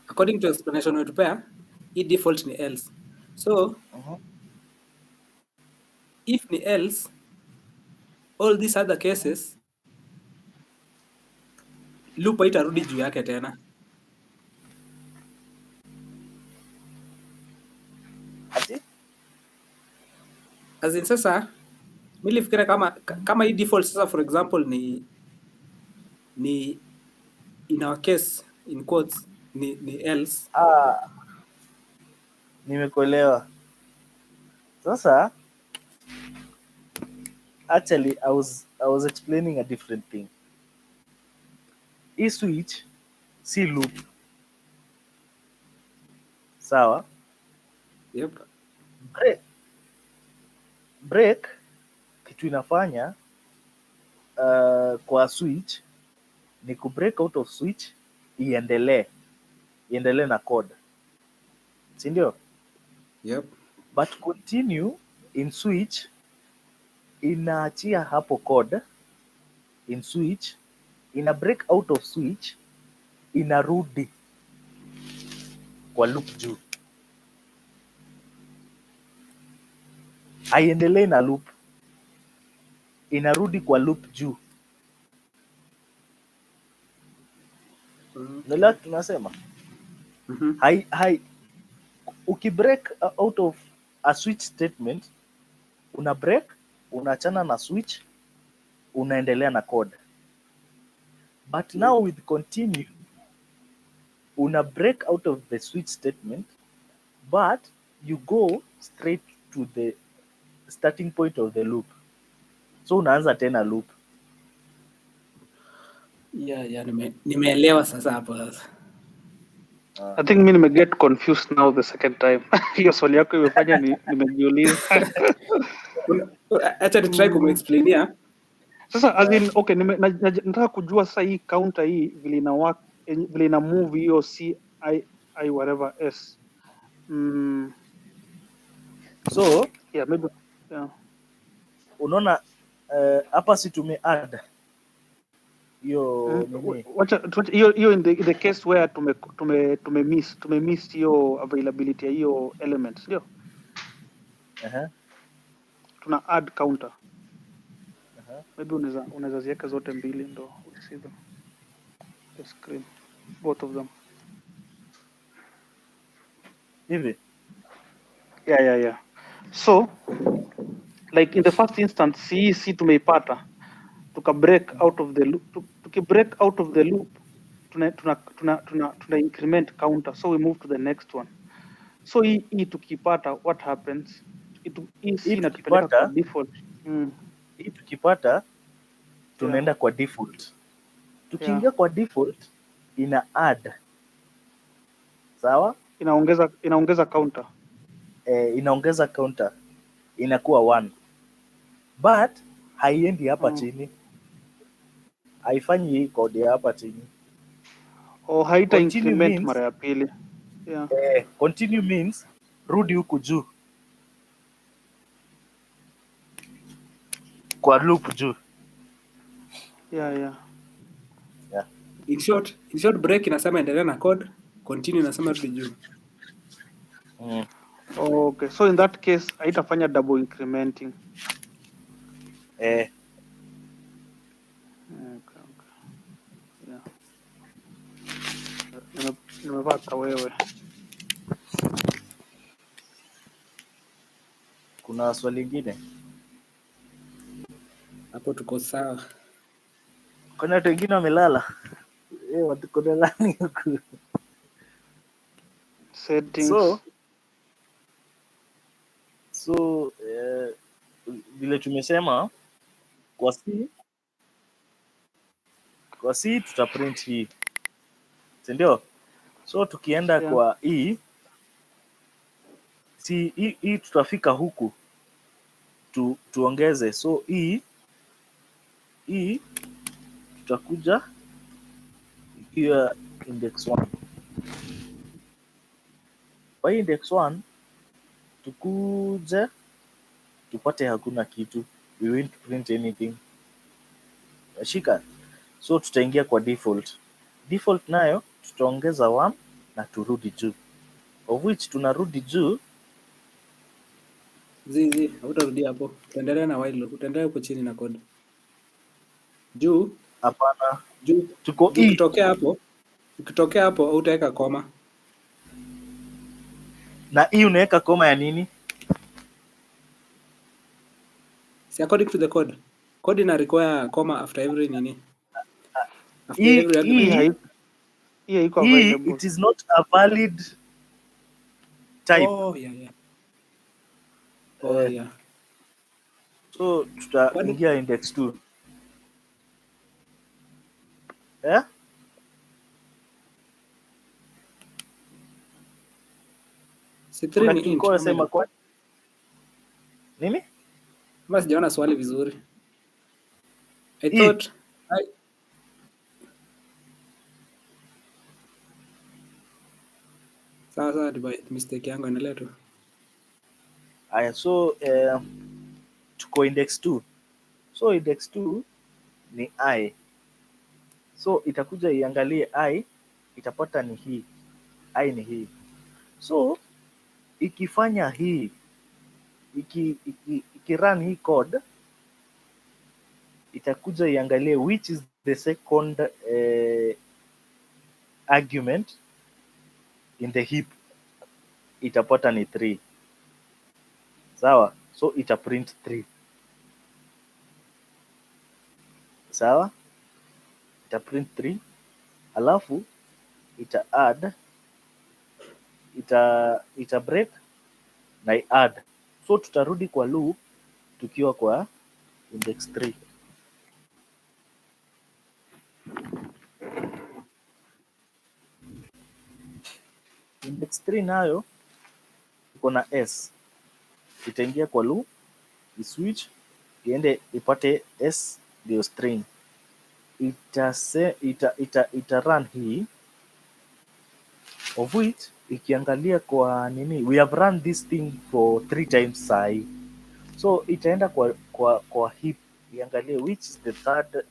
According to explanation wetu pia hii default ni else. So if ni else, all these other cases loop haitarudi juu yake tena. As in sasa mimi nilifikiria kama hii default sasa for example ni in our case in quotes ni else. Nimekuelewa. Sasa actually I was explaining a different thing. Hii switch si loop. Sawa? Yep. Break kitu inafanya kwa switch ni ku break out of switch iendelee na code, si ndio? Yep. But continue in switch inaachia hapo code in switch, ina break out of switch, inarudi kwa loop juu, haiendelee na loop, inarudi kwa loop juu. Ndio tunasema ukibreak out of a switch statement, una break, unaachana na switch, unaendelea na code. But now with continue, una break out of the switch statement, but you go straight to the starting point of the loop. So unaanza tena loop. Yeah, nimeelewa sasa hapo sasa. I think mimi nimeget confused now the second time. Hiyo swali yako imefanya nimejiuliza. Acha ni try kumexplainia. Sasa as in okay, nataka kujua sasa hii counter hii vile ina work, vile ina move hiyo I whatever s. So yeah, maybe yeah. Unaona hapa si tume add hiyo nini? Hiyo in the case where tume miss hiyo availability ya hiyo element, ndio? Tuna add counter. Maybe unaweza ziweka zote mbili ndo see the screen, both of them. Hivi? Yeah. So like in the first instance si tumeipata tuka break out of the loop, break out of the loop tuna increment counter, so we move to the next one. So hii tukipata what happens? Hii si Hii inatupeleka kwa tukipata default. hii tukipata tunaenda kwa default. Tukiingia kwa default ina add. Sawa? Inaongeza counter. Inaongeza counter. Inakuwa 1. But haiendi hapa chini. Haifanyi hii code ya hapa chini. Haita increment mara ya pili. Continue means rudi huku juu. Kwa loop juu. Yeah. In short break inasema endelea na code, continue inasema rudi juu. Okay, so in that case haitafanya double incrementing. Okay. Yeah. Nimepata wewe. Kuna swali lingine? Hapo tuko sawa. Kuna watu wengine wamelala. Watu kuna nani huku? Settings. So vile tumesema kwa C tutaprint hii. Si ndio? So tukienda kwa hii tutafika huku tuongeze. So hii tutakuja ikiwa index 1. Kwa hii index 1 tukuje tupate hakuna kitu. We won't print anything. Shika. So tutaingia kwa default. Default nayo tutaongeza 1 na turudi juu. Of which tunarudi juu. Hautarudia hapo. Utaendelea na while. Utaendelea huko chini na code. Juu? Hapana. Juu. Tuko ukitokea hapo utaweka koma. Na hii unaweka koma ya nini? Si according to the code. Code ina require comma after every nini. After Hii every argument. It is not a valid type. Yeah. So tutaingia index 2. C3 ni int. Unasema kwa nini? Kama sijaona swali vizuri. I thought Sawa, mistake yangu, endelea tu. Aya, so tuko index 2. So index 2 ni I. So itakuja iangalie I, itapata ni hii. I ni hii. So ikifanya hii, ikirun hii code, itakuja iangalie which is the second argument in the heap. Itapata ni 3. Sawa? So ita print 3. Sawa? Ita print 3. Alafu ita add, ita break na add. So tutarudi kwa loop tukiwa kwa index 3. Index 3 nayo iko na S. Itaingia kwa loop, iswitch, iende ipate S ndio string. Ita run hii, of which ikiangalia kwa nini, we have run this thing for 3 times sahi. So itaenda kwa heap, iangalie which is the third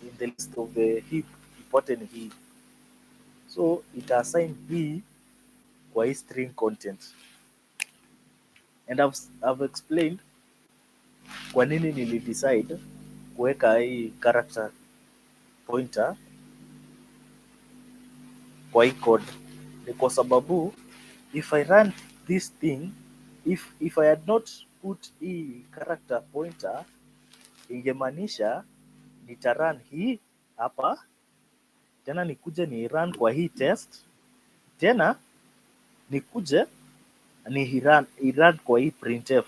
in the list of the heap, ipate ni hii. So ita assign hii kwa hii string content. And I've explained kwa nini nilidecide kuweka hii character pointer kwa hii code. Ni kwa sababu if I run this thing, if I had not put hii character pointer, ingemaanisha nitarun hii hapa tena nikuje ni run kwa hii test, tena nikuje ni run kwa hii printf,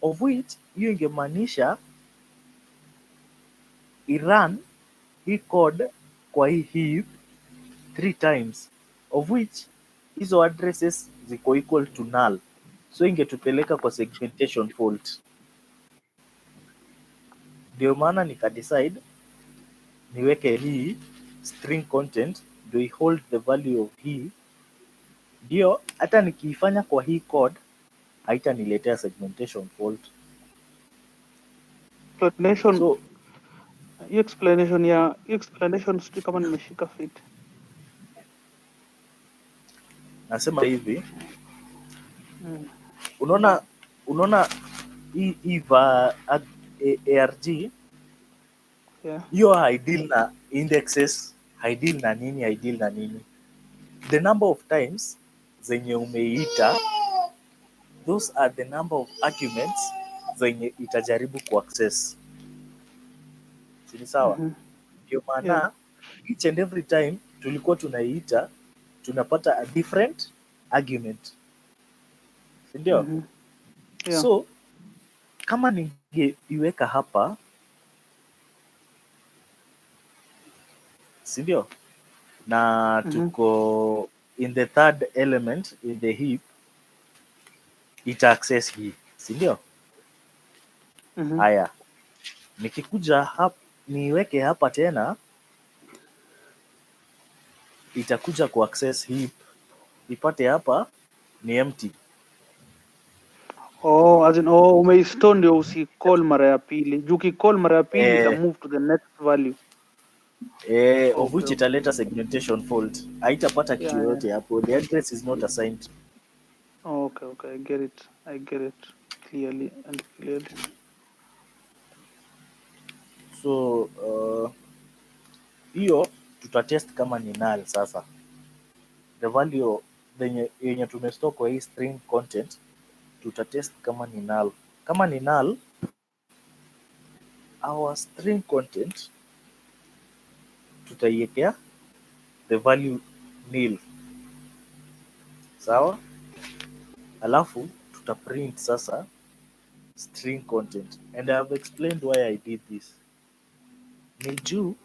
of which hiyo ingemaanisha run hii code kwa hii heap 3 times, of which hizo addresses ziko equal to null, so ingetupeleka kwa segmentation fault. Ndio maana nikadecide niweke hii string content ndio hold the value of hii, ndio hata nikiifanya kwa hii code haitaniletea segmentation fault. Explanation, So hii explanation sijui kama nimeshika fit. nasema hivi, unaona hii arg hiyo haideal na indexes, haideal na nini. The number of times zenye umeita, those are the number of arguments zenye itajaribu kuaccess. Si sawa? Ndio maana each and every time tulikuwa tunaiita tunapata a different argument, si ndio? So kama ningeiweka hapa, si ndio, na tuko in the third element in the heap, ita access hii, si ndio? Haya, nikikuja hapa niweke hapa tena, itakuja ku access heap, ipate hapa ni empty. As in, umeistore ndio usicall mara ya pili. Juu ukicall mara ya pili ita move to the next value. Of which italeta segmentation fault. Haitapata kitu yoyote hapo. The address is not assigned. Okay, I get it clearly. So hiyo tutatest kama ni null sasa. The value yenye tumestore kwa hii string content tutatest kama ni null. Kama ni null, our string content tutaiwekea the value nil. Sawa? Alafu tutaprint sasa string content, and I have explained why I did this. Ni juu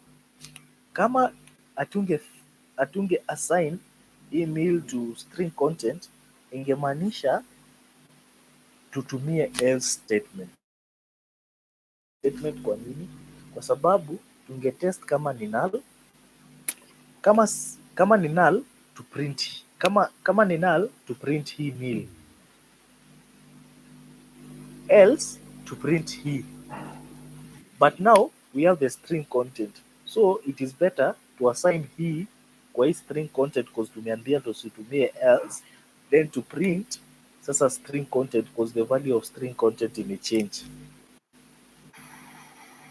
kama atunge assign email to string content, ingemaanisha tutumie else statement. Kwa nini? Kwa sababu tungetest kama ni null, kama ni null to print, kama ni null to print hii nil, else to print hii. But now we have the string content, so it is better to assign hii kwa hii string content because tumeambia tusitumie else, then to print sasa string content because the value of string content imechange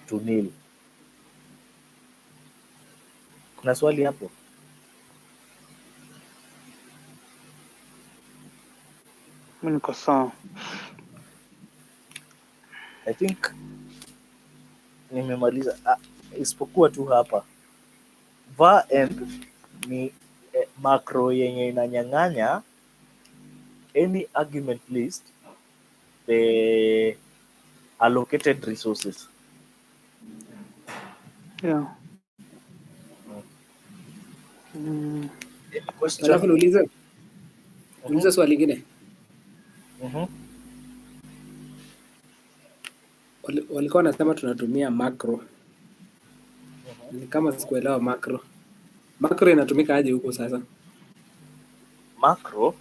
to nil. Kuna swali hapo? Mimi niko sawa. I think nimemaliza, isipokuwa tu hapa var end ni macro yenye inanyang'anya any argument list the allocated resources. Alafu niulize swali lingine. Walikuwa wanasema tunatumia macro. Ni kama sikuelewa macro. Macro inatumika aje huko sasa? Macro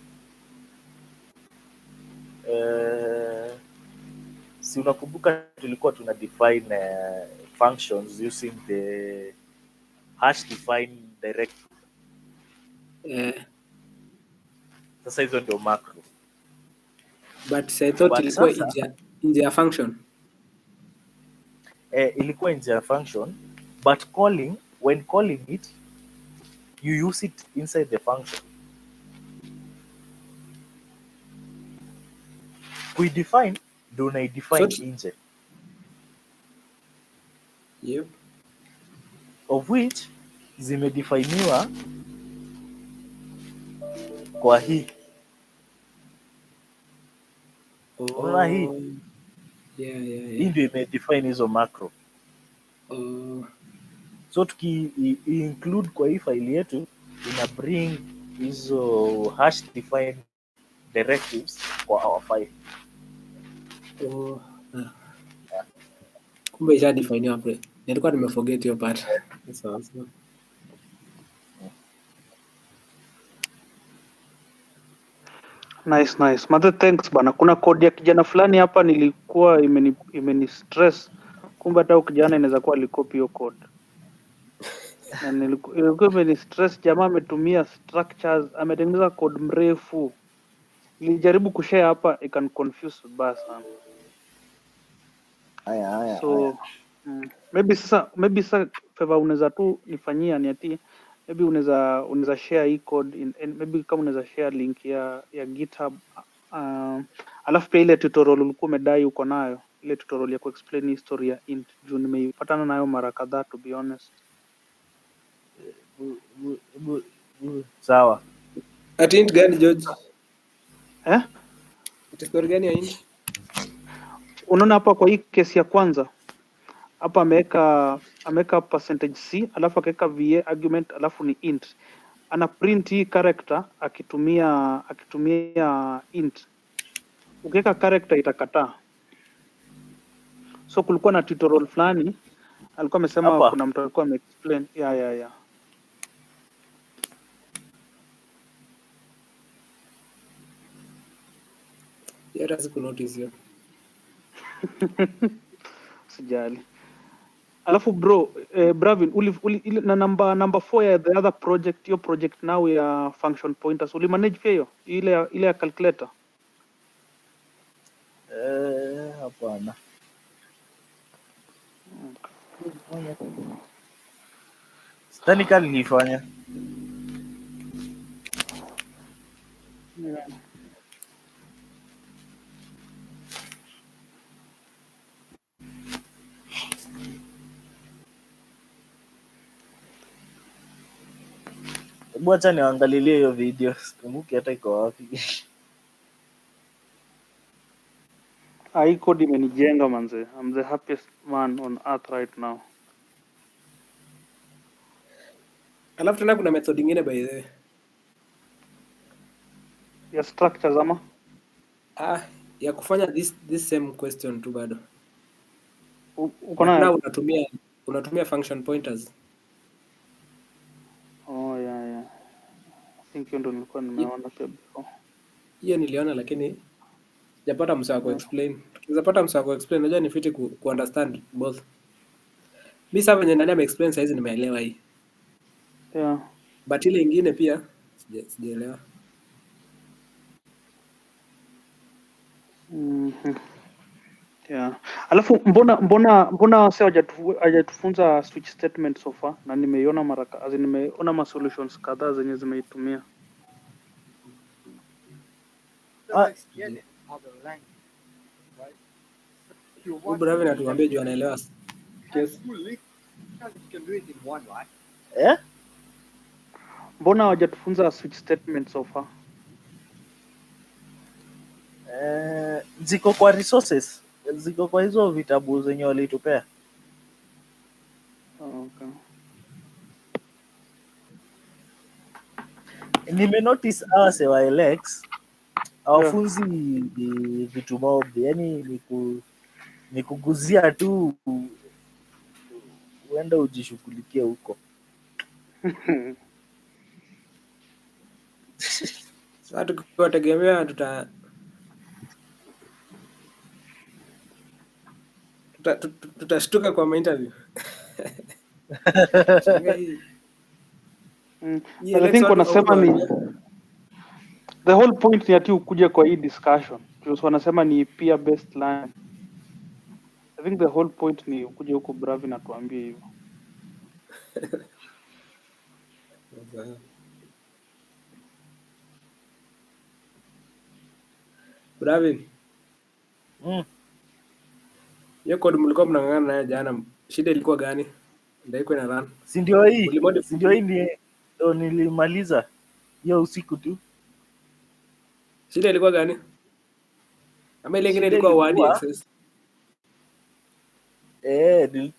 si unakumbuka tulikuwa tuna define functions using the hash define directory. Sasa hizo ndio macro. But I thought ilikuwa nje ya function. Ilikuwa nje ya function, but when calling it, you use it inside the function. Kuidefine ndio unaidefine nje. Yep. Of which zimedefiniwa kwa hii. Unaona hii? Yeah. Hii ndio imedefine hizo macro. So include kwa hii file yetu ina bring hizo hash defined directives kwa our file. Kumbe isha define hapo. Nilikuwa nimeforget hiyo part. Sawa. Nice. Mother, thanks bana. Kuna code ya kijana fulani hapa nilikuwa imeni stress. Kumbe hata kijana inaweza kuwa alicopy hiyo code. Na ilikuwa imeni stress, jamaa ametumia structures, ametengeneza code mrefu. Nilijaribu kushare hapa, ikan confuse vibaya sana. Haya. So maybe sasa favor unaweza tu nifanyia ni ati maybe unaweza share hii code maybe kama unaweza share link ya GitHub, alafu pia ile tutorial ulikuwa umedai uko nayo, ile tutorial ya kuexplain history ya int, juu nimeipatana nayo mara kadhaa to be honest. Sawa. At int gani George? Story gani ya int? Unaona hapa kwa hii case ya kwanza hapa ameweka percentage C alafu akaweka VA argument alafu ni int. Ana print hii character akitumia int. Ukiweka character itakataa. So kulikuwa na tutorial fulani alikuwa amesema kuna mtu alikuwa ameexplain. Yeah. Yara siku notice hiyo. Sijali. Alafu bro, Bravin, na number 4 ya the other project, your project now ya function pointers, manage pia hiyo ile ya calculator? Hapana. Sidhani kama nilifanya. Yeah. Hebu acha niangalilie hiyo video. Sikumbuki hata iko wapi. Hii code imenijenga manze. I'm the happiest man on earth right now. Alafu tena kuna method nyingine by the way. Ya structures ama? Ya kufanya this same question tu bado. Uko nayo? Unatumia function pointers. Oh yeah. I think hiyo ndo nilikuwa nimeona pia before. Hiyo niliona lakini sijapata msawa ku explain. Tukizapata msawa ku explain najua ni fiti ku understand both. Mimi sasa venye ndani ya explain size nimeelewa hii. Yeah. But ile nyingine pia sijaelewa. Yeah. Alafu mbona sasa hajatufunza switch statement so far, na nimeiona nimeona ma solutions kadhaa zenye zimeitumia. Bravin atuambie juu anaelewa. Yes. Mbona hawajatufunza switch statement so far? Ziko kwa resources. Ziko kwa hizo vitabu zenye walitupea. Okay. Nime notice awase wa LX hawafunzi vitu mob, yani ni kuguzia tu uenda ujishughulikie huko. Sasa tukiwategemea tutashtuka kwa interview. I think wanasema ni the whole point ni ati ukuje kwa hii discussion. Wanasema ni peer based learning. I think the whole point ni ukuje huko Bravin na tuambie hivyo. Bravin. Hiyo code mlikuwa mnang'ang'ana nayo jana. Shida ilikuwa gani? ndio iko ina run. Si ndio hii? Ulimodi Si ndio hii ndio nilimaliza hiyo usiku tu. shida ilikuwa gani? Ama ile ingine Shida ilikuwa word ilikuwa access. nilitoa